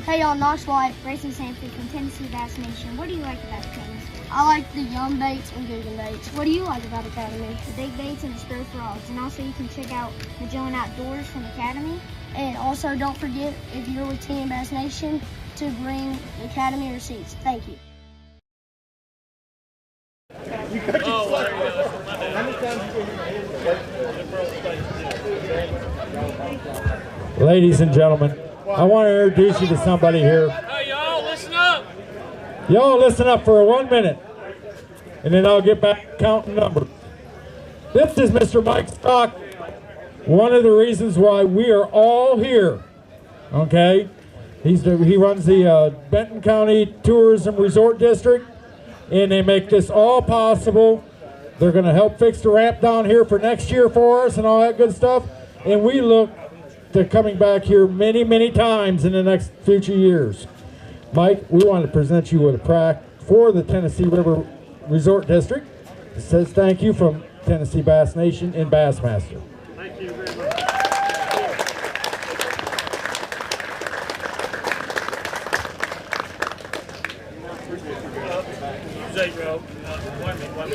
S11: Hey y'all, Knox White, Grayson Sanford from Tennessee Bass Nation. What do you like about Academy? I like the Yum baits and Google baits. What do you like about Academy? The big baits and the spur frogs. And also you can check out Magellan Outdoors from Academy. And also don't forget, if you're with TN Bass Nation, to bring Academy receipts. Thank you.
S18: Ladies and gentlemen, I want to introduce you to somebody here.
S1: Hey, y'all, listen up.
S18: Y'all listen up for 1 minute, and then I'll get back counting numbers. This is Mr. Mike Stock, one of the reasons why we are all here, okay? He runs the Benton County Tourism Resort District, and they make this all possible. They're going to help fix the ramp down here for next year for us and all that good stuff, and we look to coming back here many, many times in the next future years. Mike, we want to present you with a plaque for the Tennessee River Resort District. It says thank you from Tennessee Bass Nation and Bassmaster.
S1: Thank you very much.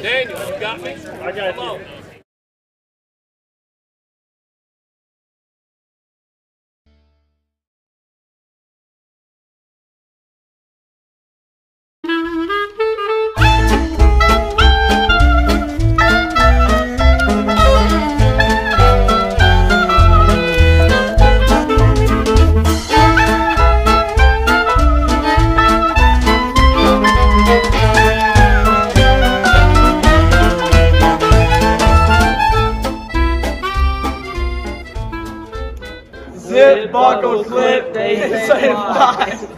S1: Daniel, you got me? I got you.
S6: Zip, buckle, slip, they say fly.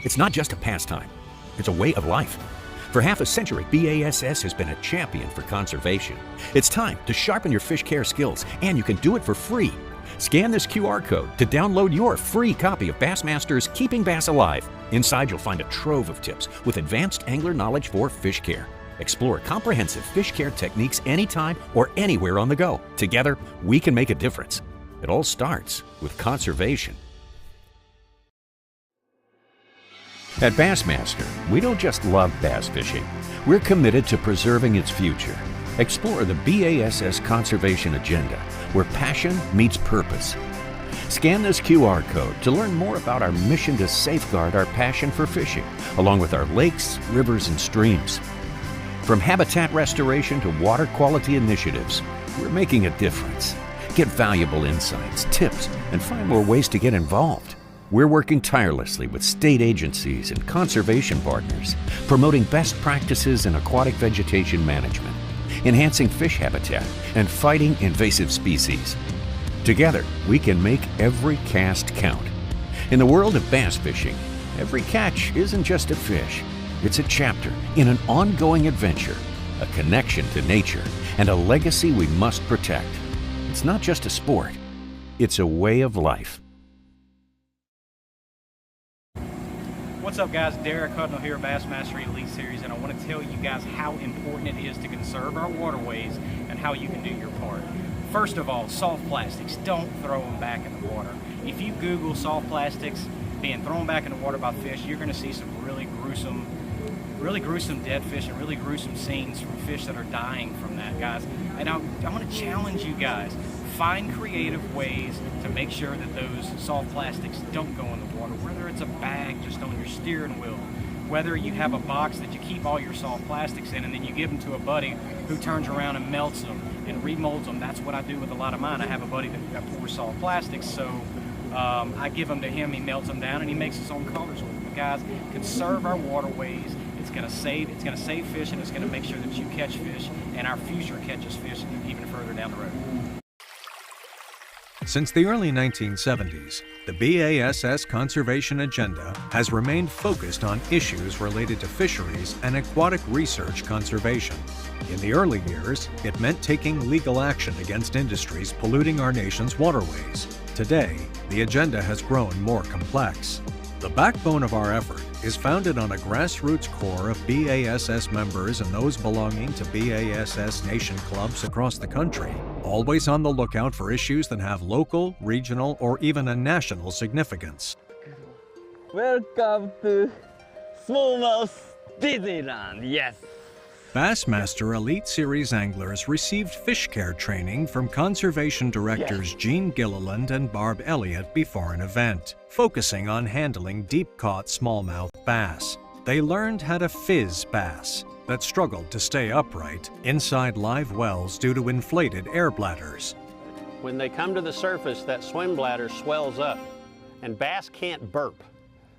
S22: It's not just a pastime, it's a way of life. For half a century, BASS has been a champion for conservation. It's time to sharpen your fish care skills, and you can do it for free. Scan this QR code to download your free copy of Bassmaster's Keeping Bass Alive. Inside, you'll find a trove of tips with advanced angler knowledge for fish care. Explore comprehensive fish care techniques anytime or anywhere on the go. Together, we can make a difference. It all starts with conservation. At Bassmaster, we don't just love bass fishing. We're committed to preserving its future. Explore the BASS Conservation Agenda, where passion meets purpose. Scan this QR code to learn more about our mission to safeguard our passion for fishing, along with our lakes, rivers, and streams. From habitat restoration to water quality initiatives, we're making a difference. Get valuable insights, tips, and find more ways to get involved. We're working tirelessly with state agencies and conservation partners, promoting best practices in aquatic vegetation management, enhancing fish habitat, and fighting invasive species. Together, we can make every cast count. In the world of bass fishing, every catch isn't just a fish. It's a chapter in an ongoing adventure, a connection to nature, and a legacy we must protect. It's not just a sport, it's a way of life.
S4: What's up, guys? Derek Hudnall here, Bassmaster Elite Series, and I want to tell you guys how important it is to conserve our waterways and how you can do your part. First of all, soft plastics, don't throw them back in the water. If you Google soft plastics being thrown back in the water by fish, you're going to see some really gruesome dead fish and really gruesome scenes from fish that are dying from that, guys. And I want to challenge you guys. Find creative ways to make sure that those soft plastics don't go in the water, whether it's a bag just on your steering wheel, whether you have a box that you keep all your soft plastics in and then you give them to a buddy who turns around and melts them and remolds them. That's what I do with a lot of mine. I have a buddy that pours soft plastics, so I give them to him, he melts them down, and he makes his own colors with them. But guys, conserve our waterways. It's gonna save fish, and it's gonna make sure that you catch fish and our future catches fish even further down the road.
S14: Since the early 1970s, the BASS conservation agenda has remained focused on issues related to fisheries and aquatic research conservation. In the early years, it meant taking legal action against industries polluting our nation's waterways. Today, the agenda has grown more complex. The backbone of our effort is founded on a grassroots core of BASS members and those belonging to BASS nation clubs across the country, always on the lookout for issues that have local, regional, or even a national significance.
S7: Welcome to Smallmouth Disneyland, yes!
S14: Bassmaster Elite Series anglers received fish care training from conservation directors Gene Gilliland and Barb Elliott before an event, focusing on handling deep-caught smallmouth bass. They learned how to fizz bass that struggled to stay upright inside live wells due to inflated air bladders.
S15: When they come to the surface, that swim bladder swells up, and bass can't burp.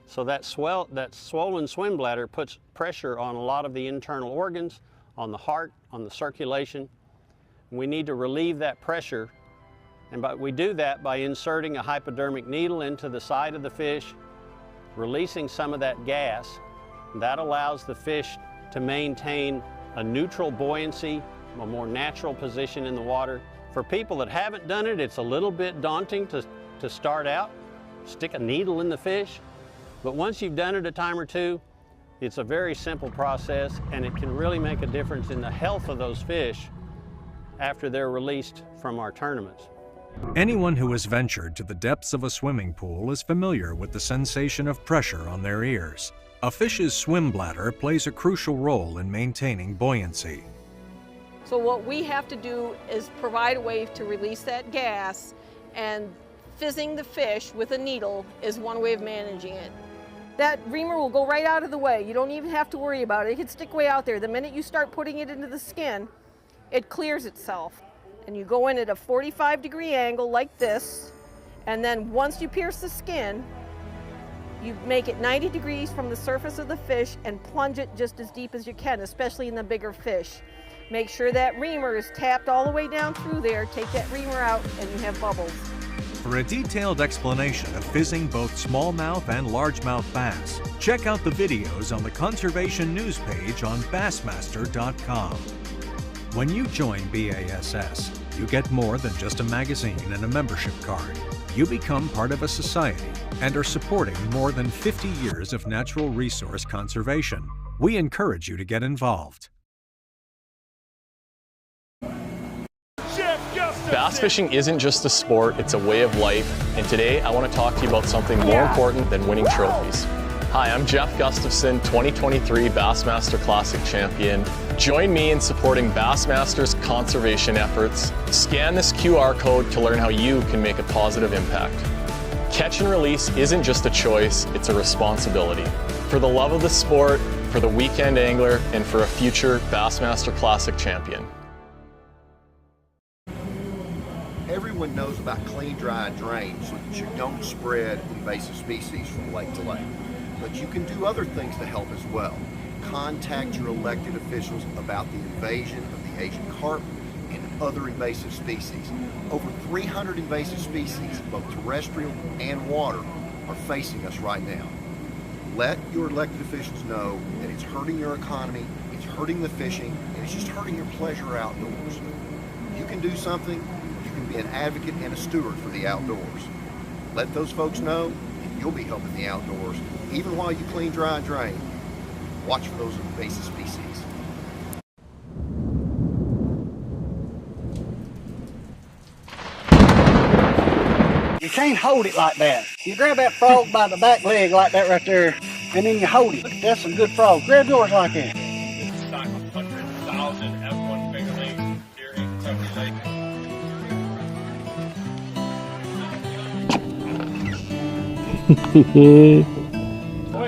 S15: So that swollen swim bladder puts pressure on a lot of the internal organs, on the heart, on the circulation. We need to relieve that pressure, and we do that by inserting a hypodermic needle into the side of the fish, releasing some of that gas. That allows the fish to maintain a neutral buoyancy, a more natural position in the water. For people that haven't done it, it's a little bit daunting to start out. Stick a needle in the fish. But once you've done it a time or two, it's a very simple process, and it can really make a difference in the health of those fish after they're released from our tournaments.
S14: Anyone who has ventured to the depths of a swimming pool is familiar with the sensation of pressure on their ears. A fish's swim bladder plays a crucial role in maintaining buoyancy.
S23: So what we have to do is provide a way to release that gas, and fizzing the fish with a needle is one way of managing it. That reamer will go right out of the way. You don't even have to worry about it. It can stick way out there. The minute you start putting it into the skin, it clears itself. And you go in at a 45-degree angle like this, and then once you pierce the skin, you make it 90 degrees from the surface of the fish and plunge it just as deep as you can, especially in the bigger fish. Make sure that reamer is tapped all the way down through there. Take that reamer out and you have bubbles.
S14: For a detailed explanation of fizzing both smallmouth and largemouth bass, check out the videos on the Conservation News page on Bassmaster.com. When you join BASS, you get more than just a magazine and a membership card. You become part of a society and are supporting more than 50 years of natural resource conservation. We encourage you to get involved.
S24: Bass fishing isn't just a sport, it's a way of life, and today I want to talk to you about something more important than winning trophies. Hi, I'm Jeff Gustafson, 2023 Bassmaster Classic champion. Join me in supporting Bassmaster's conservation efforts. Scan this QR code to learn how you can make a positive impact. Catch and release isn't just a choice, it's a responsibility. For the love of the sport, for the weekend angler, and for a future Bassmaster Classic champion.
S19: Everyone knows about clean, dry, and drain so that you don't spread invasive species from lake to lake. But you can do other things to help as well. Contact your elected officials about the invasion of the Asian carp and other invasive species. Over 300 invasive species, both terrestrial and water, are facing us right now. Let your elected officials know that it's hurting your economy, it's hurting the fishing, and it's just hurting your pleasure outdoors. You can do something. You can be an advocate and a steward for the outdoors. Let those folks know, and you'll be helping the outdoors, even while you clean, dry, and drain. Watch for those invasive species.
S6: You can't hold it like that. You grab that frog by the back leg like that right there, and then you hold it. That's a good frog. Grab yours like that.
S9: Stock 100,000 F1 fingerling deer in 70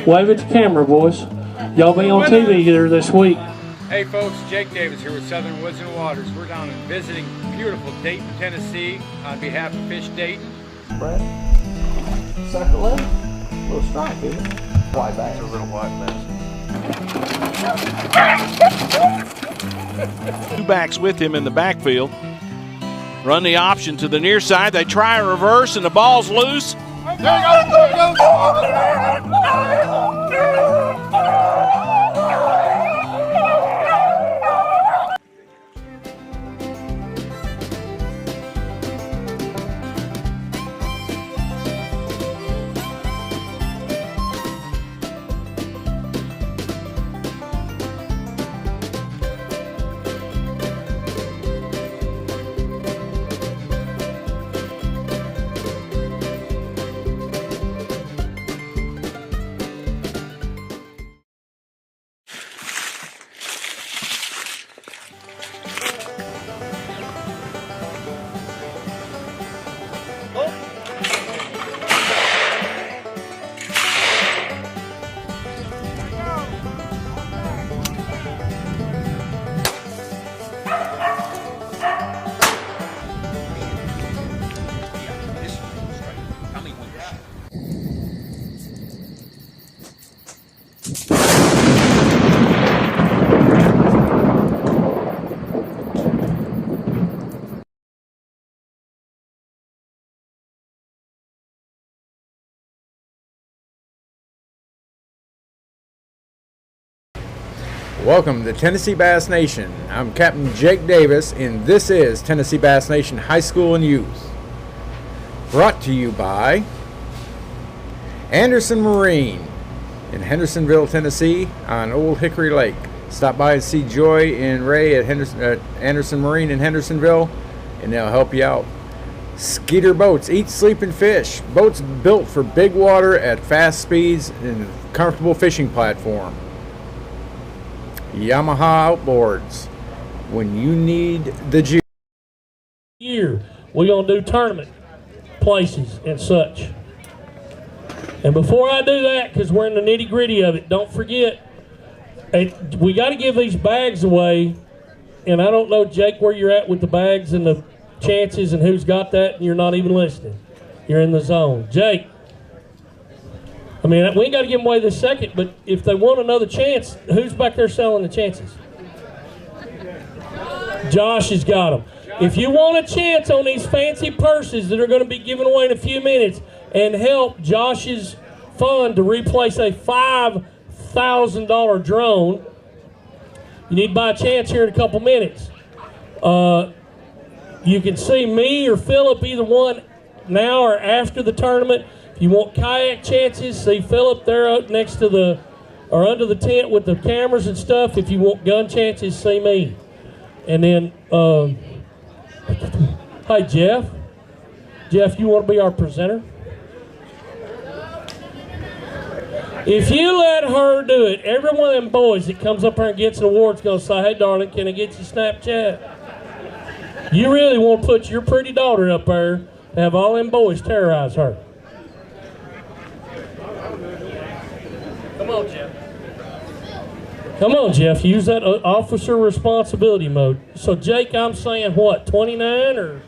S1: Wave at the camera, boys. Y'all be on TV here this week.
S2: Hey folks, Jake Davis here with Southern Woods and Waters. We're down and visiting beautiful Dayton, Tennessee on behalf of Fish Dayton.
S7: Brett, sucker leg, little strike, isn't it? White bass. It's a little white bass.
S8: Two backs with him in the backfield. Run the option to the near side. They try a reverse and the ball's loose.
S2: There you go, there you go.
S21: Welcome to Tennessee Bass Nation. I'm Captain Jake Davis, and this is Tennessee Bass Nation High School and Youth. Brought to you by Anderson Marine in Hendersonville, Tennessee on Old Hickory Lake. Stop by and see Joy and Ray at Anderson Marine in Hendersonville, and they'll help you out. Skeeter Boats, eat, sleep, and fish. Boats built for big water at fast speeds and a comfortable fishing platform. Yamaha Outboards, when you need the juice.
S1: Year, we're going to do tournament places and such. And before I do that, because we're in the nitty gritty of it, don't forget, we got to give these bags away. And I don't know, Jake, where you're at with the bags and the chances and who's got that, and you're not even listening. You're in the zone. Jake. I mean, we ain't got to give them away this second, but if they want another chance, who's back there selling the chances? Josh has got them. If you want a chance on these fancy purses that are going to be given away in a few minutes and help Josh's fund to replace a $5,000 drone, you need to buy a chance here in a couple minutes. You can see me or Philip, either one, now or after the tournament. You want kayak chances, see Philip there up next to the, or under the tent with the cameras and stuff. If you want gun chances, see me. And then, hey Jeff. Jeff, you want to be our presenter? If you let her do it, every one of them boys that comes up here and gets an award is going to say, hey darling, can I get you Snapchat? You really want to put your pretty daughter up there to have all them boys terrorize her. on, Jeff. Come on, Jeff. Use that officer responsibility mode. So, Jake, I'm saying what, 29 or?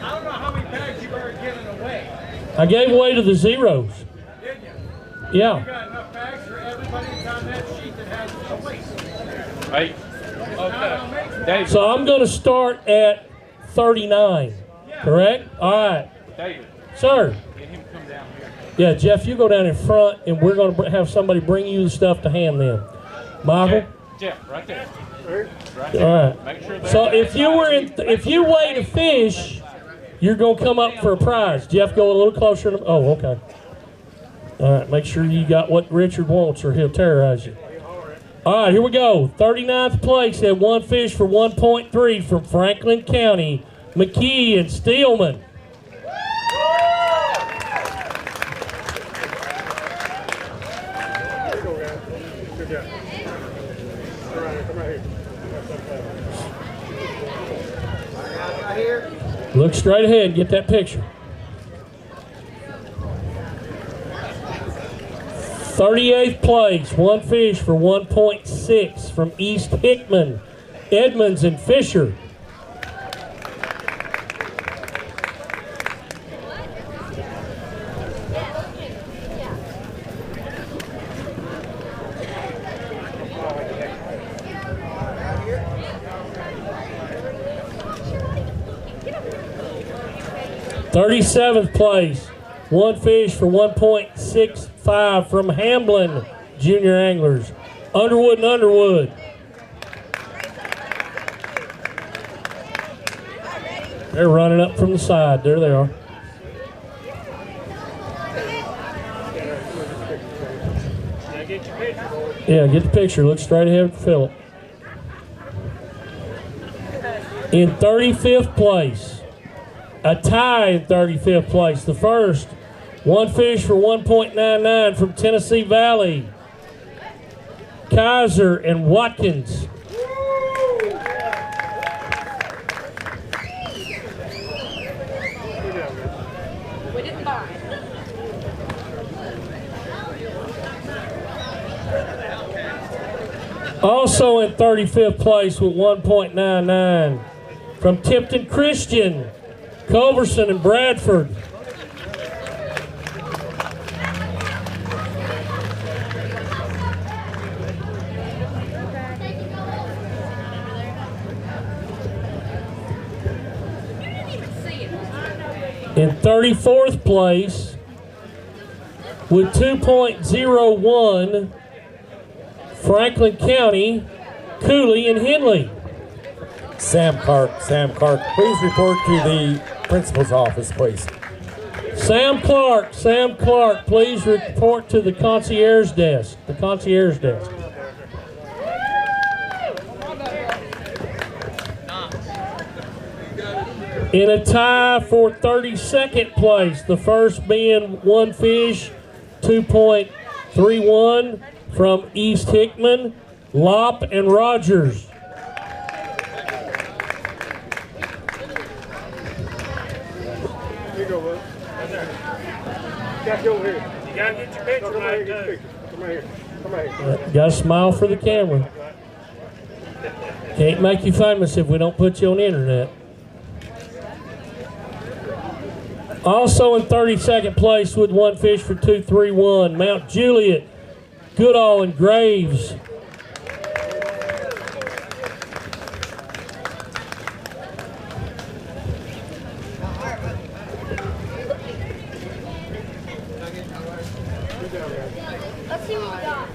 S2: I don't know how many bags you are giving away.
S1: I gave away to the zeros.
S2: Did you?
S1: Yeah.
S2: You got enough bags for everybody that's on that sheet that has a waste.
S1: Right. Okay. So I'm going to start at 39. Correct? All right.
S8: David.
S1: Sir.
S8: Get him to come down here.
S1: Yeah, Jeff, you go down in front, and we're going to have somebody bring you the stuff to hand them. Michael.
S8: Jeff, right there. Right
S1: there. All right.
S8: Make sure
S1: So if you weigh to fish, you're going to come up for a prize. Jeff, go a little closer. Oh, okay. All right. Make sure you got what Richard wants, or he'll terrorize you. All right, here we go. 39th place at one fish for 1.3 from Franklin County, McKee and Steelman. Look straight ahead, get that picture. 38th place, one fish for 1.6 from East Hickman, Edmonds and Fisher. '37th place, one fish for 1.65 from Hamblin Junior Anglers, Underwood and Underwood. They're running up from the side. There they are. Yeah, get the picture. Look straight ahead and fill it. In 35th place, a tie in 35th place. The first, one fish for 1.99 from Tennessee Valley, Kaiser and Watkins.
S17: We didn't buy.
S1: Also in 35th place with 1.99 from Tipton Christian, Culverson and Bradford. In 34th place with 2.01, Franklin County, Cooley and Henley.
S18: Sam Clark, please report to the principal's office, please.
S1: Sam Clark, please report to the concierge desk. In a tie for 32nd place, the first being one fish, 2.31 from East Hickman, Lopp and Rogers.
S9: Here you go, bud. Right there. Got you over here. You gotta get your picture right too. Come right here. Come right here.
S1: Gotta smile for the camera. Can't make you famous if we don't put you on the internet. Also in 32nd place with one fish for 2.31, Mount Juliet, Goodall and Graves.
S11: Let's see what we got.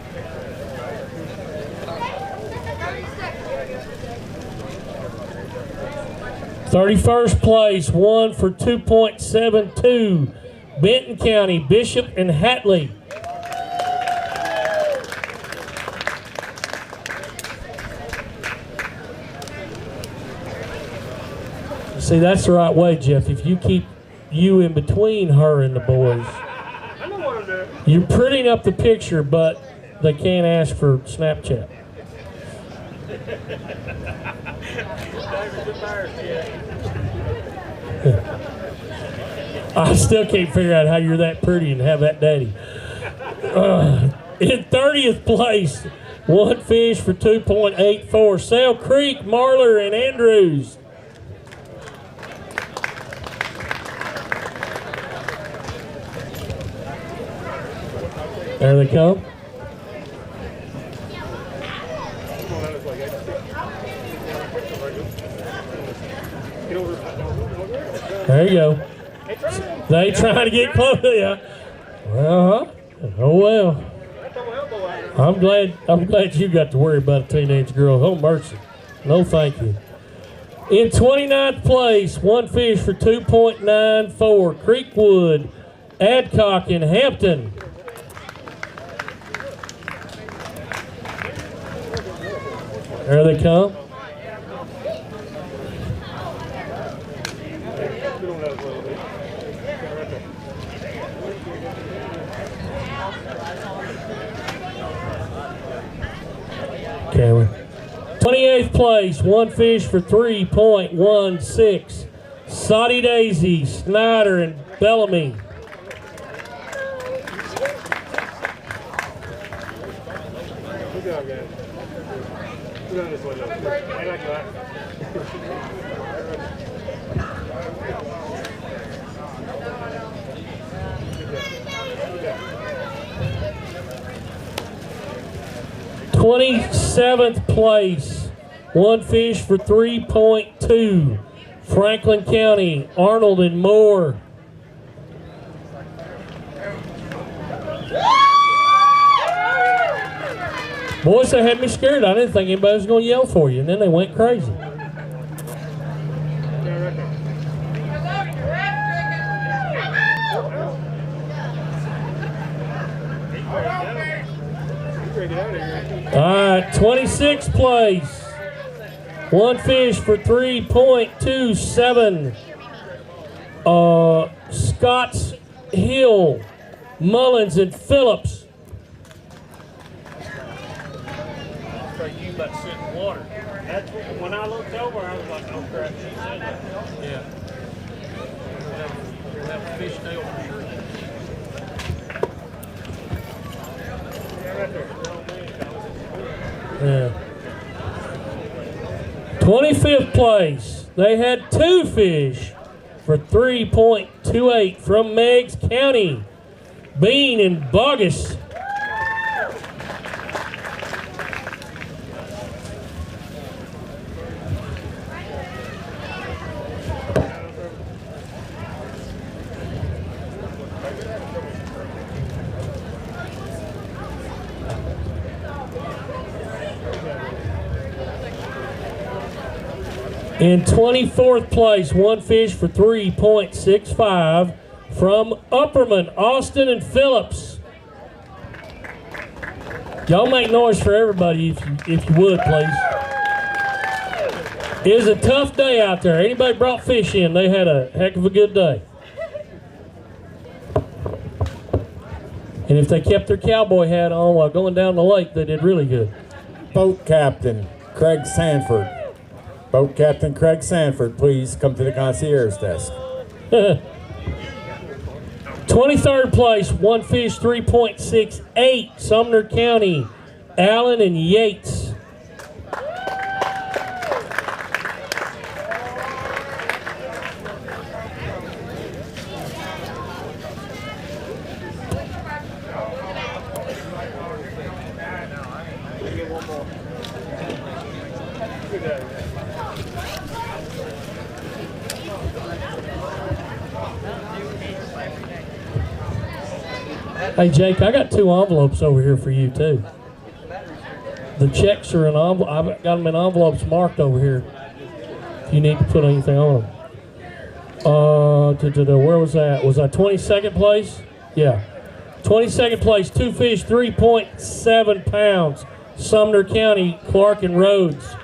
S1: 31st place, one for 2.72, Benton County, Bishop and Hatley. See, that's the right way, Jeff. If you keep you in between her and the boys, you're prettying up the picture, but they can't ask for Snapchat. I still can't figure out how you're that pretty and have that daddy. In 30th place, one fish for 2.84, Sail Creek, Marler, and Andrews. There they come. There you go. They trying to get close. Yeah. Well, oh well. I'm glad you got to worry about a teenage girl. Oh mercy. No thank you. In 29th place, one fish for 2.94, Creekwood, Adcock, and Hampton. There they come. Cameron. 28th place, one fish for 3.16. Soddy Daisy, Snyder, and Bellamy. Twenty-seventh place, one fish for 3.2. Franklin County, Arnold and Moore. Boys, they had me scared. I didn't think anybody was going to yell for you, and then they went crazy. All right, 26th place. One fish for 3.27. Scotts Hill, Mullins, and Phillips. You about to sit in water. That's when I looked over, I was like, oh crap, she said that. Yeah. We'll have a fish tail for sure. Yeah. 25th place. They had two fish for 3.28 from Meigs County. Bean and Bogus. In 24th place, one fish for 3.65 from Upperman, Austin, and Phillips. Y'all make noise for everybody if you would, please. It was a tough day out there. Anybody brought fish in, they had a heck of a good day. And if they kept their cowboy hat on while going down the lake, they did really good.
S18: Boat Captain Craig Sanford. Boat Captain Craig Sanford, please come to the concierge desk.
S1: 23rd place, one fish, 3.68, Sumner County, Allen and Yates. Hey Jake, I got two envelopes over here for you too. The checks are in envelope. I've got them in envelopes marked over here. If you need to put anything on them. Where was that? Was I 22nd place? Yeah. 22nd place, two fish, 3.7 pounds. Sumner County, Clark and Rhodes.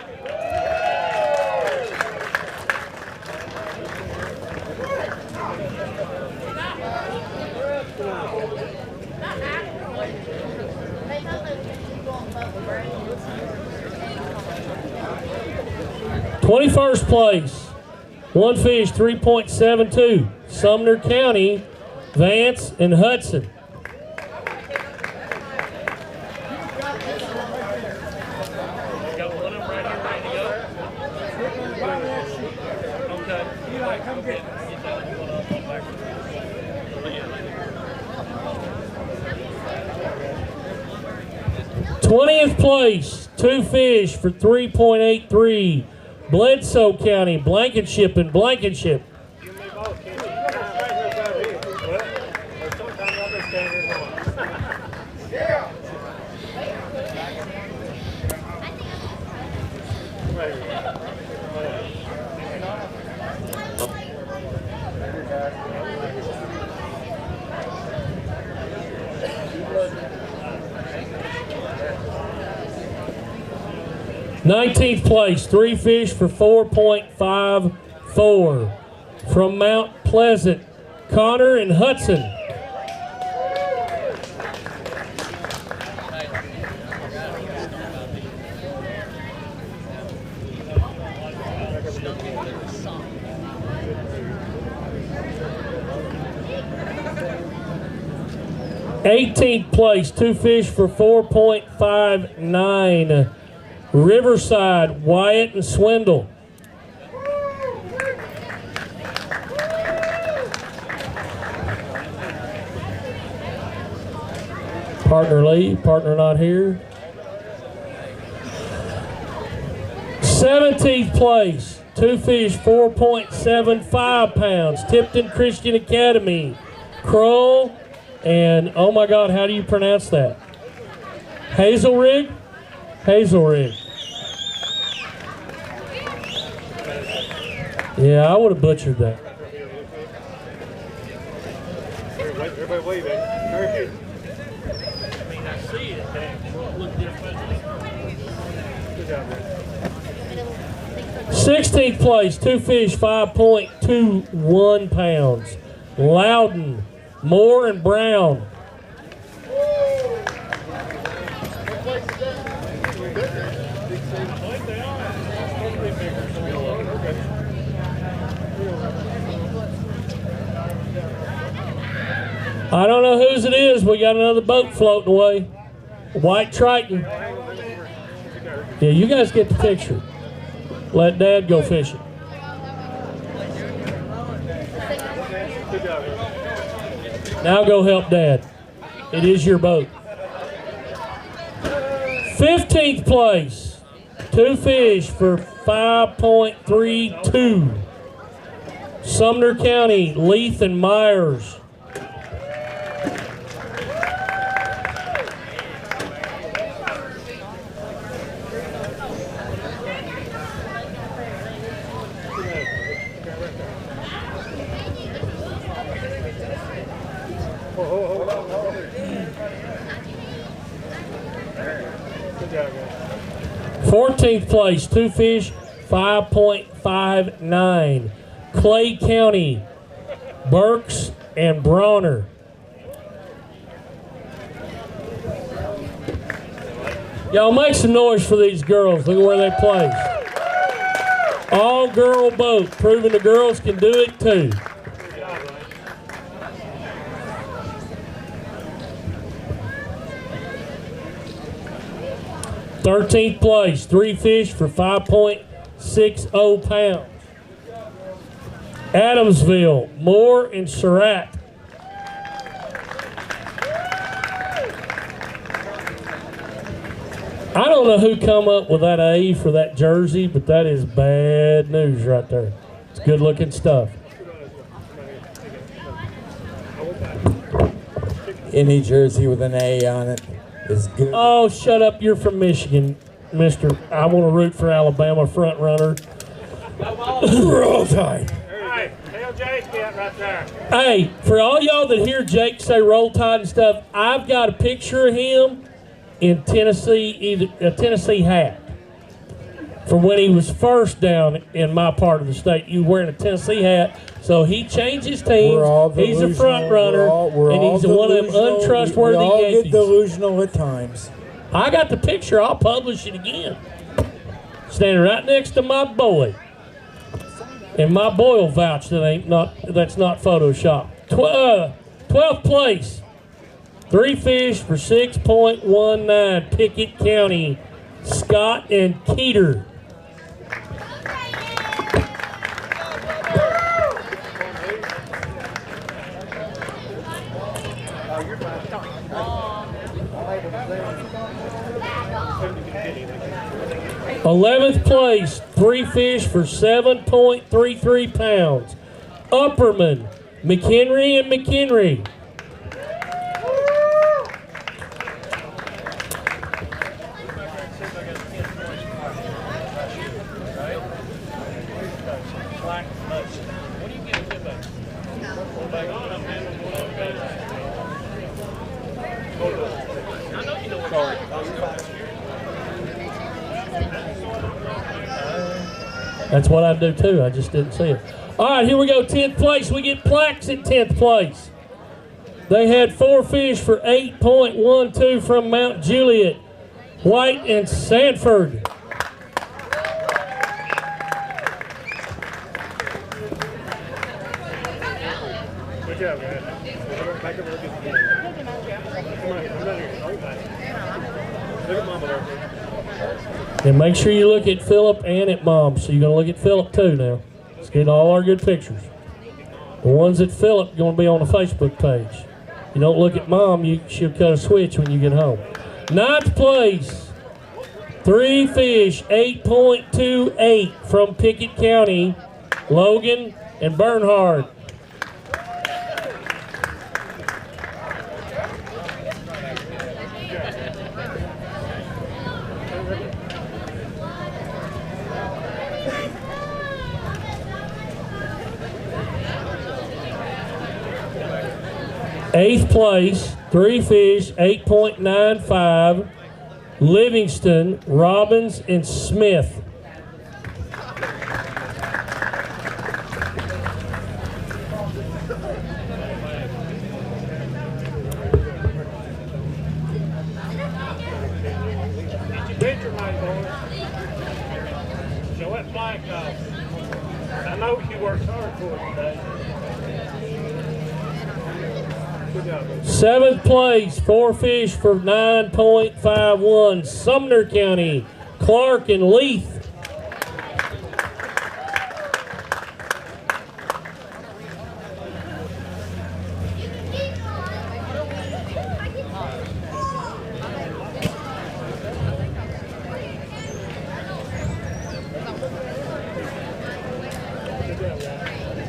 S1: First place, one fish, 3.72, Sumner County, Vance and Hudson. 20th place, 2 fish for 3.83. Bledsoe County, Blankenship and Blankenship. Nineteenth place, 3 fish for 4.54. From Mount Pleasant, Connor and Hudson. Eighteenth place, 2 fish for 4.59. Riverside, Wyatt and Swindle. Partner Lee, partner not here. 17th place, 2 fish, 4.75 pounds. Tipton Christian Academy, Kroll, and oh my God, how do you pronounce that? Hazelrig? Hazelrig. Yeah, I would have butchered that.
S9: Everybody wave it.
S1: I mean, I see it. Look different.
S9: Good job, man.
S1: 16th place, 2 fish, 5.21 pounds. Loudon, Moore, and Brown. I don't know whose it is. We got another boat floating away. White Triton. Yeah, you guys get the picture. Let Dad go fishing. Now go help Dad. It is your boat. 15th place. 2 fish for 5.32. Sumner County, Leith and Myers.
S9: Hold on.
S1: 14th place, 2 fish, 5.59. Clay County, Burks and Bronner. Y'all make some noise for these girls. Look at where they play. All girl boat, proving the girls can do it too. Thirteenth place, 3 fish for 5.60 pounds. Adamsville, Moore and Surratt. I don't know who come up with that A for that jersey, but that is bad news right there. It's good looking stuff.
S21: Any jersey with an A on it is good.
S1: Oh, shut up. You're from Michigan, mister. I want to root for Alabama front runner. Roll Tide.
S9: Tell Jake that right there.
S1: Hey, for all y'all that hear Jake say Roll Tide and stuff, I've got a picture of him in Tennessee, either a Tennessee hat. From when he was first down in my part of the state, you wearing a Tennessee hat. So he changed his teams. He's a front runner, and he's one of them untrustworthy
S21: we all
S1: Yankees.
S21: get delusional at times.
S1: I got the picture. I'll publish it again. Standing right next to my boy. And my boy will vouch that's not Photoshop. 12th place. 3 fish for 6.19. Pickett County, Scott and Keeter. 11th place, 3 fish for 7.33 pounds. Upperman, McHenry and McHenry. That's what I do too, I just didn't see it. All right, here we go, 10th place. We get plaques at 10th place. They had 4 fish for 8.12 from Mount Juliet, White and Sanford.
S9: Good job, guys. Back up and look at the camera. Come on, I'm not here. Look at Mama there.
S1: And make sure you look at Philip and at Mom. So you're going to look at Philip too now. Let's get all our good pictures. The ones at Philip are going to be on the Facebook page. You don't look at Mom, she'll cut a switch when you get home. 9th place, 3 fish, 8.28 from Pickett County, Logan and Bernhard. Eighth place, 3 fish, 8.95, Livingston, Robbins, and Smith.
S9: Picture, my boy. Show that flag off. I know you worked hard for it today.
S1: 7th place, 4 fish for 9.51, Sumner County, Clark and Leith.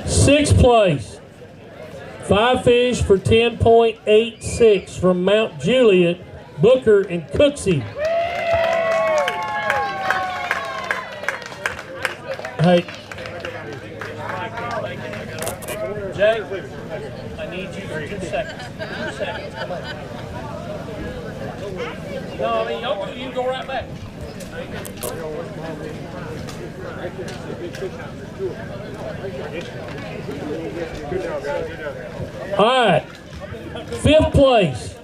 S1: Sixth place, 5 fish for 10.86 from Mount Juliet, Booker and Cooksey. Hey, Jay, I need you for 2 seconds. 2 seconds, come on. No, I mean, you can go right back. All right, 5th place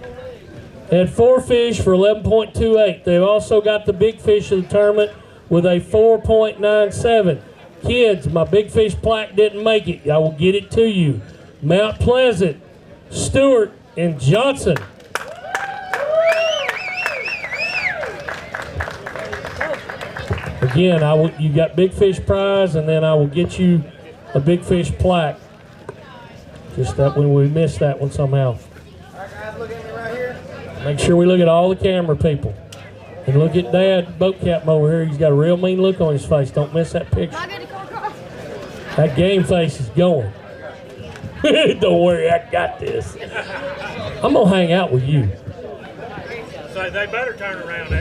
S1: at 4 fish for 11.28. They've also got the big fish of the tournament with a 4.97. Kids, my big fish plaque didn't make it. I will get it to you. Mount Pleasant, Stewart, and Johnson. Again, you got big fish prize, and then I will get you a big fish plaque. Just that when we missed that one somehow. Make sure we look at all the camera people. And look at Dad boat captain over here. He's got a real mean look on his face. Don't miss that picture. That game face is going. Don't worry, I got this. I'm going to hang out with you.
S9: So they better turn around.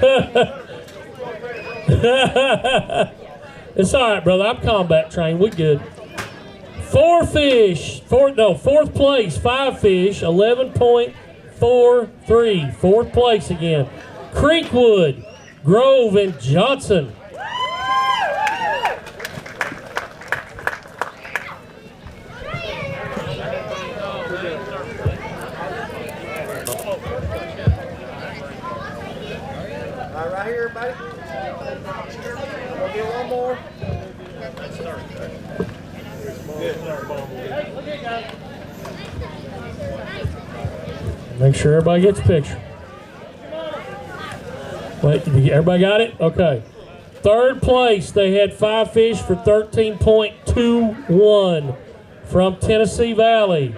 S1: It's all right, brother. I'm combat trained. We good. 4th place, 5 fish, 11.43. 4th place again. Creekwood, Grove, and Johnson.
S2: All right, right here, everybody. We'll get one more.
S1: Make sure everybody gets a picture. Wait, everybody got it? Okay. 3rd place, they had 5 fish for 13.21 from Tennessee Valley.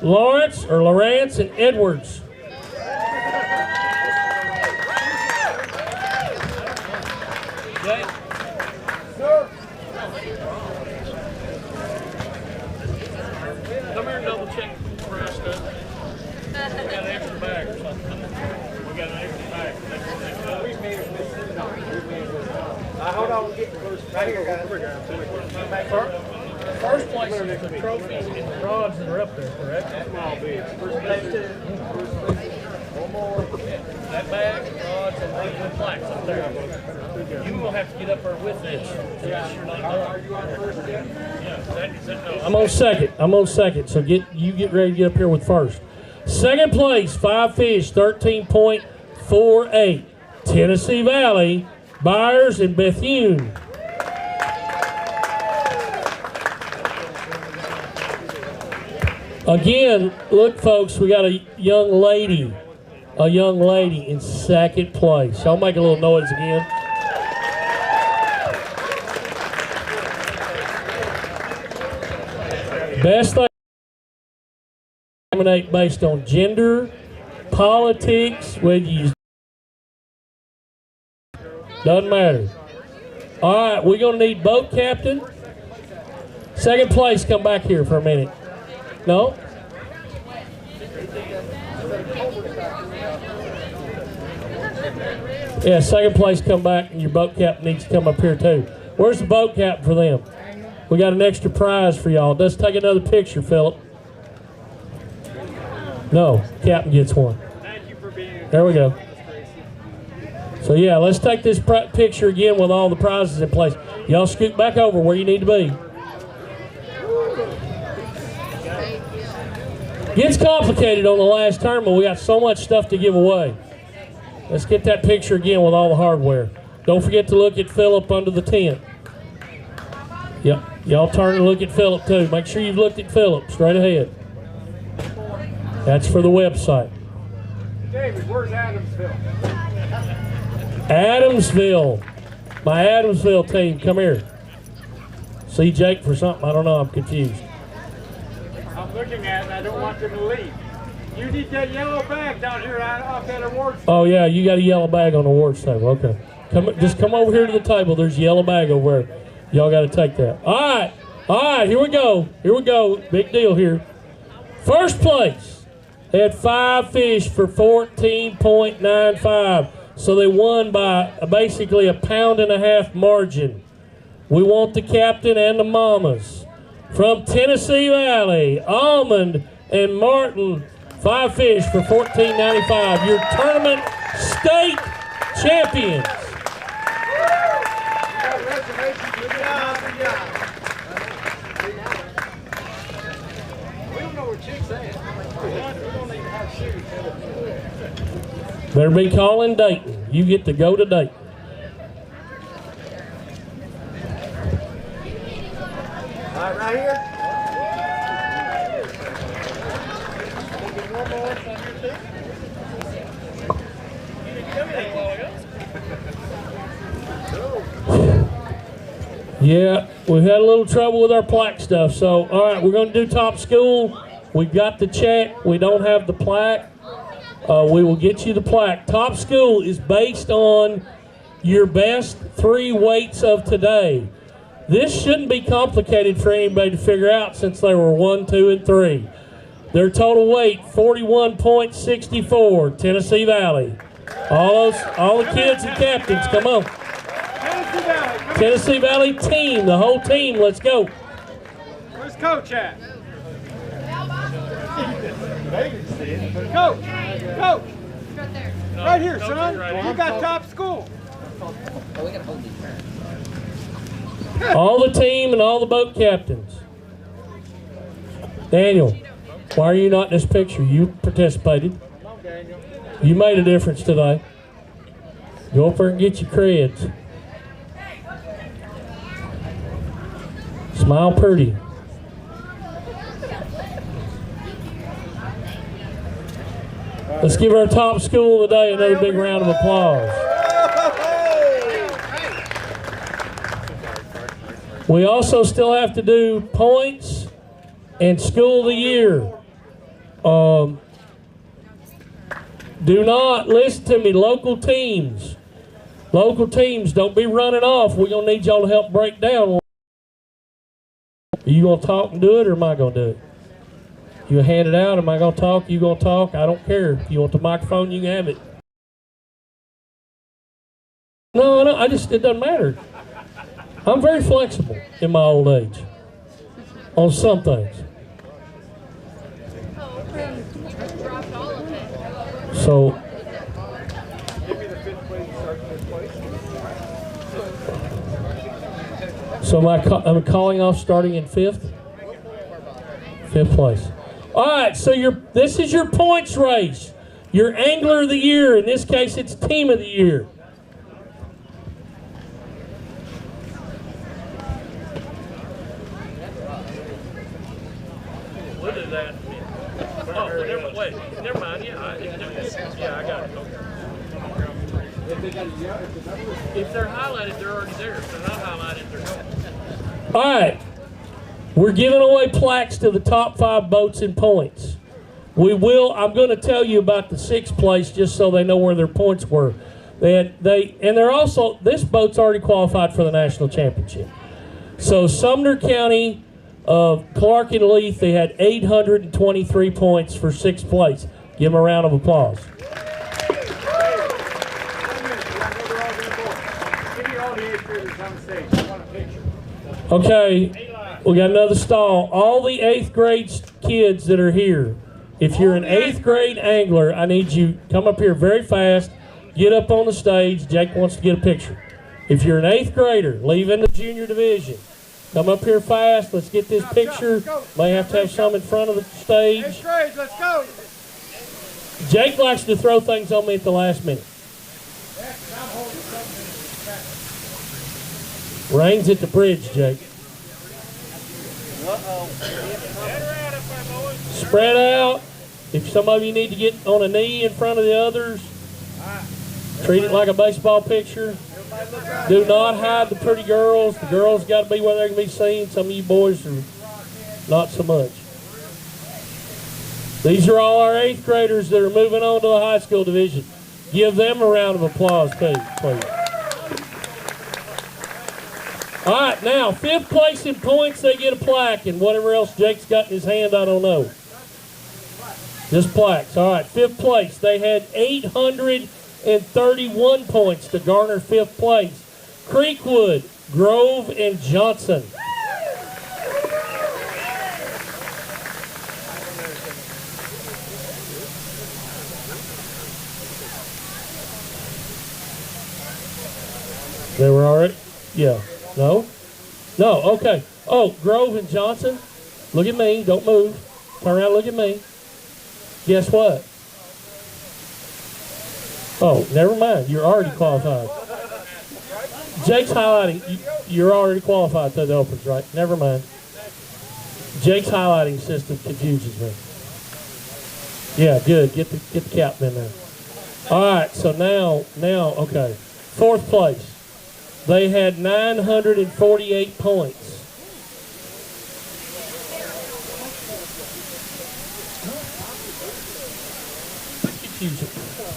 S1: Lawrence and Edwards. Jay.
S2: Sir.
S1: Come here and double check for us stuff. We got an extra bag or something. We got an extra bag.
S2: Hold on, get right here, guys.
S1: First place is the trophies and the rods that are up there, correct?
S2: Small big. One more.
S1: That bag, rods, and the plaques up there. You will have to get up there with this. Unless you're not done.
S2: Are you on first yet?
S1: Yeah, I'm on second. So you get ready to get up here with first. Second place, 5 fish, 13.48. Tennessee Valley, Byers and Bethune. Again, look, folks, we got a young lady in second place. I'll make a little noise again. Best thing discriminate based on gender, politics, whether you doesn't matter. All right, we're gonna need boat captain. Second place, come back here for a minute. No? Yeah, second place, come back, and your boat captain needs to come up here too. Where's the boat captain for them? We got an extra prize for y'all. Let's take another picture, Philip. No, captain gets one.
S2: Thank you for being here.
S1: There we go. So yeah, let's take this picture again with all the prizes in place. Y'all scoot back over where you need to be. Gets complicated on the last tournament. We got so much stuff to give away. Let's get that picture again with all the hardware. Don't forget to look at Philip under the tent. Yep, y'all turn and look at Philip too. Make sure you've looked at Philip straight ahead. That's for the website.
S2: David, where's Adamsville?
S1: Adamsville. My Adamsville team, come here. See Jake for something? I don't know, I'm confused.
S2: I'm looking at it and I don't want them to leave. You need that yellow bag down here off that awards.
S1: Oh yeah, you got a yellow bag on the awards table. Okay. Just come over here to the table. There's a yellow bag over there. Y'all got to take that. All right, here we go. Big deal here. First place, they had 5 fish for 14.95. So they won by basically a 1.5 pound margin. We want the captain and the mamas. From Tennessee Valley, Almond and Martin, 5 fish for $14.95. Your tournament state champions.
S2: Congratulations. Good job. We don't know where Chick's at. We don't even have shoes.
S1: Better be calling Dayton. You get to go to Dayton.
S2: All right, right here.
S1: Yeah, we've had a little trouble with our plaque stuff. So, all right, we're going to do top school. We've got the check. We don't have the plaque. We will get you the plaque. Top school is based on your best 3 weights of today. This shouldn't be complicated for anybody to figure out since they were 1, 2, and 3. Their total weight, 41.64, Tennessee Valley. All the kids and captains, come on. Tennessee Valley team, the whole team, let's go.
S2: Where's Coach at? Coach! Right here, son. You got top school.
S1: All the team and all the boat captains. Daniel, why are you not in this picture? You participated. You made a difference today. Go up there and get your creds. Smile pretty. Let's give our top school of the day another big round of applause. We also still have to do points and school of the year. Do not, listen to me, local teams. Local teams, don't be running off. We're going to need y'all to help break down. Are you going to talk and do it, or am I going to do it? You hand it out. Am I going to talk? You going to talk? I don't care. If you want the microphone, you can have it. No, it doesn't matter. I'm very flexible in my old age on some things. So, I'm calling off starting in fifth place. All right, so this is your points race. Your Angler of the Year. In this case, it's Team of the Year. We'll do that. Oh, never mind. Yeah, I got it. If they're highlighted, they're already there. If they're not highlighted, they're not. All right. We're giving away plaques to the top 5 boats in points. I'm going to tell you about the 6th place just so they know where their points were. This boat's already qualified for the national championship. So Sumner County, Clark and Leith, they had 823 points for 6th place. Give them a round of applause. Okay, we got another stall. All the 8th grade kids that are here, if you're an 8th grade angler, I need you come up here very fast, get up on the stage. Jake wants to get a picture. If you're an 8th grader leaving the junior division, come up here fast. Let's get this picture. May have to have some in front of the stage.
S2: 8th grade, let's go.
S1: Jake likes to throw things on me at the last minute. Rain's at the bridge, Jake. Spread out. If some of you need to get on a knee in front of the others, treat it like a baseball picture. Do not hide the pretty girls. The girls got to be where they can be seen. Some of you boys are not so much. These are all our 8th graders that are moving on to the high school division. Give them a round of applause, too, please. All right, now, 5th place in points, they get a plaque, and whatever else Jake's got in his hand, I don't know. Just plaques. All right, 5th place. They had 831 points to garner 5th place. Creekwood, Grove, and Johnson. They were already? Yeah. No? No, okay. Oh, Grove and Johnson. Look at me. Don't move. Turn around, look at me. Guess what? Oh, never mind. You're already qualified. Jake's highlighting. You're already qualified to the Opens, right? Never mind. Jake's highlighting system confuses me. Yeah, good. Get the captain in there. All right, so now, okay. 4th place. They had 948 points.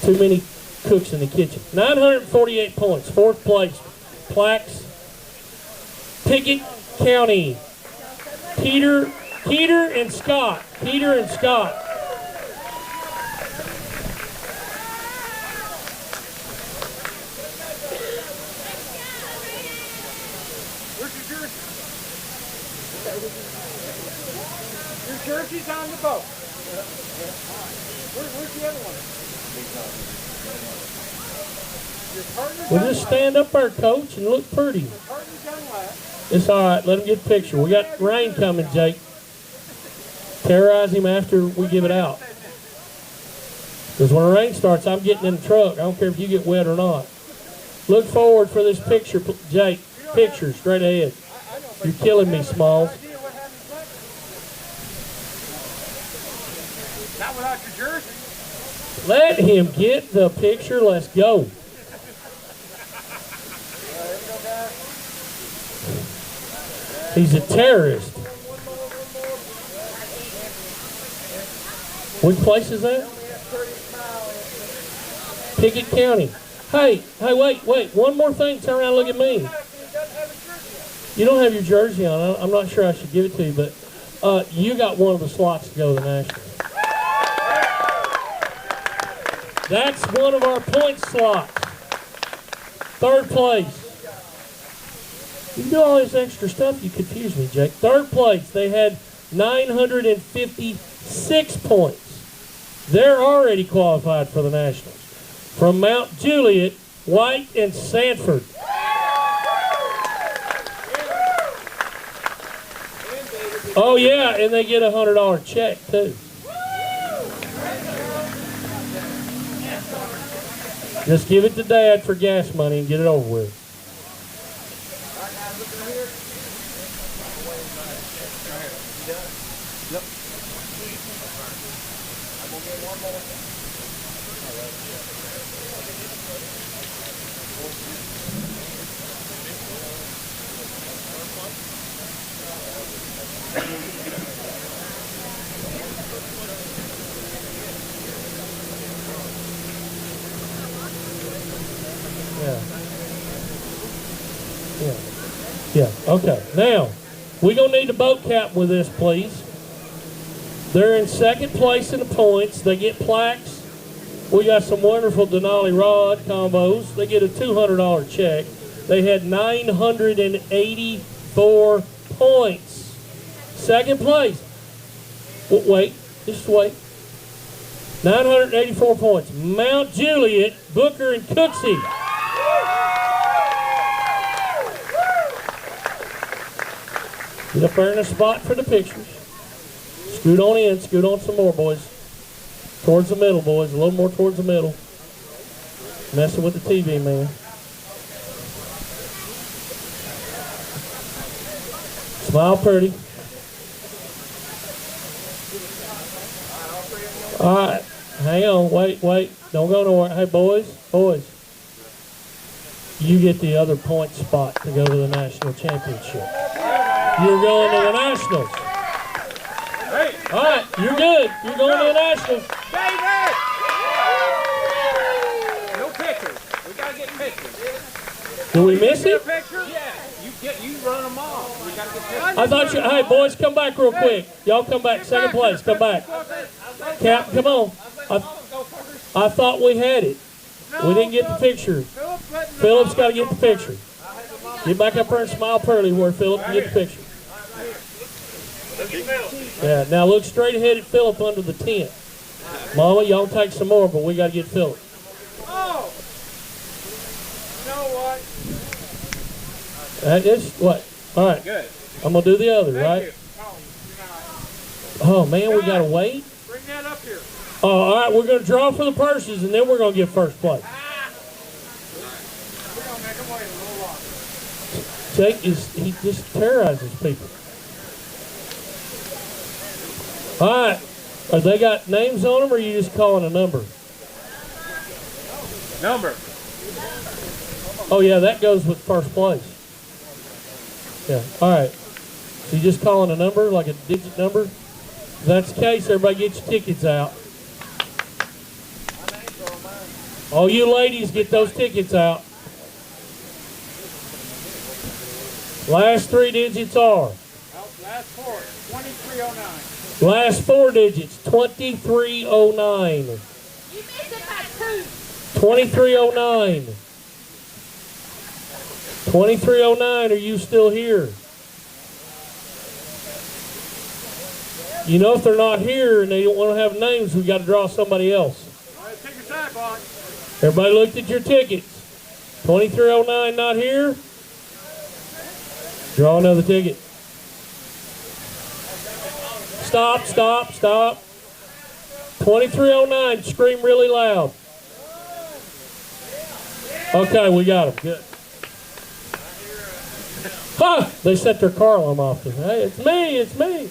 S1: Too many cooks in the kitchen. 948 points. 4th place. Plaques. Pickett County. Peter and Scott. Peter and Scott.
S2: Your jersey's on the boat. Where's the other one?
S1: Well, just stand up there, Coach, and look pretty. It's all right. Let him get a picture. We got rain coming, Jake. Terrorize him after we give it out. Because when the rain starts, I'm getting in the truck. I don't care if you get wet or not. Look forward for this picture, Jake. Picture straight ahead. You're killing me, Smalls.
S2: Not without your jersey.
S1: Let him get the picture. Let's go. He's a terrorist. What place is that? Pickett County. Hey, wait. One more thing. Turn around and look at me. You don't have your jersey on. I'm not sure I should give it to you, but you got one of the slots to go to the Nationals. That's one of our point slots. Third place. You do all this extra stuff, you confuse me, Jake. Third place, they had 956 points. They're already qualified for the Nationals. From Mount Juliet, White, and Sanford. Oh yeah, and they get a $100 check too. Just give it to Dad for gas money and get it over with.
S2: Yep.
S1: Yeah, okay. Now, we're going to need a boat captain with this, please. They're in second place in the points. They get plaques. We got some wonderful Denali rod combos. They get a $200 check. They had 984 points. Second place. Wait, just wait. 984 points. Mount Juliet, Booker, and Cooksey. Get up there in a spot for the pictures. Scoot on in, scoot on some more, boys. Towards the middle, boys, a little more towards the middle. Messing with the TV, man. Smile pretty. All right, hang on, wait, don't go nowhere. Hey, boys, you get the other point spot to go to the national championship. You're going to the Nationals.
S9: Hey.
S1: All right, you're good. You're going to the Nationals.
S9: David! No pictures. We got to get pictures.
S1: Did we miss it?
S9: Picture? Yeah. You run them all. We got to get pictures.
S1: I thought you, hey, boys, come back real quick. Y'all come back. Second place, come back. Cap, come on. I thought we had it. We didn't get the picture. Philip's got to get the picture. Get back up there and smile pearly where Philip can get the picture. Yeah, now look straight ahead at Philip under the tent. Mama, y'all take some more, but we got to get Philip.
S9: Oh! You know what?
S1: That is what? All right.
S9: Good.
S1: I'm going to do the other, right? Oh, man, we got to wait?
S9: Bring that up here.
S1: Oh, all right, we're going to draw for the purses, and then we're going to get first place. Jake he just terrorizes people. All right, they got names on them, or are you just calling a number?
S9: Number.
S1: Oh yeah, that goes with first place. Yeah, all right. So you just calling a number, like a digit number? If that's the case, everybody get your tickets out. All you ladies, get those tickets out. Last three digits are?
S9: Last four, 2309.
S1: Last four digits, 2309.
S17: You missed it by 2.
S1: 2309. 2309, are you still here? You know, if they're not here and they don't want to have names, we've got to draw somebody else.
S9: All right, take your time, boss.
S1: Everybody looked at your tickets. 2309 not here? Draw another ticket. Stop. 2309, scream really loud. Okay, we got them. Good. Ha! They set their car alarm off. Hey, it's me.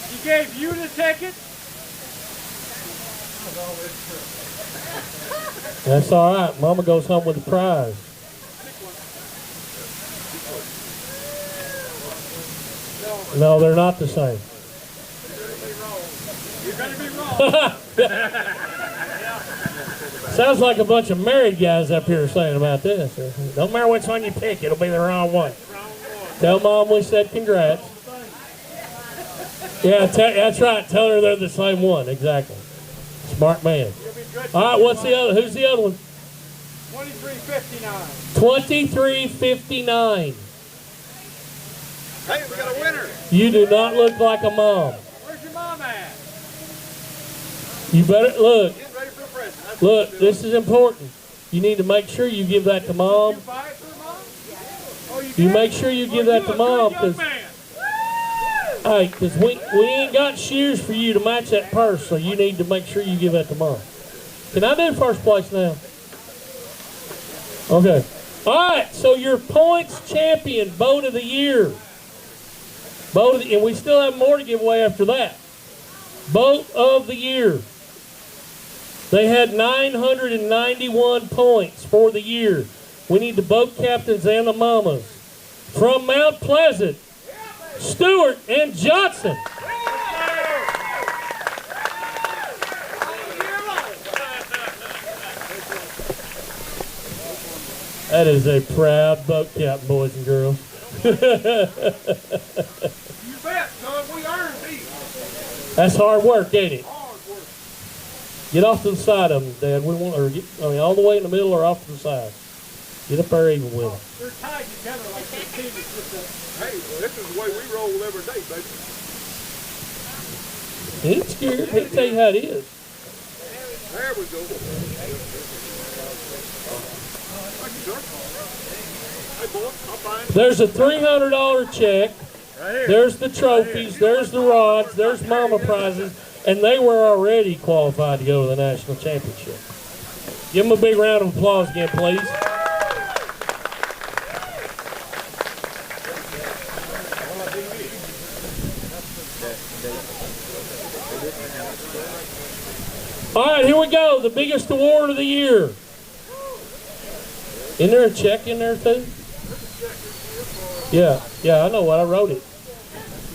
S9: He gave you the ticket?
S1: That's all right. Mama goes home with the prize. No, they're not the same.
S9: You're going to be wrong.
S1: Sounds like a bunch of married guys up here saying about this. Don't matter which one you pick, it'll be the wrong one. Tell Mom we said congrats. Yeah, that's right. Tell her they're the same one. Exactly. Smart man. All right, what's the other? Who's the other one?
S2: 2359.
S1: 2359.
S2: Hey, we got a winner.
S1: You do not look like a mom.
S2: Where's your mom at?
S1: You better look.
S2: Get ready for the present.
S1: Look, this is important. You need to make sure you give that to Mom.
S2: You buy it for Mom? Oh,
S1: You make sure you give that to Mom, because hey, because we ain't got shoes for you to match that purse, so you need to make sure you give that to Mom. Can I do first place now? Okay. All right, so your points champion, boat of the year. And we still have more to give away after that. Boat of the year. They had 991 points for the year. We need the boat captains and the mamas. From Mount Pleasant, Stewart and Johnson. That is a proud boat captain, boys and girls.
S2: You bet, son. We earned these.
S1: That's hard work, ain't it? Get off to the side of them, Dad. We want, all the way in the middle or off to the side. Get up there even with them.
S2: They're tied together like they're team. Hey, well, this is the way we roll every day, baby.
S1: He ain't scared. He'll tell you how it is.
S2: There we go. Hey, boy, I'll find it.
S1: There's a $300 check. There's the trophies. There's the rods. There's mama prizes. And they were already qualified to go to the national championship. Give them a big round of applause again, please. All right, here we go. The biggest award of the year. Isn't there a check in there too? Yeah, I know what I wrote it.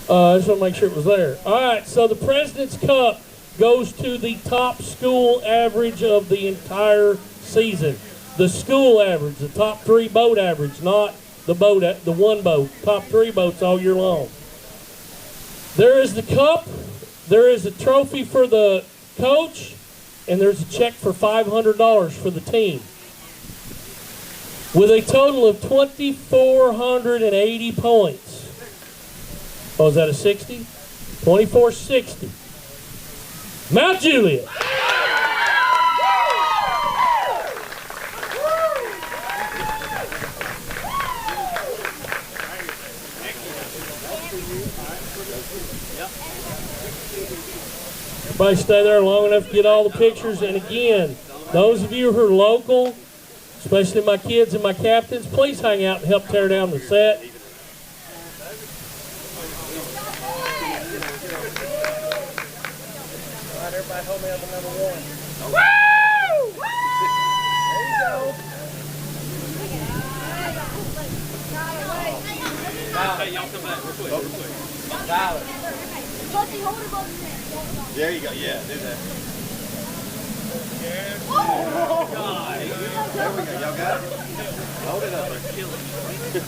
S1: I just want to make sure it was there. All right, so the President's Cup goes to the top school average of the entire season. The school average, the top 3 boat average, not the one boat. Top 3 boats all year long. There is the cup. There is a trophy for the coach, and there's a check for $500 for the team. With a total of 2,480 points. Oh, is that a 60? 2460. Mount Juliet. Everybody stay there long enough to get all the pictures. And again, those of you who are local, especially my kids and my captains, please hang out and help tear down the set.
S2: Everybody hold me up to number 1.
S17: Woo!
S2: There you go.
S4: Hey, y'all come back real quick. There you go. Yeah, do that.
S2: Oh,
S4: God. There we go. Y'all got it? Hold it up. Kill it.